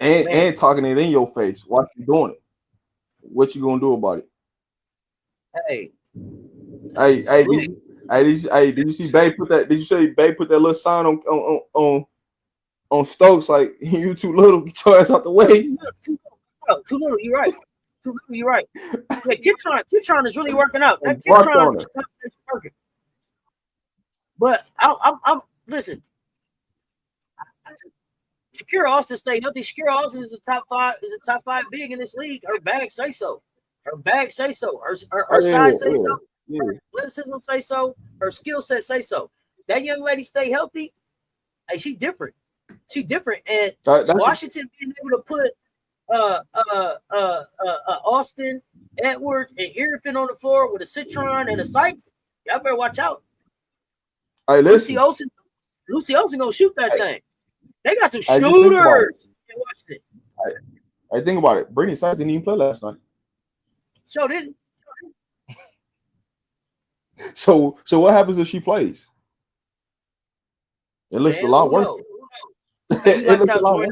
B: And talking it in your face. Why you doing it? What you gonna do about it?
A: Hey,
B: did you see Bay put that? Did you say Bay put that little sign on Stokes like you too little? Get your ass out the way.
A: Too little. You're right. Too little. You're right. Yeah, Kitron is really working out. That Kitron is working. But I'm listen. Shakira Austin stay healthy. Shakira Austin is a top five big in this league. Her bag say so. Her size say so. Her athleticism say so. Her skill set say so. That young lady stay healthy. Hey, she different. She different. And Washington being able to put Austin, Edwards, and Iriafin on the floor with a Citron and a Sykes, y'all better watch out.
B: Hey, listen.
A: Lucy Olsen gonna shoot that thing. They got some shooters.
B: I think about it. Brittany Sykes didn't even play last night.
A: So didn't.
B: So what happens if she plays? It looks a lot worse. It looks a lot worse.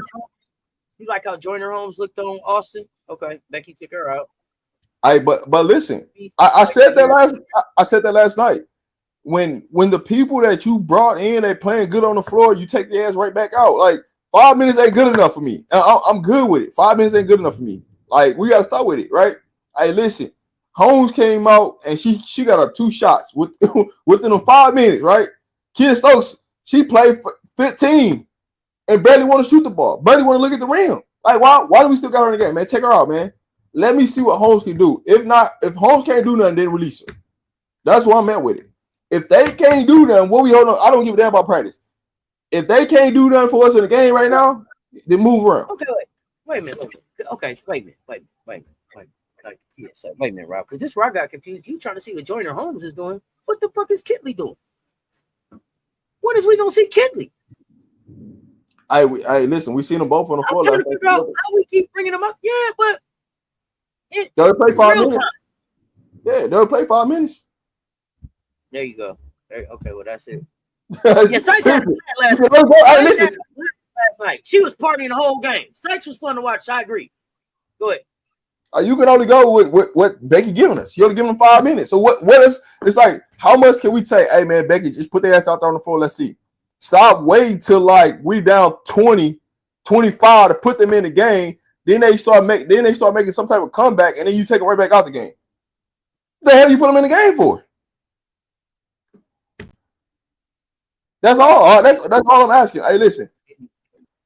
A: You like how Joyner Holmes looked on Austin? Okay, Becky took her out.
B: But listen, I said that last night. When the people that you brought in they playing good on the floor, you take the ass right back out. Like 5 minutes ain't good enough for me. I'm good with it. 5 minutes ain't good enough for me. Like we gotta start with it, right? Hey, listen, Holmes came out and she got her 2 shots within 5 minutes, right? Kid Stokes, she played for 15 and barely want to shoot the ball, barely want to look at the rim. Like, why do we still got her in the game, man? Take her out, man. Let me see what Holmes can do. If not, if Holmes can't do nothing, then release her. That's what I'm at with it. If they can't do nothing, what we hold on? I don't give a damn about practice. If they can't do nothing for us in the game right now, then move around.
A: Okay, wait a minute. Okay, wait a minute. Like, yeah, so wait a minute, Rob, because this where I got confused. You trying to see what Joyner Holmes is doing? What the fuck is Kitley doing? When is we gonna see Kitley?
B: I listen. We seen them both on the floor.
A: I'm trying to figure out how we keep bringing them up. Yeah, but
B: they'll play 5 minutes. Yeah, they'll play 5 minutes.
A: There you go. Okay, well that's it. Yeah, Sykes had a last night.
B: Listen.
A: Last night she was partying the whole game. Sykes was fun to watch. I agree. Go ahead.
B: You can only go with what Becky giving us. She only giving them 5 minutes. So what is it's like? How much can we say? Hey man, Becky, just put their ass out there on the floor. Let's see. Stop waiting till like we down 20, 25 to put them in the game. Then they start making some type of comeback, and then you take them right back out the game. What the hell you put them in the game for? That's all. That's all I'm asking. Hey, listen.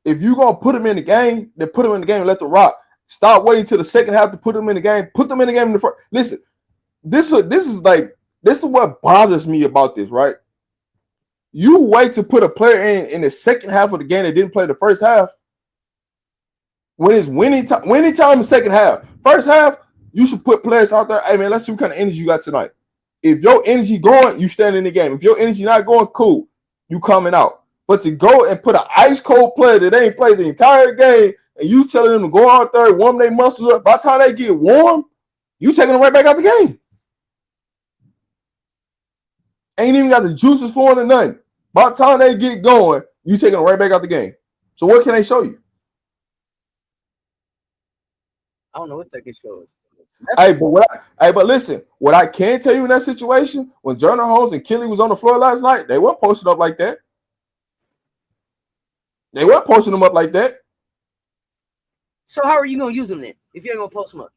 B: If you gonna put them in the game, then put them in the game and let them rock. Stop waiting till the second half to put them in the game. Put them in the game in the first. Listen, this is what bothers me about this, right? You wait to put a player in the second half of the game that didn't play the first half. When it's winning time in the second half. First half, you should put players out there. Hey man, let's see what kind of energy you got tonight. If your energy going, you stand in the game. If your energy not going, cool, you coming out. But to go and put an ice cold player that ain't played the entire game, and you telling them to go out there, warm their muscles up. By the time they get warm, you taking them right back out the game. Ain't even got the juices flowing or nothing. By the time they get going, you taking them right back out the game. So what can they show you?
A: I don't know what they can show us.
B: But listen, what I can tell you in that situation, when Joyner Holmes and Kitley was on the floor last night, they weren't posting up like that. They weren't posting them up like that.
A: So how are you gonna use them then if you ain't gonna post them up?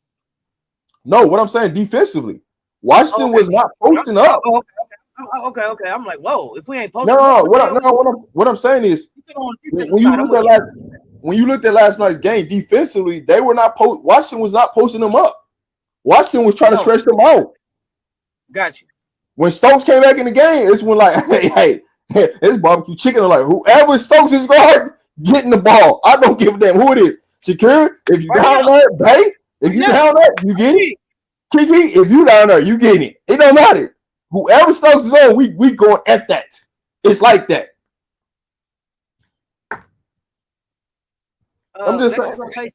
B: No, what I'm saying defensively, Washington was not posting up.
A: Okay. I'm like, whoa. If we ain't posting,
B: what I'm saying is, when you looked at last night's game defensively, they were not Washington was not posting them up. Washington was trying to stretch them out.
A: Got you.
B: When Stokes came back in the game, it's when like, hey, it's barbecue chicken. Like whoever Stokes is guard, getting the ball. I don't give a damn who it is. Secure, if you down there, Bay, if you down there, you get it. Kiki, if you down there, you get it. It don't matter. Whoever Stokes is on, we going at that. It's like that. I'm just saying.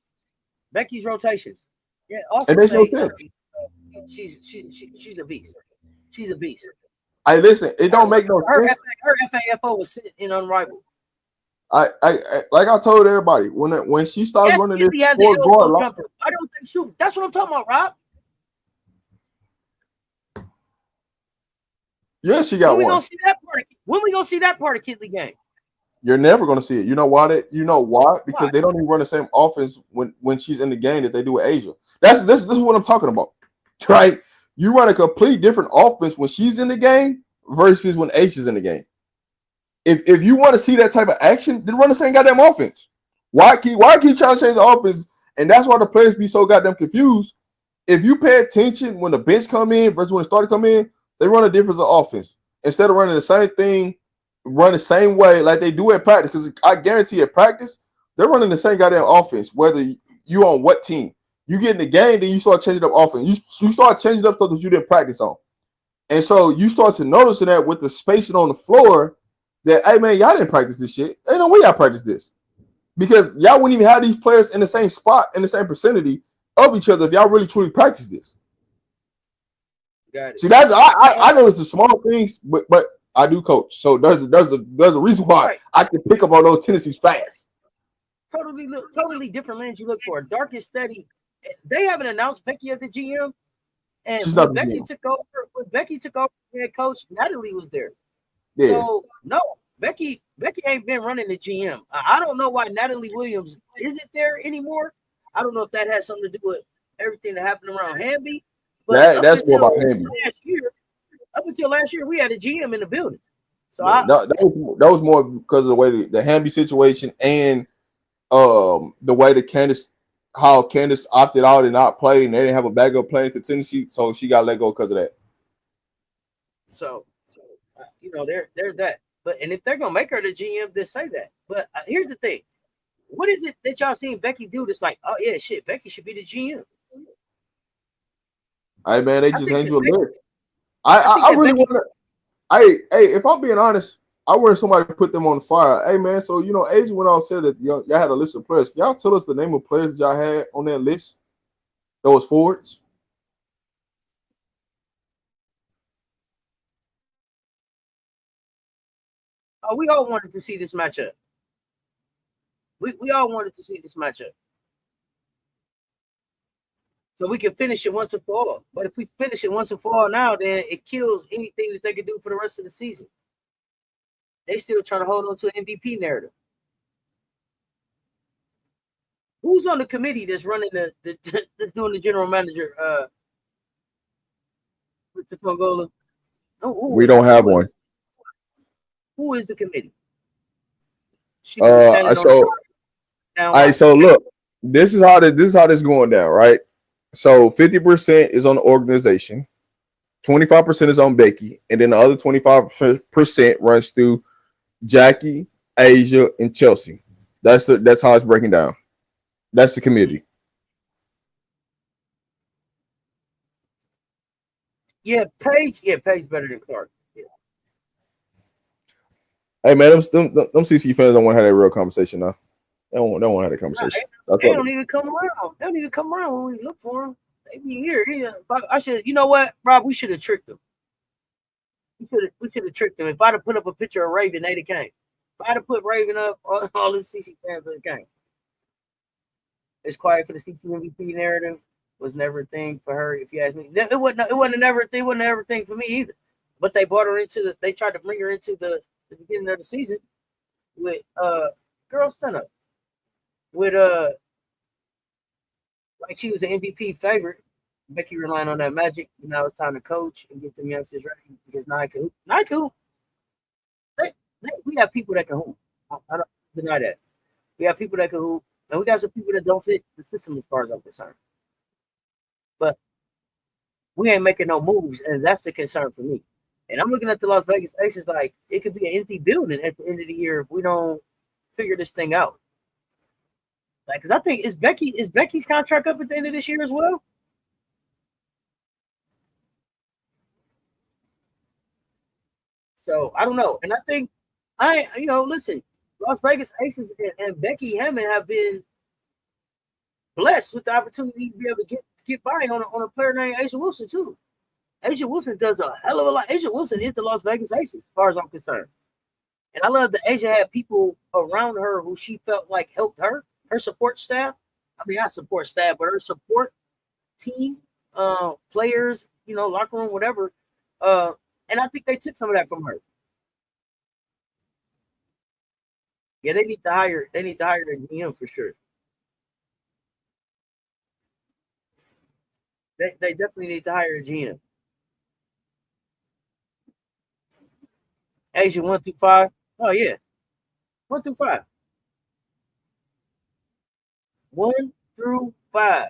A: Becky's rotations. Yeah, also
B: it makes no sense.
A: She's a beast. She's a beast.
B: I listen. It don't make no sense.
A: Her FAFO was sitting in unrivaled.
B: I like I told everybody when she starts running this
A: has an elbow jumper. I don't think she. That's what I'm talking about, Rob.
B: Yeah, she got one.
A: When we gonna see that part of Kitley game?
B: You're never gonna see it. You know why? Because they don't even run the same offense when she's in the game that they do with Asia. This is what I'm talking about, right? You run a complete different offense when she's in the game versus when Asia's in the game. If you want to see that type of action, then run the same goddamn offense. Why keep trying to change the offense? And that's why the players be so goddamn confused. If you pay attention when the bench come in versus when the starter come in, they run a different offense. Instead of running the same thing, run the same way like they do at practice. Because I guarantee at practice, they're running the same goddamn offense, whether you on what team. You get in the game, then you start changing up offense. You start changing up stuff that you didn't practice on. And so you start to notice that with the spacing on the floor, that, hey, man, y'all didn't practice this shit. Ain't no way y'all practice this. Because y'all wouldn't even have these players in the same spot, in the same vicinity of each other if y'all really truly practice this.
A: Got it.
B: See, that's I know it's the small things, but I do coach. So there's a reason why I can pick up on those tendencies fast.
A: Totally different lens you look for. Dark and steady. They haven't announced Becky as the GM. And when Becky took over head coach, Natalie was there. Yeah. So no, Becky ain't been running the GM. I don't know why Natalie Williams isn't there anymore. I don't know if that has something to do with everything that happened around Hamby, But
B: that's more about him.
A: up until last year, we had a GM in the building. So
B: that was more because of the way the Hamby situation and the way how Candace opted out and not played, and they didn't have a backup playing contingency, so she got let go because of that.
A: So there's that. But and if they're gonna make her the GM, then say that. But here's the thing: what is it that y'all seen Becky do that's like, oh yeah, shit, Becky should be the GM?
B: Hey man, they just hand you a list. I really want to. Hey, if I'm being honest, I want somebody to put them on the fire. Hey man, so Asia went off said that y'all had a list of players. Can y'all tell us the name of players that y'all had on that list? Those forwards.
A: Oh, we all wanted to see this matchup. We all wanted to see this matchup. So we can finish it once and for all. But if we finish it once and for all now, then it kills anything that they can do for the rest of the season. They still trying to hold on to an MVP narrative. Who's on the committee that's running that's doing the general manager? With the Fongola?
B: We don't have one.
A: Who is the committee?
B: So look, this is how this going down, right? So 50% is on the organization, 25% is on Becky, and then the other 25% runs through Jackie, Asia, and Chelsea. That's how it's breaking down. That's the committee.
A: Yeah, Paige better than Clark. Yeah.
B: Hey man, them CC fans don't want to have that real conversation now. They don't want to have that conversation.
A: They don't even come around. They don't even come around when we look for them. They be here. I should, you know what, Rob? We should have tricked them. We should have tricked them. If I'd have put up a picture of Raven, they'd have came. If I'd have put Raven up, all the CC fans would have came. It's quiet for the CC MVP narrative. Was never a thing for her. If you ask me, it wasn't never a thing. It wasn't ever a thing for me either. But they brought her into they tried to bring her into the beginning of the season with girl stand up. With like she was an MVP favorite. Becky relying on that magic. Now it's time to coach and get them youngsters ready because Nike, we have people that can hoop. I don't deny that. We have people that can hoop, and we got some people that don't fit the system as far as I'm concerned. But we ain't making no moves, and that's the concern for me. And I'm looking at the Las Vegas Aces like it could be an empty building at the end of the year if we don't figure this thing out. Like, because I think is Becky's contract up at the end of this year as well? So I don't know, and I think listen, Las Vegas Aces and Becky Hammon have been blessed with the opportunity to be able to get by on a player named Asia Wilson too. Asia Wilson does a hell of a lot. Asia Wilson is the Las Vegas Aces, as far as I'm concerned. And I love that Asia had people around her who she felt like helped her support staff. I mean, not support staff, but her support team, players, locker room, whatever. And I think they took some of that from her. Yeah, they need to hire a GM for sure. They definitely need to hire a GM. Asia 1 through 5. Oh yeah. 1 through 5. 1 through 5.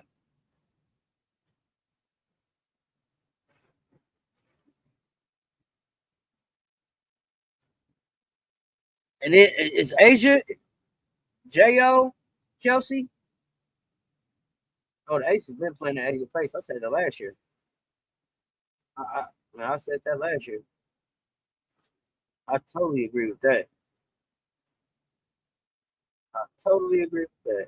A: And then it's Asia, J.O., Chelsea. Oh, the Ace has been playing the Asia face. I said that last year. I said that last year. I totally agree with that. I totally agree with that.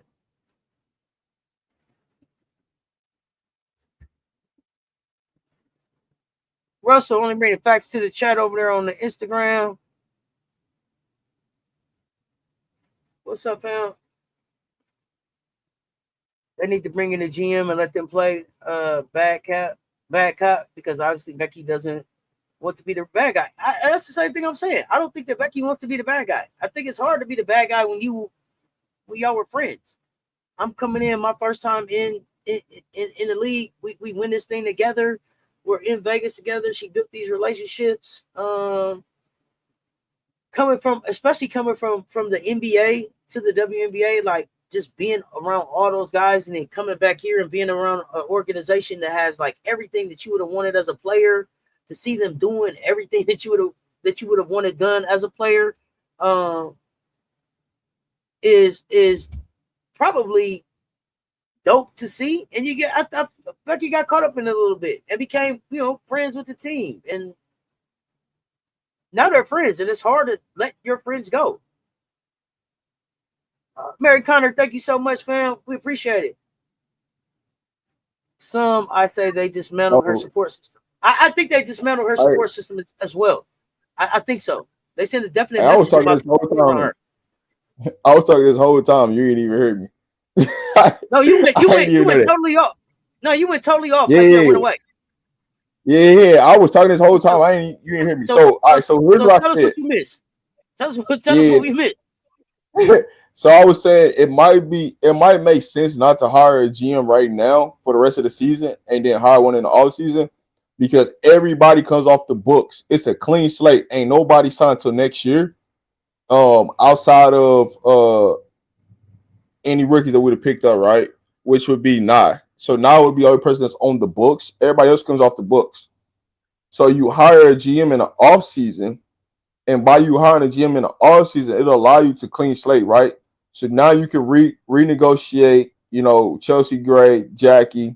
A: Russell only bringing facts to the chat over there on the Instagram. What's up, fam? They need to bring in a GM and let them play bad cop, because obviously Becky doesn't want to be the bad guy. That's the same thing I'm saying. I don't think that Becky wants to be the bad guy. I think it's hard to be the bad guy when y'all were friends. I'm coming in my first time in in the league. We win this thing together. We're in Vegas together. She built these relationships. Especially coming from the NBA to the WNBA, like just being around all those guys and then coming back here and being around an organization that has like everything that you would have wanted as a player, to see them doing everything that you would have wanted done as a player, is probably dope to see. And you get, I Becky got caught up in it a little bit and became, friends with the team. And now they're friends, and it's hard to let your friends go. Mary Connor, thank you so much, fam. We appreciate it. Some, I say they dismantled her support system. I think they dismantled her support system as well. I think so. They sent a definite message.
B: I was talking this whole time. You didn't even hear me.
A: No, you went totally off. No, you went totally off.
B: Yeah,
A: went away.
B: Yeah. I was talking this whole time. You didn't hear me. So all right. So here's what I said.
A: Tell us what you missed. Tell us what we missed.
B: So I was saying it might make sense not to hire a GM right now for the rest of the season and then hire one in the off season, because everybody comes off the books. It's a clean slate. Ain't nobody signed till next year. Outside of any rookies that would have picked up, right? Which would be Nye. So Nye would be the only person that's on the books. Everybody else comes off the books. So you hire a GM in the off season, and by you hiring a GM in the off season, it'll allow you to clean slate, right? So now you can renegotiate, Chelsea Gray, Jackie,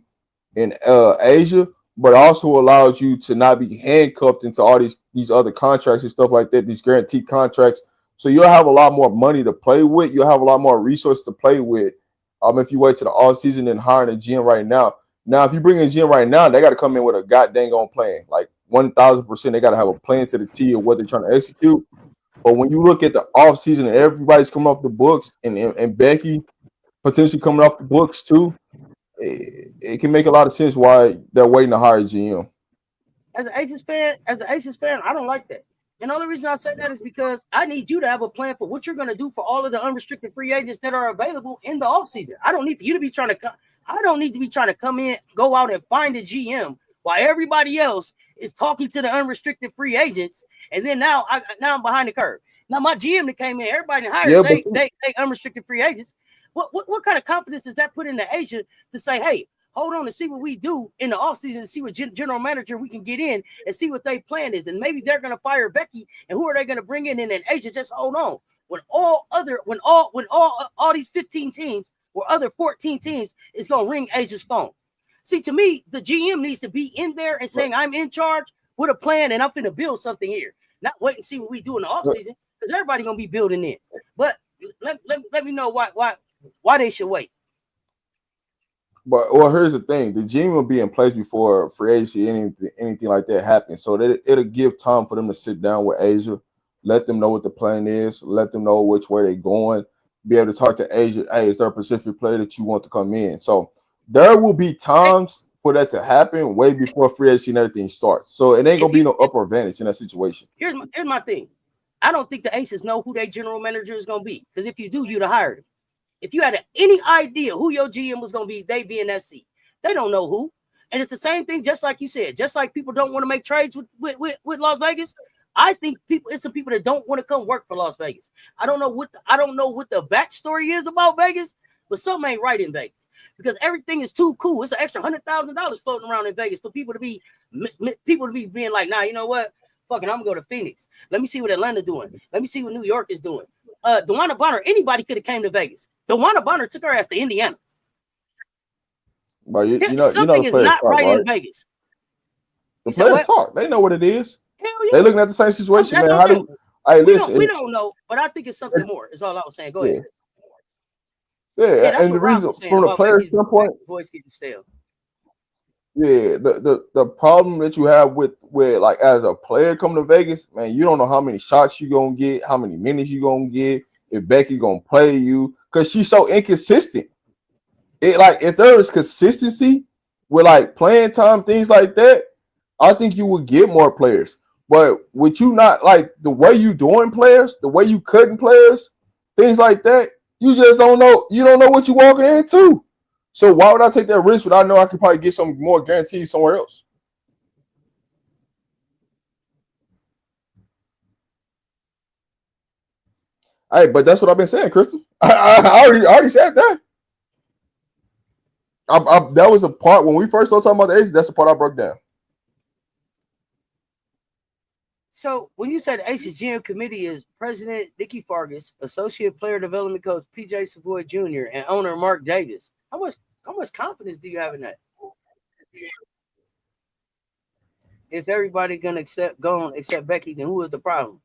B: and Asia, but also allows you to not be handcuffed into all these other contracts and stuff like that, these guaranteed contracts. So you'll have a lot more money to play with. You'll have a lot more resources to play with if you wait to the off season and hiring a GM right now. Now, if you bring in a GM right now, they got to come in with a goddamn on plan. Like 1,000%, they got to have a plan to the T of what they're trying to execute. But when you look at the off season and everybody's coming off the books, and Becky potentially coming off the books too, it can make a lot of sense why they're waiting to hire a GM.
A: As an Aces fan, I don't like that. And the only reason I say that is because I need you to have a plan for what you're going to do for all of the unrestricted free agents that are available in the offseason. I don't need for you to be trying to I don't need to be trying to come in, go out and find a GM while everybody else is talking to the unrestricted free agents. And then now I'm behind the curve. Now my GM that came in, everybody hired, they unrestricted free agents. What kind of confidence does that put into Asia to say, hey, hold on and see what we do in the offseason and see what general manager we can get in and see what their plan is. And maybe they're going to fire Becky, and who are they going to bring in? And then Asia, just hold on. When all these 15 teams or other 14 teams is going to ring Asia's phone. See, to me, the GM needs to be in there and saying, I'm in charge with a plan and I'm going to build something here. Not wait and see what we do in the offseason, because everybody going to be building in. But let me know why they should wait.
B: But here's the thing: the GM will be in place before free agency, anything like that happens. So that it'll give time for them to sit down with Asia, let them know what the plan is, let them know which way they're going, be able to talk to Asia. Hey, is there a specific player that you want to come in? So there will be times for that to happen way before free agency and everything starts. So it ain't gonna be no upper advantage in that situation.
A: Here's my thing: I don't think the Aces know who their general manager is gonna be, because if you do, you'd have hired him. If you had any idea who your GM was going to be, they'd be in that seat. They don't know who. And it's the same thing, just like you said. Just like people don't want to make trades with Las Vegas, I think it's some people that don't want to come work for Las Vegas. I don't know what the backstory is about Vegas, but something ain't right in Vegas, because everything is too cool. It's an extra $100,000 floating around in Vegas for people to be being like, nah, you know what? Fucking, I'm going to go to Phoenix. Let me see what Atlanta doing. Let me see what New York is doing. DeWanna Bonner, anybody could have came to Vegas. DeWanna Bonner took her ass to Indiana.
B: But
A: something is not right in Vegas.
B: The players talk. They know what it is.
A: Hell yeah.
B: They're looking at the same situation, man.
A: We don't know, but I think it's something more. Is all I was saying. Go ahead.
B: Yeah, and the reason from the player standpoint,
A: voice getting stale.
B: Yeah, the problem that you have with like as a player coming to Vegas, man, you don't know how many shots you gonna get, how many minutes you gonna get, if Becky gonna play you, because she's so inconsistent. If there is consistency with like playing time, things like that, I think you would get more players. But with you not like the way you doing players, the way you cutting players, things like that, you just don't know. You don't know what you're walking into. So why would I take that risk when I know I could probably get some more guarantees somewhere else? Hey, but that's what I've been saying, Crystal. I already said that. That was a part when we first started talking about the aces. That's the part I broke down.
A: So when you said Aces GM committee is President Nikki Fargas, Associate Player Development Coach PJ Savoy Jr., and owner Mark Davis, how much confidence do you have in that? If everybody gonna accept Becky, then who is the problem?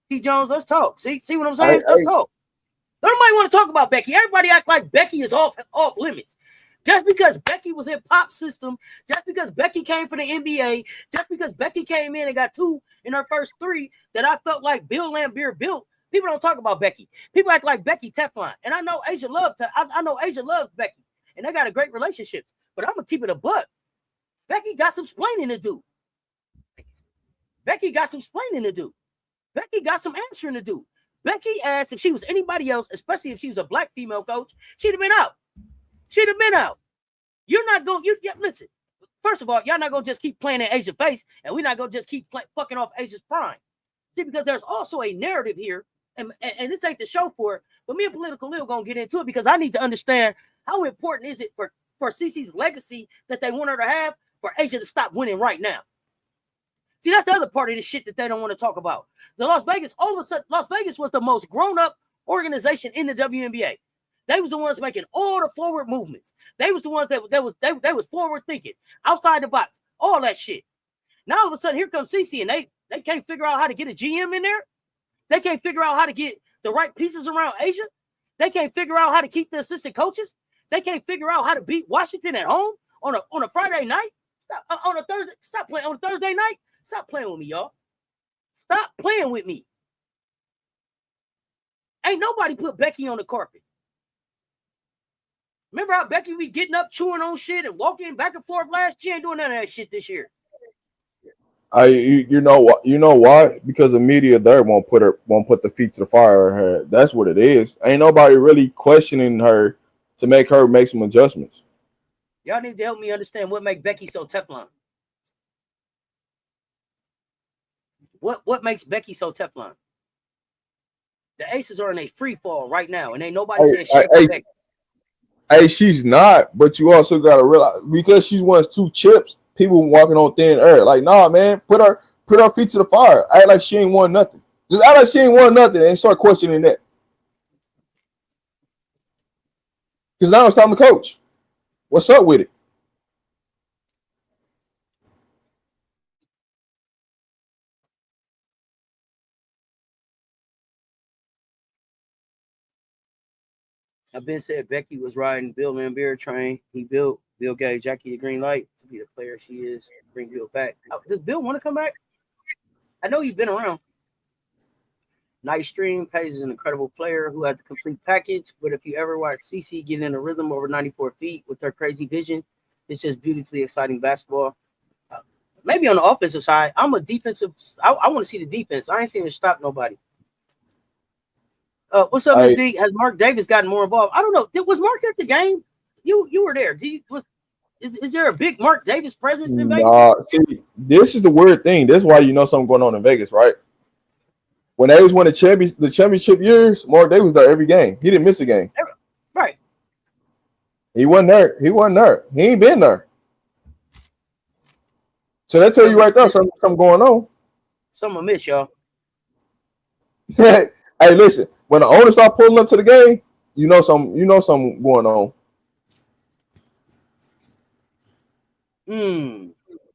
A: T. Jones, let's talk. See what I'm saying? Let's talk. Nobody want to talk about Becky. Everybody act like Becky is off limits. Just because Becky was in Pop system, just because Becky came from the NBA, just because Becky came in and got 2 in her first 3 that I felt like Bill Laimbeer built, people don't talk about Becky. People act like Becky Teflon. And I know Asia loves Becky, and they got a great relationship. But I'm gonna keep it a buck. Becky got some explaining to do. Becky got some answering to do. Becky asked if she was anybody else, especially if she was a black female coach, she'd have been out. You're not going. Listen. First of all, y'all not gonna just keep playing in Asia's face, and we're not gonna just keep fucking off Asia's prime. See, because there's also a narrative here, and this ain't the show for it. But me and Political Lil gonna get into it because I need to understand how important is it for CeCe's legacy that they want her to have for Asia to stop winning right now. See, that's the other part of this shit that they don't want to talk about. The Las Vegas, all of a sudden, Las Vegas was the most grown-up organization in the WNBA. They was the ones making all the forward movements. They was the ones that was forward thinking, outside the box, all that shit. Now all of a sudden, here comes CeCe, and they can't figure out how to get a GM in there. They can't figure out how to get the right pieces around Asia. They can't figure out how to keep the assistant coaches. They can't figure out how to beat Washington at home on a Friday night. Stop on a Thursday. Stop playing on a Thursday night. Stop playing with me, y'all. Stop playing with me. Ain't nobody put Becky on the carpet. Remember how Becky be getting up, chewing on shit, and walking back and forth last year? Ain't doing none of that shit this year.
B: You know why? Because the media there won't put the feet to the fire on her. That's what it is. Ain't nobody really questioning her to make her make some adjustments.
A: Y'all need to help me understand what makes Becky so Teflon. What makes Becky so Teflon? The Aces are in a free fall right now, and ain't nobody saying shit about Becky.
B: Hey, she's not, but you also gotta realize because she wants 2 chips, people walking on thin air. Like, nah, man, put her feet to the fire. Act like she ain't won nothing. Just act like she ain't won nothing and start questioning that. Because now it's time to coach. What's up with it?
A: I've been said Becky was riding Bill Laimbeer train. Bill gave Jackie the green light to be the player she is. Bring Bill back. Does Bill want to come back? I know you've been around. Nice stream. Paige is an incredible player who has the complete package. But if you ever watch CeCe get in a rhythm over 94 feet with her crazy vision, it's just beautifully exciting basketball. Maybe on the offensive side, I'm a defensive. I want to see the defense. I ain't seen her stop nobody. What's up, Ms. D? Has Mark Davis gotten more involved? I don't know. Was Mark at the game? You were there. Is there a big Mark Davis presence in Vegas?
B: See, this is the weird thing. This is why you know something going on in Vegas, right? When they was winning the championship years, Mark Davis was there every game. He didn't miss a game.
A: Right.
B: He wasn't there. He ain't been there. So that tell you right there something going on.
A: Something miss, y'all.
B: Hey, listen. When the owner start pulling up to the game, you know something going on.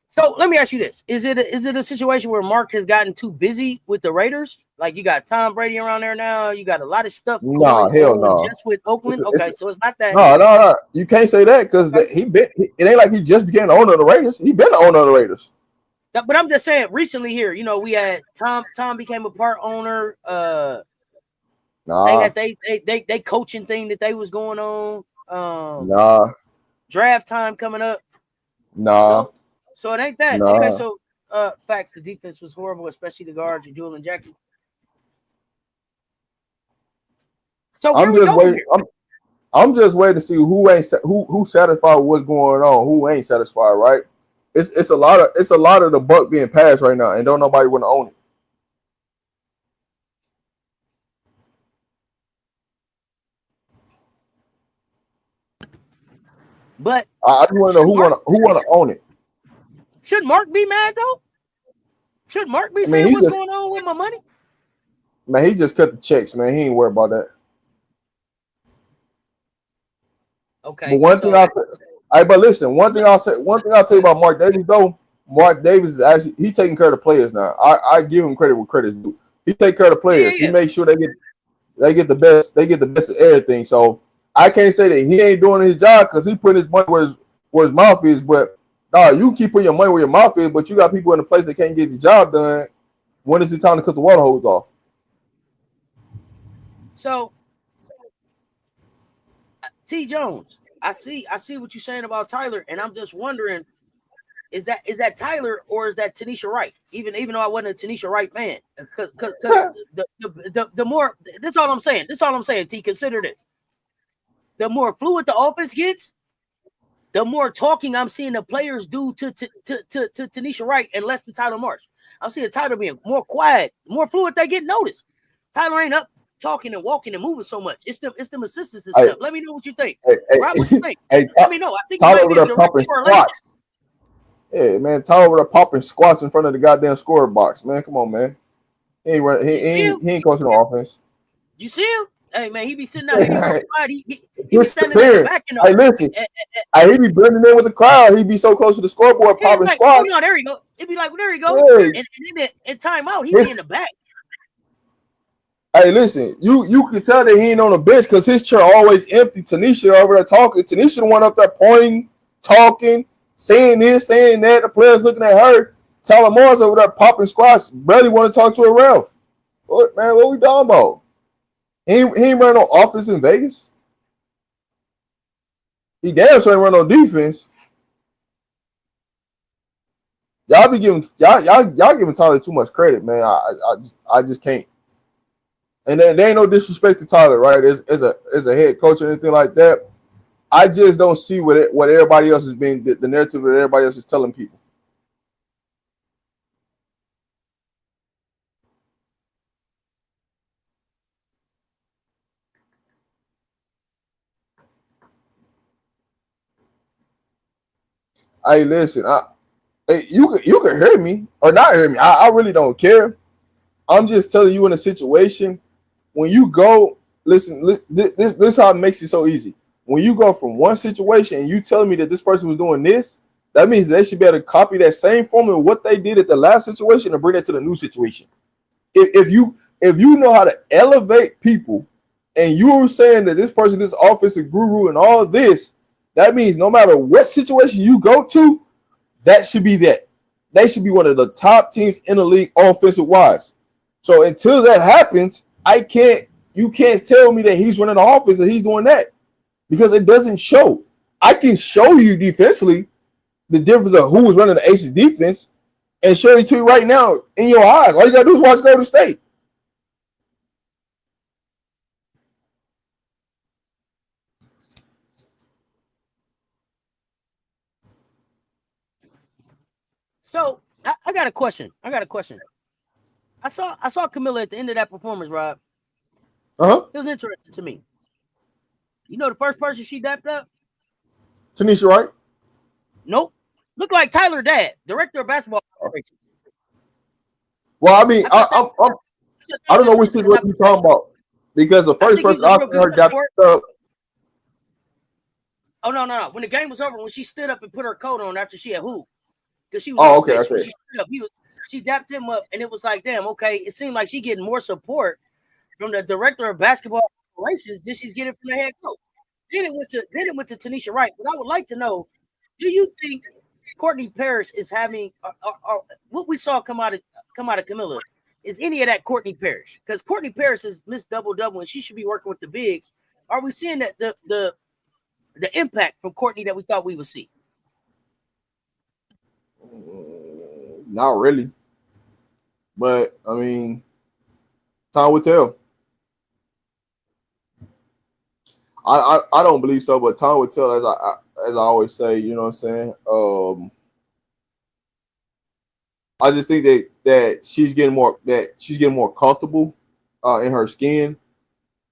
A: So let me ask you this: Is it a situation where Mark has gotten too busy with the Raiders? Like you got Tom Brady around there now, you got a lot of stuff going on just with Oakland. Okay, so it's not that.
B: No. You can't say that because it ain't like he just became the owner of the Raiders. He been the owner of the Raiders.
A: But I'm just saying, recently here, we had Tom became a part owner. They had they coaching thing that they was going on. Draft time coming up. So it ain't that. Okay, so facts, the defense was horrible, especially the guards, Jewel and Jackie. So
B: I'm I'm just waiting to see who satisfied with what's going on, who ain't satisfied, right? It's a lot of the buck being passed right now, and don't nobody want to own it.
A: But
B: I just want to know who want to own it.
A: Should Mark be mad though? Should Mark be saying what's going on with my money?
B: Man, he just cut the checks, man. He ain't worried about that.
A: Okay.
B: But one thing I'll tell you about Mark Davis though. Mark Davis is actually taking care of the players now. I give him credit where credit's due. He take care of the players. Yeah. He makes sure they get the best. They get the best of everything. So I can't say that he ain't doing his job because he putting his money where his mouth is. But you keep putting your money where your mouth is, but you got people in the place that can't get the job done. When is it time to cut the water hose off?
A: So, T. Jones, I see what you're saying about Tyler, and I'm just wondering, is that Tyler or is that Tanisha Wright? Even though I wasn't a Tanisha Wright fan, because the more, that's all I'm saying. That's all I'm saying. T, consider this: the more fluid the offense gets, the more talking I'm seeing the players do to Tanisha Wright and less to Tyler Marsh. I'm seeing Tyler being more quiet, more fluid. They get noticed. Tyler ain't up talking and walking and moving so much. It's them assistants and stuff. Let me know what you think. Rob, what you think? Let me know. I think
B: Tyler over there popping squats. Yeah, man, Tyler over there popping squats in front of the goddamn score box. Man, come on, man. He ain't coaching no offense.
A: You see him? Hey man, he be sitting out. He be quiet. He be standing in the back.
B: Hey, listen. He be blending in with the crowd. He be so close to the scoreboard, popping squats.
A: Oh no, there you go. It'd be like, well, there you go. Yeah. And in timeout, he be in the back.
B: Hey, listen, you can tell that he ain't on the bench because his chair always empty. Tanisha over there talking. Tanisha the one up there pointing, talking, saying this, saying that. The players looking at her. Tyler Moore's over there popping squats. Barely want to talk to a ref. What we talking about? He ain't running no offense in Vegas. He damn sure ain't running no defense. Y'all giving Tyler too much credit, man. I just can't. And there ain't no disrespect to Tyler, right? As a head coach or anything like that. I just don't see what everybody else is being the narrative that everybody else is telling people. Hey, listen, you can hear me or not hear me. I really don't care. I'm just telling you in a situation when you go, listen, this is how it makes it so easy. When you go from one situation and you telling me that this person was doing this, that means they should be able to copy that same formula, what they did at the last situation, and bring it to the new situation. If you know how to elevate people, and you were saying that this person is offensive guru and all of this, that means no matter what situation you go to, that should be that. They should be one of the top teams in the league offensive wise. So until that happens, you can't tell me that he's running the offense and he's doing that because it doesn't show. I can show you defensively the difference of who was running the Aces defense and show it to you right now in your eyes. All you gotta do is watch Golden State.
A: So I got a question. I saw Camilla at the end of that performance, Rob. It was interesting to me. You know the first person she dapped up?
B: Tanisha Wright?
A: Nope. Looked like Tyler Dad, director of basketball operations.
B: Well, I mean, I don't know which is what you're talking about because the first person I heard dapped up.
A: Oh no! When the game was over, when she stood up and put her coat on after she had hooped, because she was
B: okay.
A: She stood up. She dapped him up, and it was like, damn, okay. It seemed like she getting more support from the director of basketball operations than she's getting from the head coach. Then it went to Tanisha Wright. But I would like to know, do you think Courtney Parrish is having what we saw come out of Camilla? Is any of that Courtney Parrish? Because Courtney Parrish has missed double-double, and she should be working with the bigs. Are we seeing that the impact from Courtney that we thought we would see?
B: Not really. But, I mean, time will tell. I don't believe so, but time will tell. As I always say, you know what I'm saying. I just think that she's getting more comfortable in her skin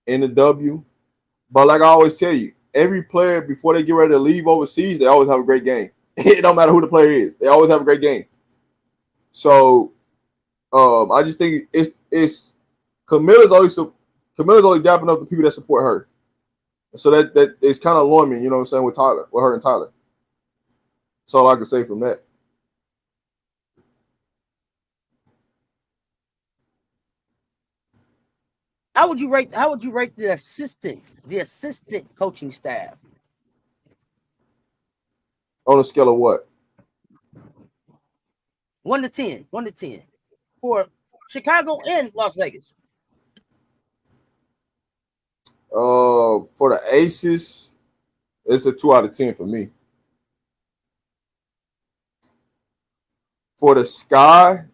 B: in the W. But like I always tell you, every player before they get ready to leave overseas, they always have a great game. It don't matter who the player is; they always have a great game. So I just think it's Camilla's only dapping up the people that support her. So that it's kind of alarming, you know what I'm saying, with her and Tyler. That's all I can say from that.
A: How would you rate the assistant coaching staff?
B: On a scale of what?
A: 1 to 10. 1 to 10. For Chicago and Las Vegas.
B: For the Aces, it's a 2 out of 10 for me. For the Sky,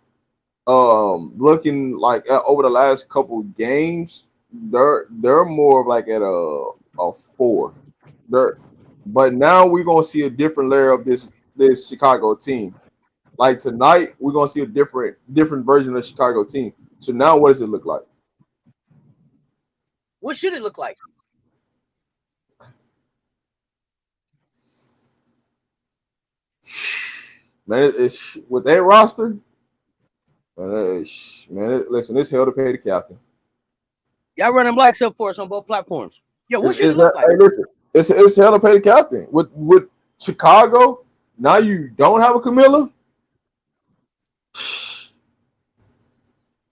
B: looking like over the last couple of games, they're more of like at a 4. But now we're gonna see a different layer of this Chicago team. Like tonight, we're gonna see a different version of the Chicago team. So now, what does it look like?
A: What should it look like?
B: Man, it's with that roster. Listen, it's hell to pay the captain.
A: Y'all running blacks up for us on both platforms. Yeah, what should it look like?
B: Hey, listen, it's hell to pay the captain. With Chicago, now you don't have a Camilla.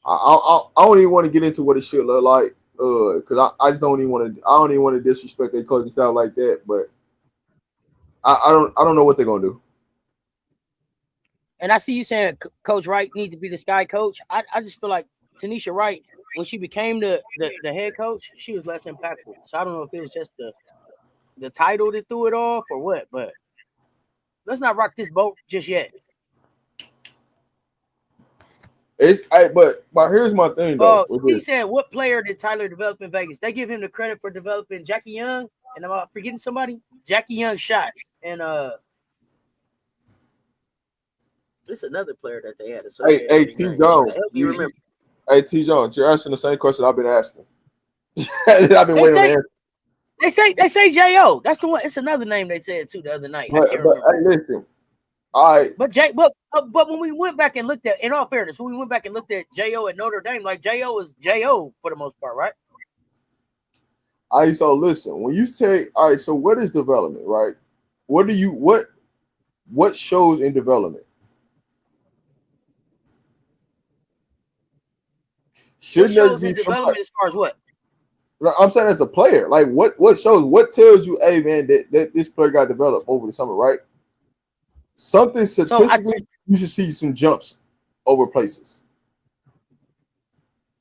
B: I don't even want to get into what it should look like, because I just don't even want to. I don't even want to disrespect their coaching style like that. But I don't know what they're gonna do.
A: And I see you saying Coach Wright need to be the Sky coach. I just feel like Tanisha Wright, when she became the head coach, she was less impactful. So I don't know if it was just the title that threw it off or what. But let's not rock this boat just yet.
B: But here's my thing though.
A: He said, what player did Tyler develop in Vegas? They give him the credit for developing Jackie Young, and I'm forgetting somebody. Jackie Young shot, and this is another player that they had.
B: Hey, T. Jones. Hey, T. Jones, you're asking the same question I've been asking. I've been waiting to answer.
A: They say J.O. That's the one. It's another name they said too the other night. I can't remember.
B: Hey, listen. All right.
A: But when we went back and looked at, in all fairness, when we went back and looked at J.O. at Notre Dame, like J.O. is J.O. for the most part, right?
B: All right, so listen, when you say, all right, so what is development, right? What shows in development?
A: What shows in development as far as what?
B: I'm saying as a player, like what shows, what tells you, hey man, that this player got developed over the summer, right? Something statistically, you should see some jumps over places.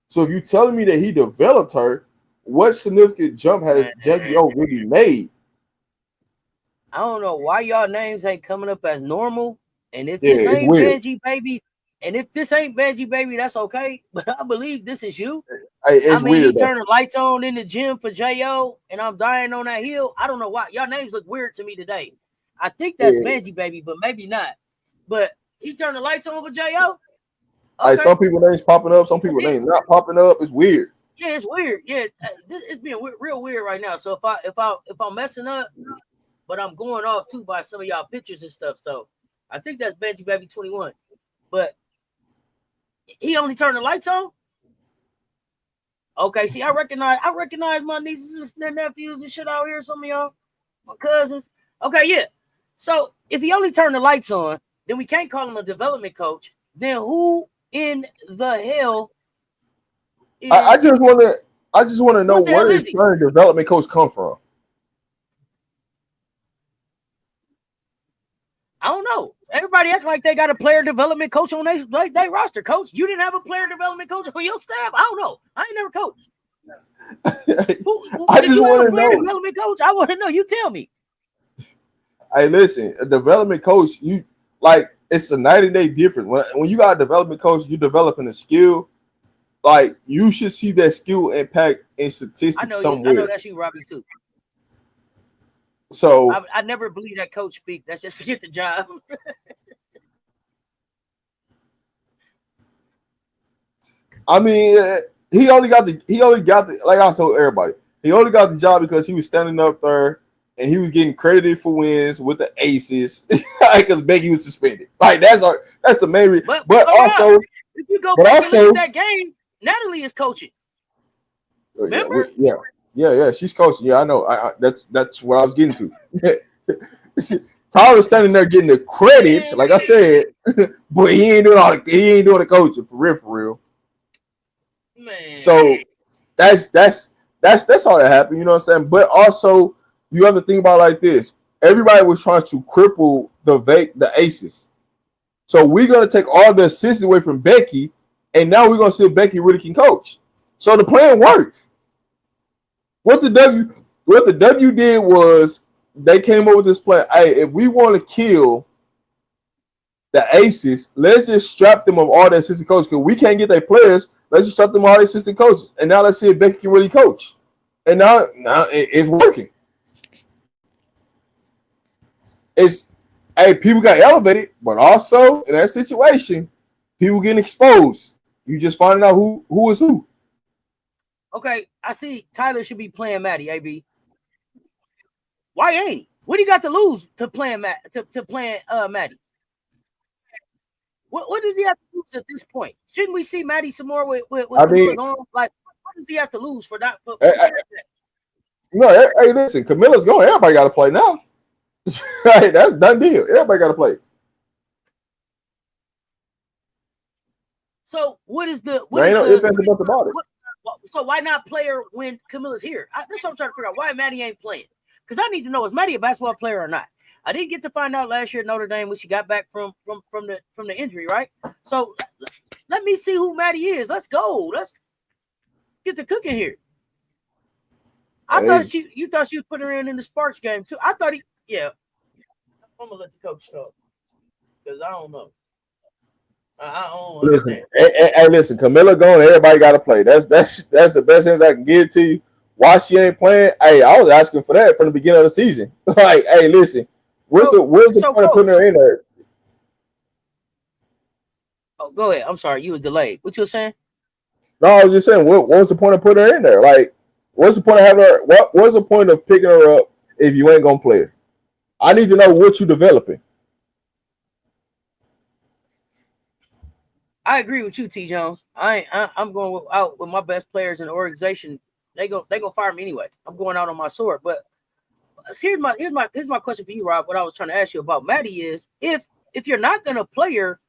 B: So if you're telling me that he developed her, what significant jump has Jackie O really made?
A: I don't know why y'all names ain't coming up as normal. And if this ain't Benji Baby, that's okay. But I believe this is you.
B: Hey,
A: he turned the lights on in the gym for J.O. and I'm dying on that hill. I don't know why. Y'all names look weird to me today. I think that's Benji Baby, but maybe not. But he turned the lights on for J.O.
B: Okay. Some people names popping up, some people names not popping up. It's weird.
A: Yeah, it's weird. Yeah, it's being real weird right now. So if I'm messing up, but I'm going off too by some of y'all pictures and stuff. So I think that's Benji Baby 21. But he only turned the lights on. Okay, see, I recognize my nieces and nephews and shit out here. Some of y'all, my cousins. Okay, yeah. So if he only turned the lights on, then we can't call him a development coach. Then who in the hell?
B: I just want to know where does current development coach come from?
A: I don't know. Everybody act like they got a player development coach on their roster. Coach, you didn't have a player development coach on your staff? I don't know. I ain't never coached.
B: I just want to know.
A: Development coach? I want to know. You tell me.
B: Hey, listen, a development coach, it's a 90-day difference. When you got a development coach, you're developing a skill. Like, you should see that skill impact in statistics somewhere.
A: I know that's you, Robbie, too.
B: So
A: I never believe that coach speak. That's just to get the job.
B: I mean, he only got the like I told everybody, he only got the job because he was standing up there and he was getting credited for wins with the aces because Becky was suspended. Like that's the main reason. But also,
A: if you go back and look at that game, Natalie is coaching. Remember?
B: Yeah, she's coaching. Yeah, I know. That's what I was getting to. Tyler's standing there getting the credits, like I said, but he ain't doing the coaching for real.
A: Man.
B: So that's all that happened. You know what I'm saying? But also, you have to think about it like this: everybody was trying to cripple the aces. So we're gonna take all the assists away from Becky, and now we're gonna see if Becky really can coach. So the plan worked. What the W did was they came up with this plan. Hey, if we want to kill the aces, let's just strap them of all the assistant coaches because we can't get their players. Let's just strap them all the assistant coaches, and now let's see if Becky can really coach. And now it's working. People got elevated, but also in that situation, people getting exposed. You just finding out who is who.
A: Okay, I see Tyler should be playing Maddie, AB. Why ain't he? What do you got to lose to playing Maddie? What does he have to lose at this point? Shouldn't we see Maddie some more with Camilla going? Like, what does he have to lose for that?
B: No, hey, listen, Camilla's going. Everybody got to play now. Right, that's done deal. Everybody got to play.
A: So what is the? So why not play her when Camilla's here? That's what I'm trying to figure out. Why Maddie ain't playing? Because I need to know, is Maddie a basketball player or not? I didn't get to find out last year at Notre Dame when she got back from the injury, right? So let me see who Maddie is. Let's go. Let's get to cooking here. I thought you thought she was putting her in the Sparks game too. I thought I'm gonna let the coach talk because I don't know. I don't understand.
B: Listen, Camilla going. Everybody got to play. That's the best things I can give to you. Why she ain't playing? Hey, I was asking for that from the beginning of the season. Like, hey, listen, where's the point of putting her in there?
A: Oh, go ahead. I'm sorry, you was delayed. What you were saying?
B: No, I was just saying, what was the point of putting her in there? Like, what's the point of having her? What's the point of picking her up if you ain't gonna play her? I need to know what you're developing.
A: I agree with you, T. Jones. I'm going out with my best players in the organization. They gonna fire me anyway. I'm going out on my sword. But here's my question for you, Rob. What I was trying to ask you about Maddie is if you're not gonna play her,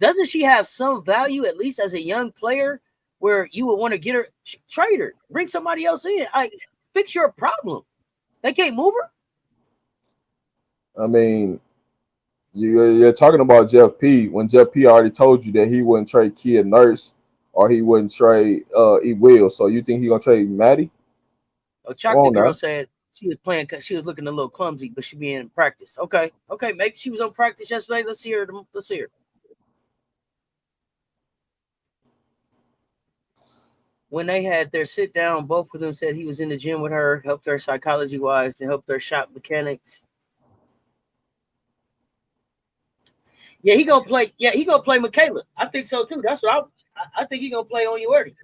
A: doesn't she have some value at least as a young player where you would want to get her, trade her, bring somebody else in, fix your problem? They can't move her.
B: I mean, you're talking about Jeff P. When Jeff P. already told you that he wouldn't trade Kia Nurse or he wouldn't trade E. Will. So you think he's gonna trade Maddie?
A: Oh, Chocolate Girl said she was playing because she was looking a little clumsy, but she be in practice. Okay, maybe she was on practice yesterday. Let's see her. When they had their sit down, both of them said he was in the gym with her, helped her psychology wise, and helped their shot mechanics. Yeah, he gonna play. Yeah, he gonna play Michaela. I think so too. That's what I think he gonna play on you early.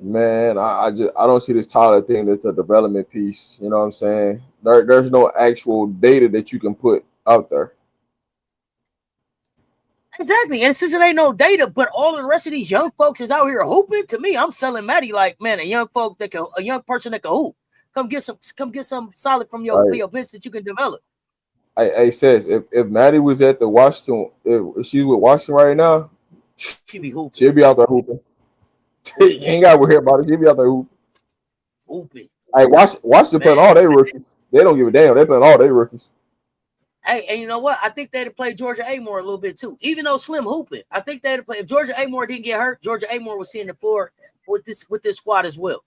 B: Man, I don't see this Tyler thing that's a development piece. You know what I'm saying? There's no actual data that you can put out there.
A: Exactly, and since it ain't no data, but all the rest of these young folks is out here hooping. To me, I'm selling Maddie like, man, a young person that can hoop. Come get some solid from your bench that you can develop.
B: Hey, says if Maddie was at the Washington, if she's with Washington right now,
A: she'd be hooping.
B: She'll be out there hooping. You ain't got to hear about it. She'll be out there hooping. Hey, Washington playing all their rookies. They don't give a damn. They playing all their rookies.
A: Hey, and you know what? I think they'd have played Georgia Amore a little bit too. Even though Slim hooping, I think they'd have played. If Georgia Amore didn't get hurt, Georgia Amore was seeing the floor with this squad as well.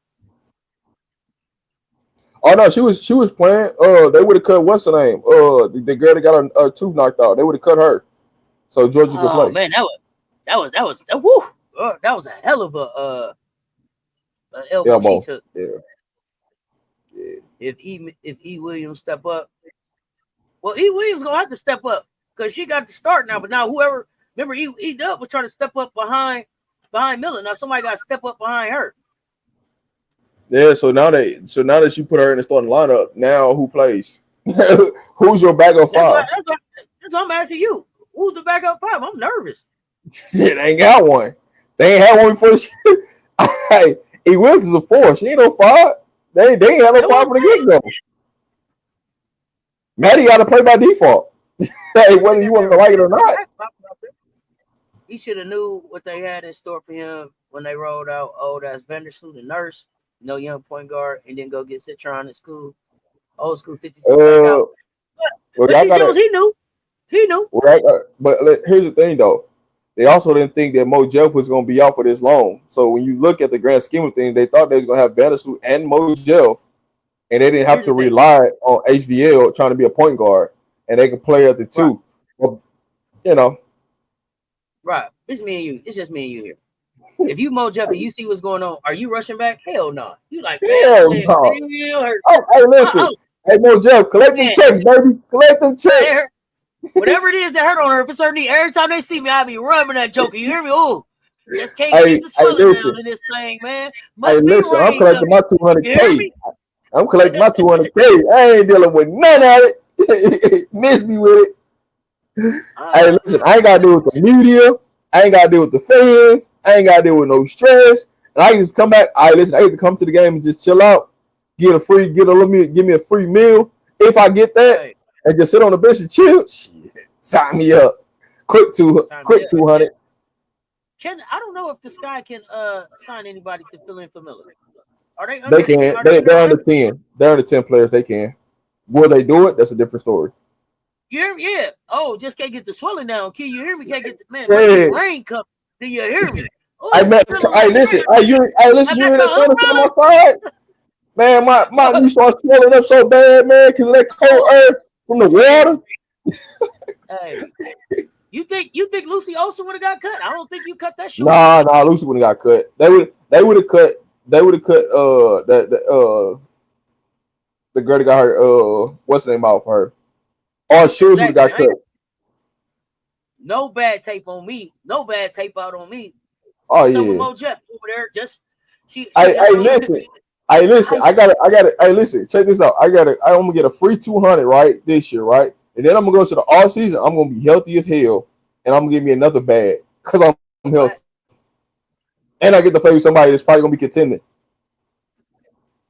B: Oh no, she was playing. They would have cut what's her name? The girl that got her tooth knocked out. They would have cut her, so Georgia could play.
A: Oh man, that was woo. That was a hell of a elbow she took.
B: Yeah.
A: If E Williams step up, well, E Williams gonna have to step up because she got to start now. But now whoever, remember E Dub was trying to step up behind Miller. Now somebody got to step up behind her.
B: Yeah. So now that you put her in the starting lineup, now who plays? Who's your backup five?
A: That's what I'm asking you. Who's the backup five? I'm nervous.
B: Shit, they ain't got one. They ain't had one before. Hey, E Williams is a 4. She ain't no 5. They ain't had no 5 from the get-go. Maddie got to play by default. Hey, whether you want to like it or not.
A: He should have knew what they had in store for him when they rolled out old ass Vandersloot, the nurse, no young point guard, and then go get Citron in school. Old school 52 back out. But T. Jones, he knew.
B: Right, but here's the thing, though. They also didn't think that Mo Jeff was going to be out for this long. So when you look at the grand scheme of things, they thought they was going to have Vandersloot and Mo Jeff, and they didn't have to rely on HVL trying to be a point guard, and they could play at the 2. Right. Well, you know.
A: Right. It's me and you. It's just me and you here. If you Mo Jeff and you see what's going on, are you rushing back? Hell no. You like,
B: hell no. Hey, listen. Hey, Mo Jeff, collect them checks, baby. Collect them checks.
A: Whatever it is that hurt on her, if it's her knee, every time they see me, I be rubbing that joker. You hear me? Oh, just can't keep the swelling down in this thing, man.
B: Listen, I'm collecting my $200K. I'm collecting my $200K. I ain't dealing with none of it. Miss me with it. Hey, listen, I ain't got to deal with the media. I ain't got to deal with the fans. I ain't got to deal with no stress. And I can just come back. Listen, I have to come to the game and just chill out. Give me a free meal. If I get that, and just sit on the bench and chill, shit, sign me up. Quick 200.
A: I don't know if the Sky can sign anybody to fill in for Miller. Are they?
B: They can. They're under 10. They're under 10 players. They can. Will they do it? That's a different story.
A: You hear me? Yeah. Oh, just can't get the swelling down. Key, you hear me? Can't get the man. When the rain come, do you hear me? Oh,
B: listen. You hear that thunder from my side? Man, my knee starts swelling up so bad, man, because of that cold earth from the water.
A: Hey, you think Lucy Olsen would have got cut? I don't think you cut that short.
B: Nah, Lucy would have got cut. They would have cut the girl that got her what's the name out for her? All shoes would have got cut.
A: No bad tape on me. No bad tape out on me.
B: Oh
A: yeah. Mo Jeff over there listen. I got it. Hey, listen, check this out. I'm gonna get a free 200 right this year, right? And then I'm gonna go to the all season. I'm gonna be healthy as hell, and I'm gonna give me another bag because I'm healthy, and I get to play with somebody that's probably gonna be contending.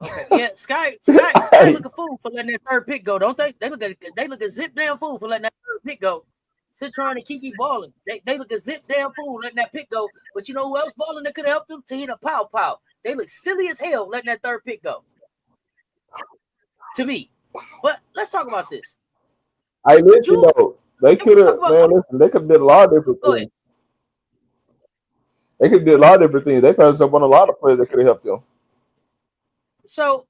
A: Okay. Yeah, Sky look a fool for letting that third pick go, don't they? They look a zip damn fool for letting that third pick go. Citron and Kiki balling. They look a zip damn fool letting that pick go. But you know who else balling that could have helped them? To hit a pow. They look silly as hell letting that third pick go. To me. But let's talk about this.
B: They could have, they could have did a lot of different things. They could have did a lot of different things. They passed up on a lot of players that could have helped them.
A: So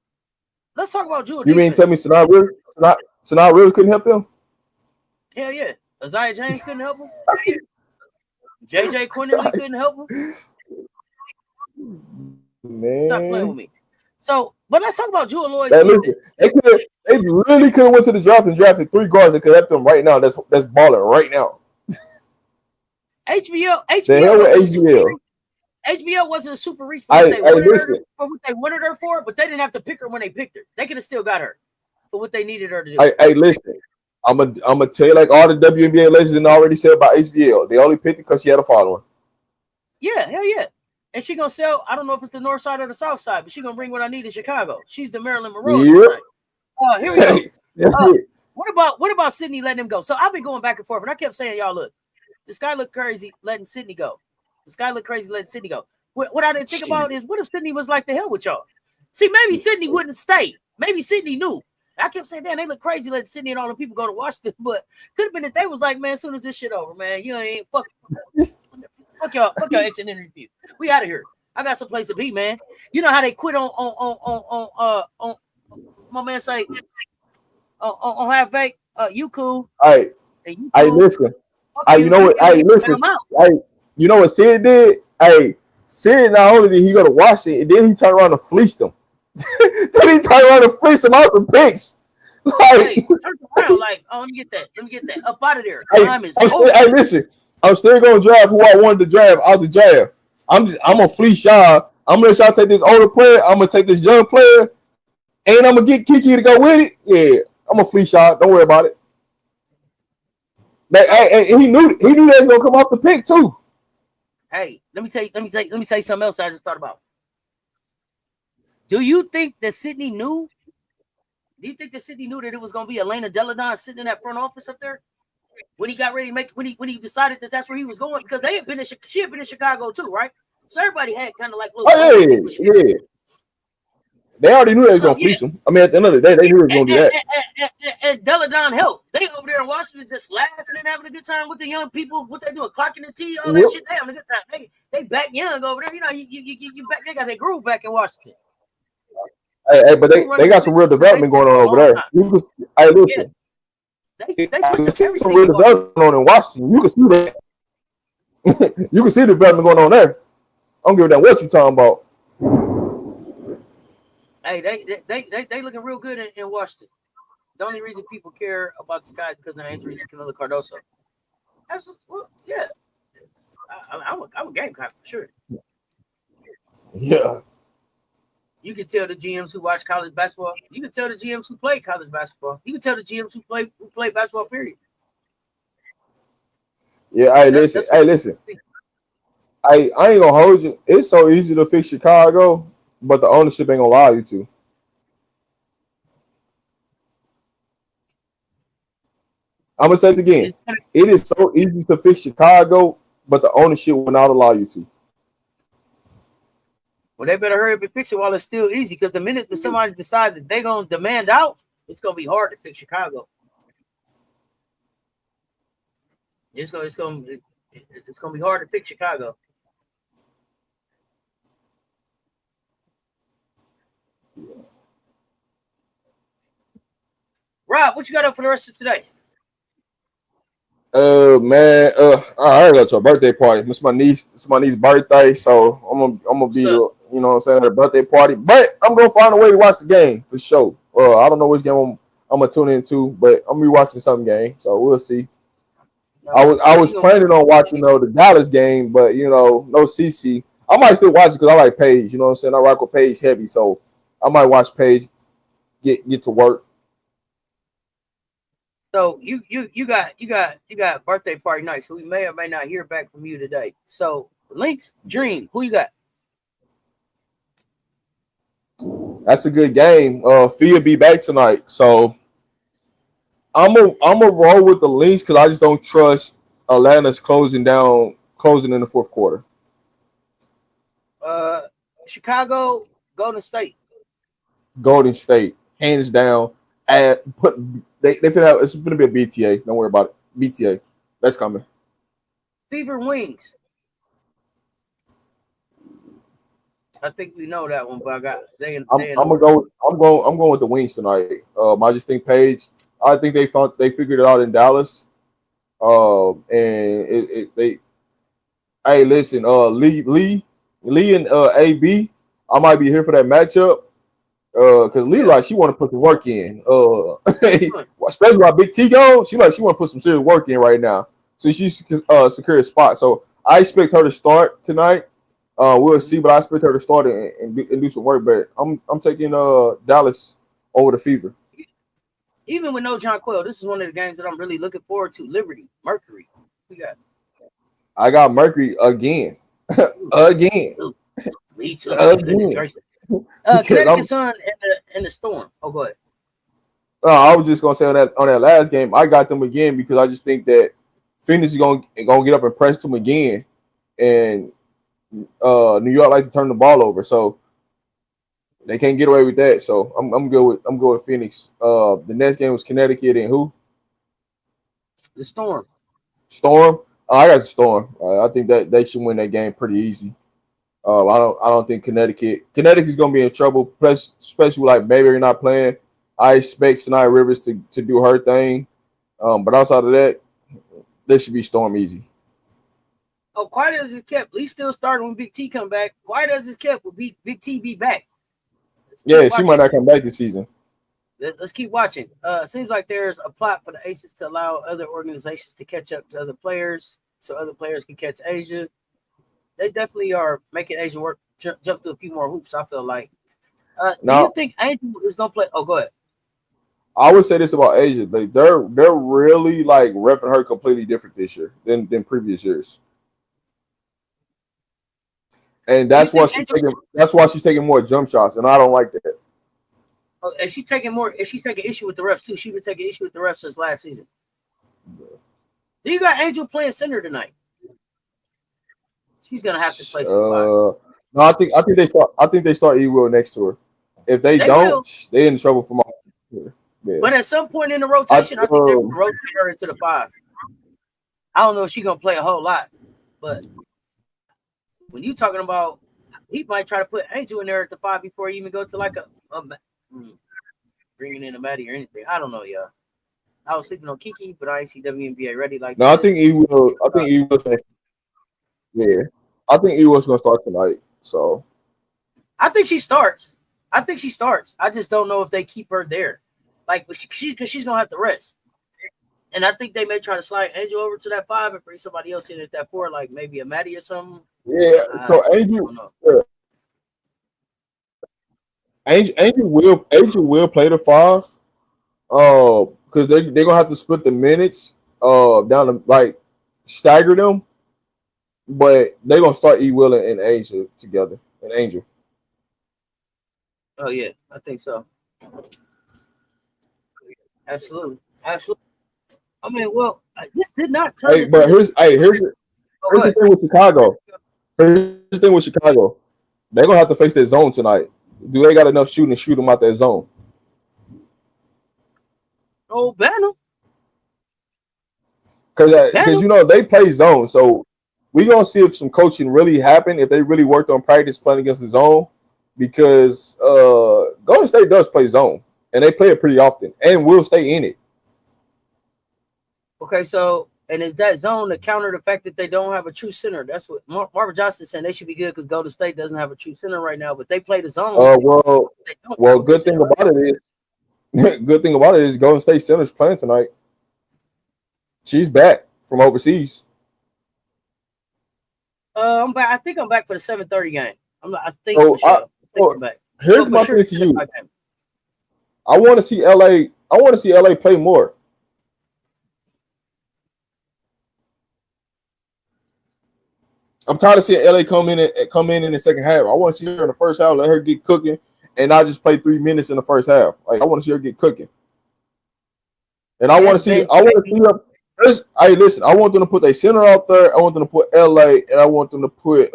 A: let's talk about Jewel.
B: You mean tell me Sanaa really couldn't help them?
A: Hell yeah. Isaiah James couldn't help him. JJ Quinterly couldn't help him.
B: Man.
A: Stop playing with me. So, but let's talk about Jewel Lloyd's
B: They really could have went to the draft and drafted 3 guards that could help them right now. That's balling right now.
A: HVL wasn't a super reach for what they wanted her for, but they didn't have to pick her when they picked her. They could have still got her for what they needed her to do.
B: Hey, listen. I'm gonna tell you like all the WNBA legends already said about HVL. They only picked it because she had a following.
A: Yeah, hell yeah. And she gonna sell. I don't know if it's the north side or the south side, but she gonna bring what I need in Chicago. She's the Marilyn Monroe.
B: Yep.
A: Here we go. What about Sydney letting him go? So I've been going back and forth, and I kept saying, y'all, look, this guy looked crazy letting Sydney go. What I didn't think about is what if Sydney was like the hell with y'all? See, maybe Sydney wouldn't stay. Maybe Sydney knew. I kept saying, damn, they look crazy letting Sydney and all the people go to Washington, but could have been that they was like, man, as soon as this shit over, man, you ain't fuck y'all exit interview. We out of here. I got some place to be, man. You know how they quit on my man say on half baked. You cool?
B: Hey, listen. Hey, you know what? Hey, listen. Hey, you know what Sid did? Hey, Said not only did he go to Washington, and then he turned around and fleeced him. Then he turned around and fleeced him out the picks. Like,
A: hey, turn around, like, oh, let me get that. Let me get that. Up out of there.
B: hey,
A: Time is over.
B: hey, listen, I'm still gonna draft who I wanted to draft out the draft. I'm gonna fleece y'all. I'm gonna let y'all take this older player. I'm gonna take this young player, and I'm gonna get Kiki to go with it. Yeah, I'm gonna fleece y'all. Don't worry about it. But, hey, he knew they was gonna come off the pick too.
A: Hey, let me say something else I just thought about. Do you think that Sydney knew? Do you think that Sydney knew that it was gonna be Elena Deladon sitting in that front office up there when he got ready to make when he decided that that's where he was going? Because she had been in Chicago too, right? So everybody had kind of like little.
B: Yeah. They already knew they was gonna fleece him. I mean, at the end of the day, they knew they was gonna do that.
A: And Deladon helped. They over there in Washington just laughing and having a good time with the young people. What they doing, clocking the tea, all that shit. They having a good time. They back young over there. You know, you back. They got their groove back in Washington.
B: Hey, but they got some real development going on over there. Listen. They see some real development on in Washington. You can see that. You can see the development going on there. I don't give a damn what you talking about.
A: Hey, they looking real good in Washington. The only reason people care about the Sky is because of the injuries to Camila Cardoso. Absolutely, well, yeah. I'm a game cop for sure.
B: Yeah.
A: You can tell the GMs who watch college basketball. You can tell the GMs who play college basketball. You can tell the GMs who play basketball. Period.
B: Yeah. Hey, listen. I ain't gonna hold you. It's so easy to fix Chicago, but the ownership ain't gonna allow you to. I'm gonna say it again. It is so easy to fix Chicago, but the ownership will not allow you to.
A: Well, they better hurry up and fix it while it's still easy, because the minute that somebody decides that they're gonna demand out, it's gonna be hard to fix Chicago. It's gonna be hard to fix Chicago. Rob, what you got up for the rest of today?
B: Man, I gotta go to a birthday party. It's my niece's birthday, so I'm gonna be, you know what I'm saying, at a birthday party. But I'm gonna find a way to watch the game for sure. I don't know which game I'm gonna tune into, but I'm gonna be watching some game, so we'll see. I was planning on watching the Dallas game, but no CC. I might still watch it because I like Paige. You know what I'm saying? I rock with Paige heavy, so I might watch Paige get to work.
A: So you got birthday party night, so we may or may not hear back from you today. So Lynx Dream, who you got?
B: That's a good game. Fia be back tonight, so I'm a roll with the Lynx because I just don't trust Atlanta's closing in the fourth quarter.
A: Chicago, Golden State,
B: hands down. They finna have, it's gonna be a BTA. Don't worry about it. BTA, that's coming.
A: Fever Wings. I think we know that one, but I'm
B: going with the Wings tonight. I just think Paige. I think they figured it out in Dallas. And they. Hey, listen. Lee and AB. I might be here for that matchup. Because Lee like she want to put the work in. Especially while Big T gone, she want to put some serious work in right now. So she's secure a spot. So I expect her to start tonight. We'll see, but I expect her to start and do some work. But I'm taking Dallas over the Fever.
A: Even with no John Quayle, this is one of the games that I'm really looking forward to. Liberty, Mercury. We got.
B: I got Mercury again. Again.
A: Me too. Again. Connecticut Sun and the Storm. Oh, go ahead.
B: I was just gonna say on that last game, I got them again because I just think that Phoenix is gonna get up and press them again, and New York likes to turn the ball over, so they can't get away with that. So I'm good with Phoenix. The next game was Connecticut and who?
A: The Storm.
B: I got the Storm. I think that they should win that game pretty easy. I don't think Connecticut's gonna be in trouble, plus especially like Mayberry not playing. I expect Sanaya Rivers to do her thing, but outside of that, they should be Storm easy.
A: Oh, quiet as it's kept. Lee still starting when Big T come back. Quiet as it's kept will be Big T be back.
B: Yeah, she might not come back this season.
A: Let's keep watching. Seems like there's a plot for the Aces to allow other organizations to catch up to other players, so other players can catch Asia. They definitely are making Asia work jump through a few more hoops. I feel like. Do you think Angel is gonna play? Oh, go ahead.
B: I would say this about Asia: they're really like repping her completely different this year than previous years, and that's why she's taking more jump shots, and I don't like that.
A: Oh, and she's taking more. If she's taking issue with the refs too, she's been taking issue with the refs since last season. Do you got Angel playing center tonight? She's gonna have to play some five.
B: No, I think they start E Will next to her. If they don't, they're in trouble for my.
A: Yeah. But at some point in the rotation, I think they're gonna rotate her into the five. I don't know if she's gonna play a whole lot, but when you talking about, he might try to put Angel in there at the five before he even go to like a bringing in a Maddie or anything. I don't know, y'all. I was sleeping on Kiki, but I ain't see WNBA ready like.
B: No, I think E Will. Yeah, I think E Will's gonna start tonight. So,
A: I think she starts. I just don't know if they keep her there, like, because she's gonna have to rest. And I think they may try to slide Angel over to that five and bring somebody else in at that four, like maybe a Maddie or something.
B: Yeah, so Angel will play the five, because they're gonna have to split the minutes, down to like stagger them, but they're gonna start E Will and Angel together, and Angel.
A: Oh yeah, I think so. Absolutely. I mean, well, this did not turn.
B: Hey, but here's the thing with Chicago. Here's the thing with Chicago. They're gonna have to face their zone tonight. Do they got enough shooting to shoot them out their zone?
A: Oh, Banner.
B: Because they play zone, so we gonna see if some coaching really happened, if they really worked on practice playing against the zone. Because Golden State does play zone, and they play it pretty often, and will stay in it.
A: Okay, so and is that zone to counter the fact that they don't have a true center? That's what Marvin Johnson said. They should be good because Golden State doesn't have a true center right now, but they play the zone.
B: Good thing about it is Golden State center's playing tonight. She's back from overseas.
A: I'm back. I think I'm back for the 7:30 game. I'm back.
B: Here's my thing to you. I want to see LA. I want to see LA play more. I'm tired of seeing LA come in in the second half. I want to see her in the first half, let her get cooking, and not just play 3 minutes in the first half. Like, I want to see her get cooking. And I want to see her. Hey, listen, I want them to put their center out there. I want them to put LA, and I want them to put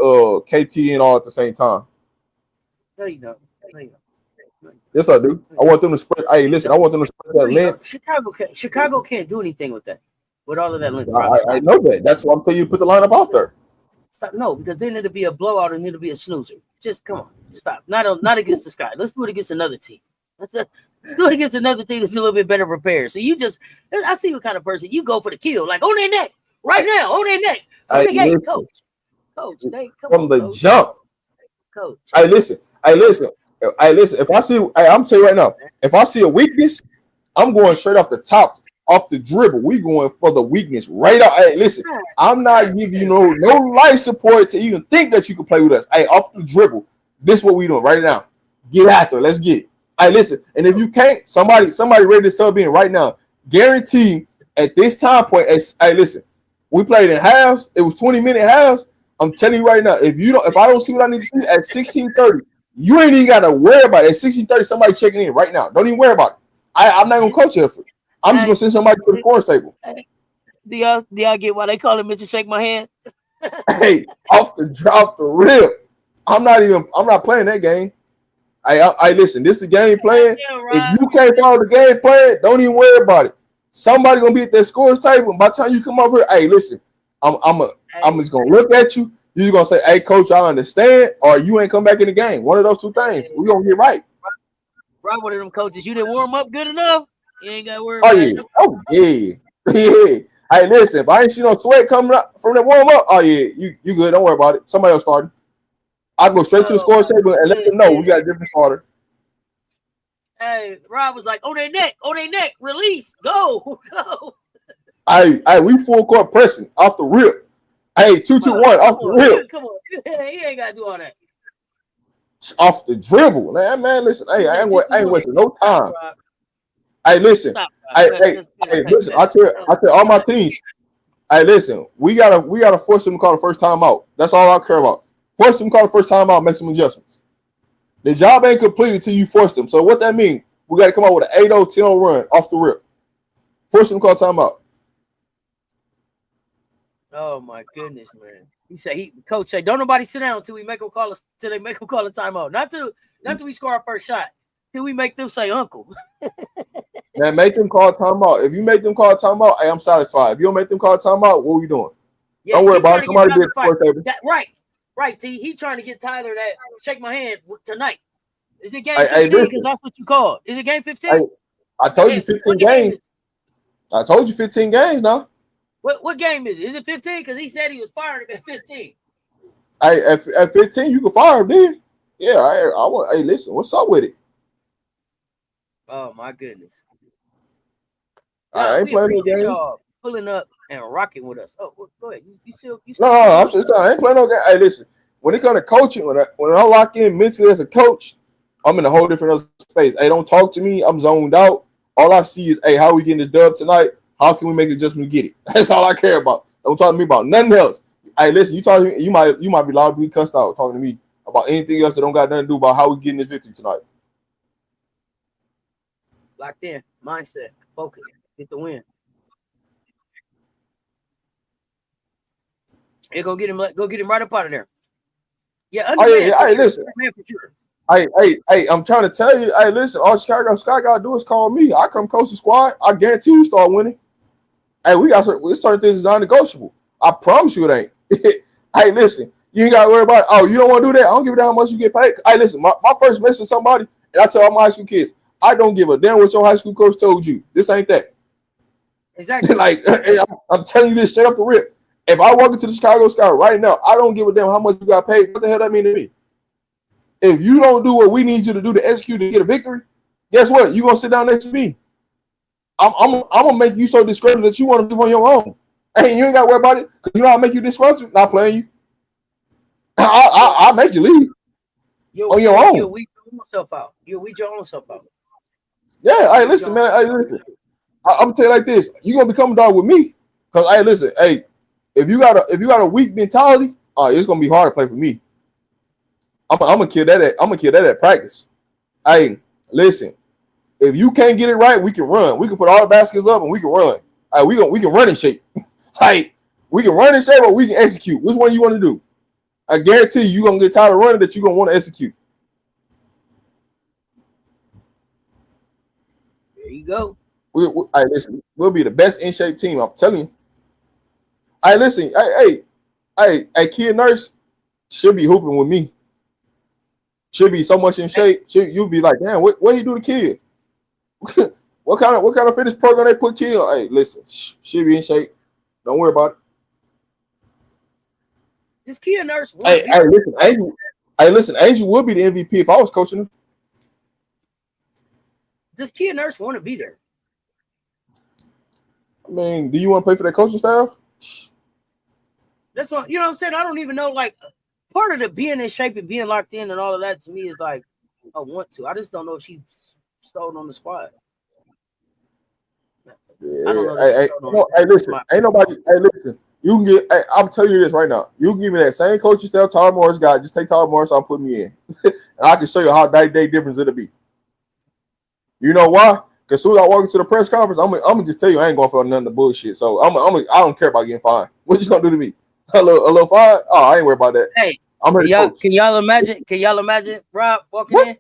B: KT in all at the same time.
A: No, you don't.
B: Yes, I do. I want them to spread. Hey, listen, I want them to spread that length.
A: Chicago can't do anything with that. With all of that length.
B: I know that. That's why I'm telling you to put the lineup out there.
A: Stop. No, because then it'll be a blowout and it'll be a snoozer. Just come on. Stop. Not against the Sky. Let's do it against another team. Let's do it against another team that's a little bit better prepared. So I see what kind of person you go for the kill, like on their neck right now, on their neck. From the game, coach.
B: From the jump.
A: Coach.
B: Hey, listen. If I see, I'm telling you right now, if I see a weakness, I'm going straight off the top, off the dribble. We going for the weakness right out. Hey, listen, I'm not giving you no life support to even think that you can play with us. Hey, off the dribble. This is what we doing right now. Get after it. Let's get it. Hey, listen, and if you can't, somebody ready to sub in right now. Guarantee at this time point, hey, listen, we played in halves. It was 20-minute halves. I'm telling you right now, if I don't see what I need to see at 16:30, you ain't even got to worry about it. At 16:30, somebody checking in right now. Don't even worry about it. I'm not gonna coach you for it. I'm just gonna send somebody to the course table.
A: Do y'all get why they call him Mr. Shake My Hand?
B: Hey, off the rip. I'm not playing that game. I listen, this is the game plan. If you can't follow the game plan, don't even worry about it. Somebody gonna be at that scores table, and by the time you come over here, hey, listen, I'm just gonna look at you. You're gonna say, hey, coach, I understand, or you ain't come back in the game. One of those two things. We're gonna get right.
A: Right, one of them coaches. You didn't warm up good enough. You ain't gotta worry about it.
B: Oh yeah. Yeah. Hey, listen, if I ain't see no sweat coming up from that warm up, oh yeah, you good. Don't worry about it. Somebody else started. I go straight to the score table and let them know we got a different starter.
A: Hey, Rob was like, on their neck, release, go.
B: Hey, we full court pressing off the rip. Hey, 2-2-1 off the rip.
A: Come on, he ain't gotta do all that.
B: Off the dribble, man. Listen, hey, I ain't wasting no time. Hey, listen, listen. I tell all my teams. Hey, listen, we gotta force them to call the first time out. That's all I care about. Force them to call the first time out, make some adjustments. The job ain't completed until you force them. So what that means, we got to come out with an 8-0, 10-0 run off the rip. Force them to call timeout.
A: Oh my goodness, man! He said, coach said, don't nobody sit down until they make them call a timeout. Not till we score our first shot. Till we make them say uncle.
B: Man, make them call timeout. If you make them call timeout, hey, I'm satisfied. If you don't make them call timeout, what are we doing? Yeah, don't worry about it. Somebody be at the court table.
A: Right, T. He's trying to get Tyler that shake my hand tonight. Is it game 15? Because that's what you called. Is it game 15?
B: I told you 15 games. I told you 15 games now.
A: What game is it? Is it 15? Because he said he was fired at 15.
B: Hey, at 15, you can fire him then. Yeah, I want. Hey, listen, what's up with it?
A: Oh my goodness.
B: I ain't playing no game.
A: Y'all pulling up and rocking with us. Oh, go ahead. You still
B: no, I'm just saying, I ain't playing no game. Hey, listen, when it comes to coaching, when I lock in mentally as a coach, I'm in a whole different space. Hey, don't talk to me. I'm zoned out. All I see is, hey, how we getting this dub tonight? How can we make an adjustment to get it? That's all I care about. Don't talk to me about nothing else. Hey, listen, you might be allowed to be cussed out talking to me about anything else that don't got nothing to do about how we getting this victory tonight.
A: Locked in, mindset, focus, get the win. Hey, go get him right up out of there. Yeah,
B: hey, listen. Hey, I'm trying to tell you, hey, listen, all Chicago Sky gotta do is call me. I come coach the squad. I guarantee you start winning. Hey, we certain things is non-negotiable. I promise you it ain't. Hey, listen, you ain't gotta worry about it. Oh, you don't want to do that? I don't give a damn how much you get paid. Hey, listen, my first message to somebody, and I tell all my high school kids, I don't give a damn what your high school coach told you. This ain't that.
A: Exactly.
B: Like, I'm telling you this straight off the rip. If I walk into the Chicago Sky right now, I don't give a damn how much you got paid. What the hell that mean to me? If you don't do what we need you to do to execute to get a victory, guess what? You're gonna sit down next to me. I'm gonna make you so disgruntled that you want to live on your own. Hey, you ain't gotta worry about it because you know I'll make you disgruntled. Not playing you. I'll make you leave on your own.
A: You'll weed your own self out.
B: Yeah, hey, listen, man. Hey, listen. I'm gonna tell you like this: you gonna become a dog with me, because hey, listen, hey, if you got a weak mentality, it's gonna be hard to play for me. I'm gonna kill that at practice. Hey, listen, if you can't get it right, we can run. We can put all the baskets up and we can run. Hey, we can run in shape. Hey, we can run in shape or we can execute. Which one you want to do? I guarantee you're gonna get tired of running that you're gonna want to execute.
A: There you go.
B: Hey, listen, we'll be the best in shape team. I'm telling you. Hey, listen, hey, kid nurse should be hooping with me. Should be so much in shape. You'll be like, damn, what you do to kid? what kind of fitness program they put kid on? Hey, listen, should be in shape. Don't worry about it.
A: This kid nurse.
B: Listen, Angel would be the MVP if I was coaching him.
A: Does kid nurse want to be there?
B: I mean, do you want to play for that coaching staff?
A: That's what, you know what I'm saying? I don't even know, like, part of the being in shape and being locked in and all of that to me is like, I want to. I just don't know if she's sold on the squad.
B: Yeah. Hey, listen, ain't nobody. Hey, listen, you can get. Hey, I'm telling you this right now. You can give me that same coaching staff Tyler Morris got. Just take Tyler Morris, I'll put me in, and I can show you how day difference it'll be. You know why? Because as soon as I walk into the press conference, I'm gonna just tell you I ain't going for none of the bullshit. So I don't care about getting fined. What you gonna do to me? A little fine? Oh, I ain't worried about that.
A: Hey, I'm ready. Can y'all imagine Rob walking in?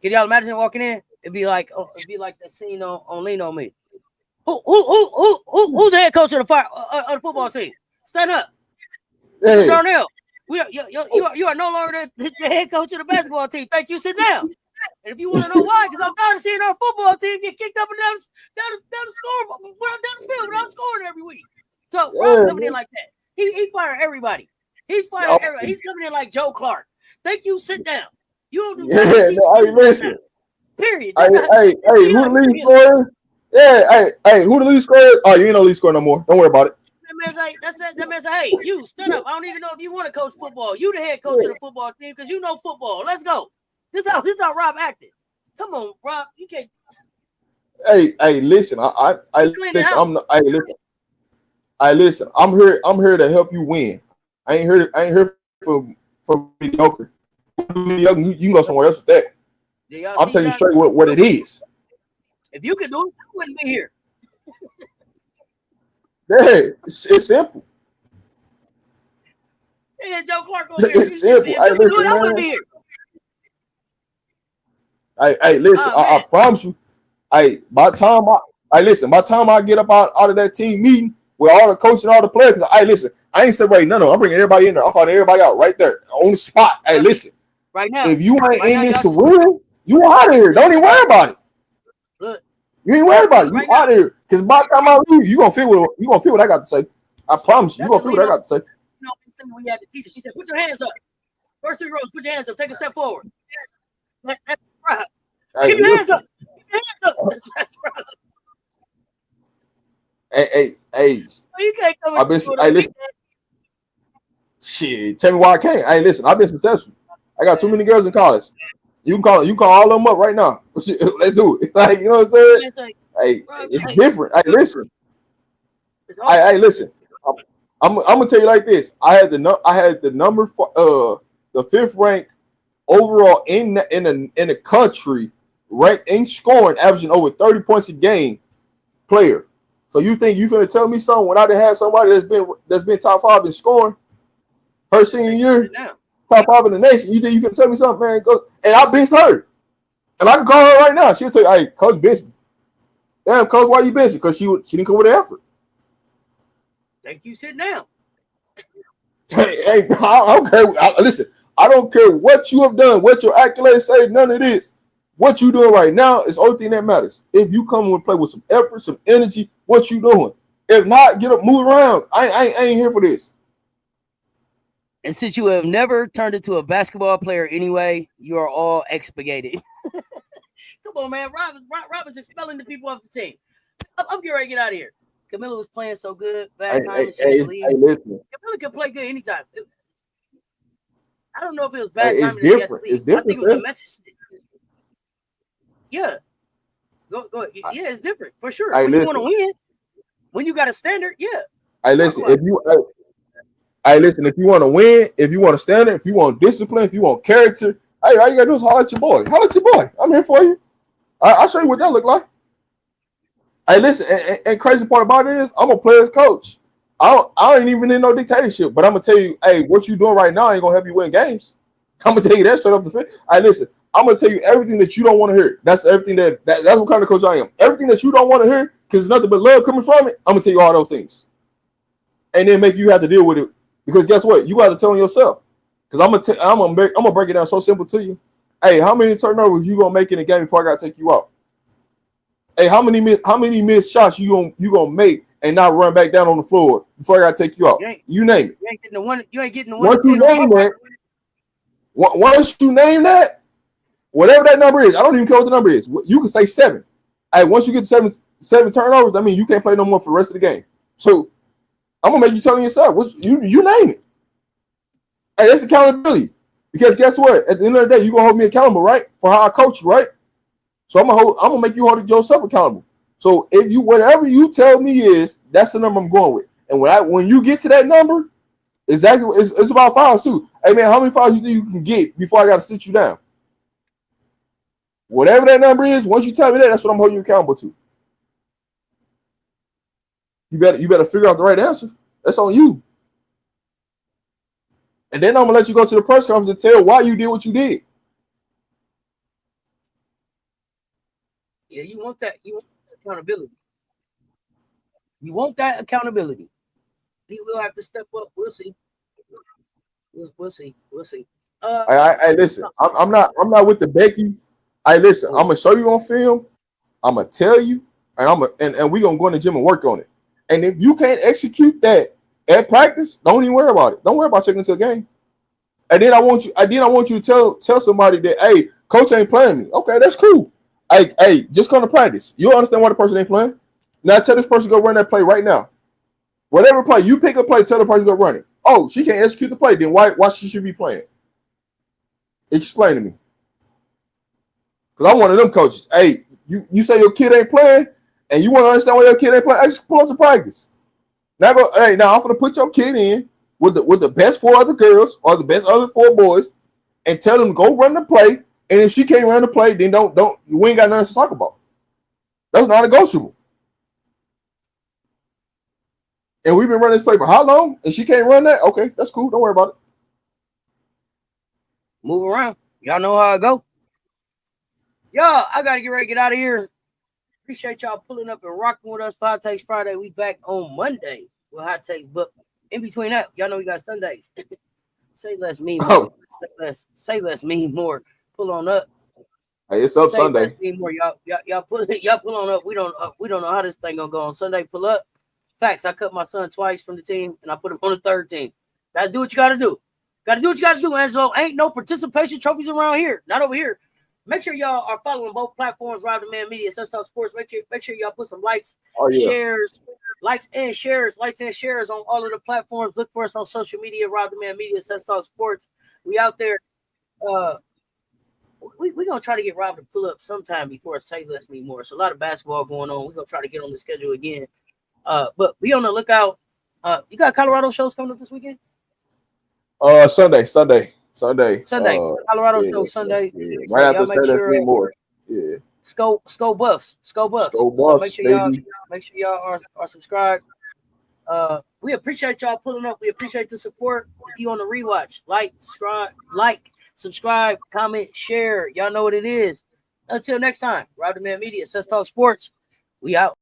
A: Can y'all imagine walking in? It'd be like that scene on Lean on Me. Who's the head coach of the football team? Stand up. Hey. Darnell, you are no longer the head coach of the basketball team. Thank you. Sit down. And if you want to know why, because I'm tired of seeing our football team get kicked up and down the score, down the field without scoring every week. So Rob's coming in like that. He firing everybody. He's firing everybody. He's coming in like Joe Clark. Thank you. Sit down. You don't do nothing.
B: Listen.
A: Period.
B: Hey, who the lead scorer? Yeah, hey, who the lead scorer? Oh, you ain't no lead scorer no more. Don't worry about it.
A: That man's like, hey, you stand up. I don't even know if you want to coach football. You the head coach of the football team because you know football. Let's go. This how Rob acted. Come on, Rob. You can't.
B: Hey, listen. Listen. I'm here to help you win. I ain't here for mediocre. You can go somewhere else with that. I'm telling you straight what it is.
A: If you could do it, I wouldn't be here.
B: Yeah, it's simple.
A: Yeah, Joe Clark over here.
B: It's simple.
A: I wouldn't be here.
B: Hey, listen. I promise you. By the time I get up out of that team meeting with all the coaches and all the players, listen, I ain't separating none of them. I'm bringing everybody in there. I'm calling everybody out right there on the spot. Hey, listen.
A: Right now,
B: if you ain't in this to win, you out of here. Don't even worry about it.
A: Look,
B: you ain't worried about it. You out of here. Because by the time I leave, you gonna feel what I got to say. I promise you. You gonna feel what I got to say.
A: You know, when you had to teach her, she said, "Put your hands up. First 3 rows. Put your hands up. Take a step forward." That's right. Keep your hands up. Keep your hands up. That's right.
B: Hey.
A: You can't come
B: listen. Shit, tell me why I can't. Hey, listen. I've been successful. I got too many girls in college. You can call all of them up right now. Let's do it. Like, you know what I'm saying? Hey, it's different. Hey, listen. Hey, listen. I'm gonna tell you like this. I had the number for the 5th rank overall in the country, ranked in scoring, averaging over 30 points a game player. So you think you finna tell me something when I done had somebody that's been top 5 in scoring her senior year? Top 5 in the nation. You think you can tell me something, man? Go, and I benched her. And I can call her right now. She'll tell you, hey, coach benched me. Damn, coach, why you benched? Because she didn't come with the effort.
A: Thank you. Sit down.
B: Hey, I don't care. Listen, I don't care what you have done, what your accolades say, none of this. What you doing right now is the only thing that matters. If you come and play with some effort, some energy, what you doing? If not, get up, move around. I ain't here for this.
A: And since you have never turned into a basketball player anyway, you are all expurgated. Come on, man. Robin's expelling the people off the team. I'm getting ready to get out of here. Camilla was playing so good. Bad time. Camilla can play good anytime. I don't know if it was bad time.
B: It's different. It's different.
A: I think it was a message. Yeah. Go. Yeah, it's different for sure. When you want to win, when you got a standard, yeah.
B: Listen, if you want to win, if you want to stand it, if you want discipline, if you want character, all you gotta do is holler at your boy. Holler at your boy. I'm here for you. I'll show you what that look like. Hey, listen, and crazy part about it is I'm a player's coach. I don't even need no dictatorship, but I'm gonna tell you, hey, what you doing right now ain't gonna help you win games. I'm gonna tell you that straight off the field. Hey, listen, I'm gonna tell you everything that you don't want to hear. That's everything that's what kind of coach I am. Everything that you don't want to hear, because there's nothing but love coming from it. I'm gonna tell you all those things, and then make you have to deal with it. Because guess what? You got to tell yourself. Because I'm gonna break it down so simple to you. Hey, how many turnovers you gonna make in a game before I gotta take you out? Hey, how many missed shots you gonna make and not run back down on the floor before I gotta take you out? You name it.
A: You ain't getting the one. You ain't getting the
B: one. Once you name that, whatever that number is, I don't even care what the number is. You can say 7. Hey, once you get seven turnovers, I mean you can't play no more for the rest of the game. So I'm gonna make you telling yourself, you name it. Hey, that's accountability. Because guess what? At the end of the day, you're gonna hold me accountable, right? For how I coach you, right? So I'm gonna make you hold yourself accountable. So if whatever you tell me is, that's the number I'm going with. And when you get to that number, exactly, it's about fouls too. Hey man, how many fouls you think you can get before I gotta sit you down? Whatever that number is, once you tell me that, that's what I'm holding you accountable to. You better figure out the right answer. That's on you. And then I'm gonna let you go to the press conference and tell why you did what you did.
A: Yeah, you want that. You want accountability. You want that accountability. You will have to step up. We'll see. We'll see.
B: I listen. I'm not with the Becky. Hey, listen, I'm gonna show you on film. I'm gonna tell you, and we gonna go in the gym and work on it. And if you can't execute that at practice, don't even worry about it. Don't worry about checking into a game. And then I want you to tell somebody that, hey, coach ain't playing me. Okay, that's cool. Hey, just come to practice. You understand why the person ain't playing. Now tell this person to go run that play right now. Whatever play you pick a play, tell the person to go run it. Oh, she can't execute the play. Then why she should be playing? Explain to me. Because I'm one of them coaches. Hey, you say your kid ain't playing, and you want to understand why your kid ain't playing. Hey, just pull up to practice. Now I'm gonna put your kid in with the best 4 other girls or the best other 4 boys, and tell them to go run the play. And if she can't run the play, then don't we ain't got nothing to talk about. That's not negotiable. And we've been running this play for how long? And she can't run that? Okay, that's cool. Don't worry about it.
A: Move around. Y'all know how I go. Y'all, I gotta get ready to get out of here. Appreciate y'all pulling up and rocking with us for Hot Takes Friday. We back on Monday with Hot Takes, but in between that, y'all know we got Sunday. Say less, mean more. Say less, mean more. Pull on up.
B: Hey, it's up
A: say
B: Sunday.
A: Less, mean more. Y'all pull on up. We don't know how this thing gonna go on Sunday. Pull up. Facts. I cut my son twice from the team, and I put him on the 3rd team. Gotta do what you gotta do. Gotta do what you gotta do, Angelo. Ain't no participation trophies around here. Not over here. Make sure y'all are following both platforms, RobDaManMedia, Such Talk Sports. Make sure y'all put some likes, shares, likes and shares on all of the platforms. Look for us on social media, RobDaManMedia, Such Talk Sports. We out there. We gonna try to get Rob to pull up sometime before Say Less Me More. So a lot of basketball going on. We're gonna try to get on the schedule again. But be on the lookout. You got Colorado shows coming up this weekend?
B: Sunday.
A: Colorado show Sunday.
B: Yeah. Right after Say Less Me More. Yeah.
A: Skull Buffs. So make sure y'all are subscribed. We appreciate y'all pulling up. We appreciate the support. If you on the rewatch, subscribe, comment, share. Y'all know what it is. Until next time, RobDaManMedia, Such Talk Sports. We out.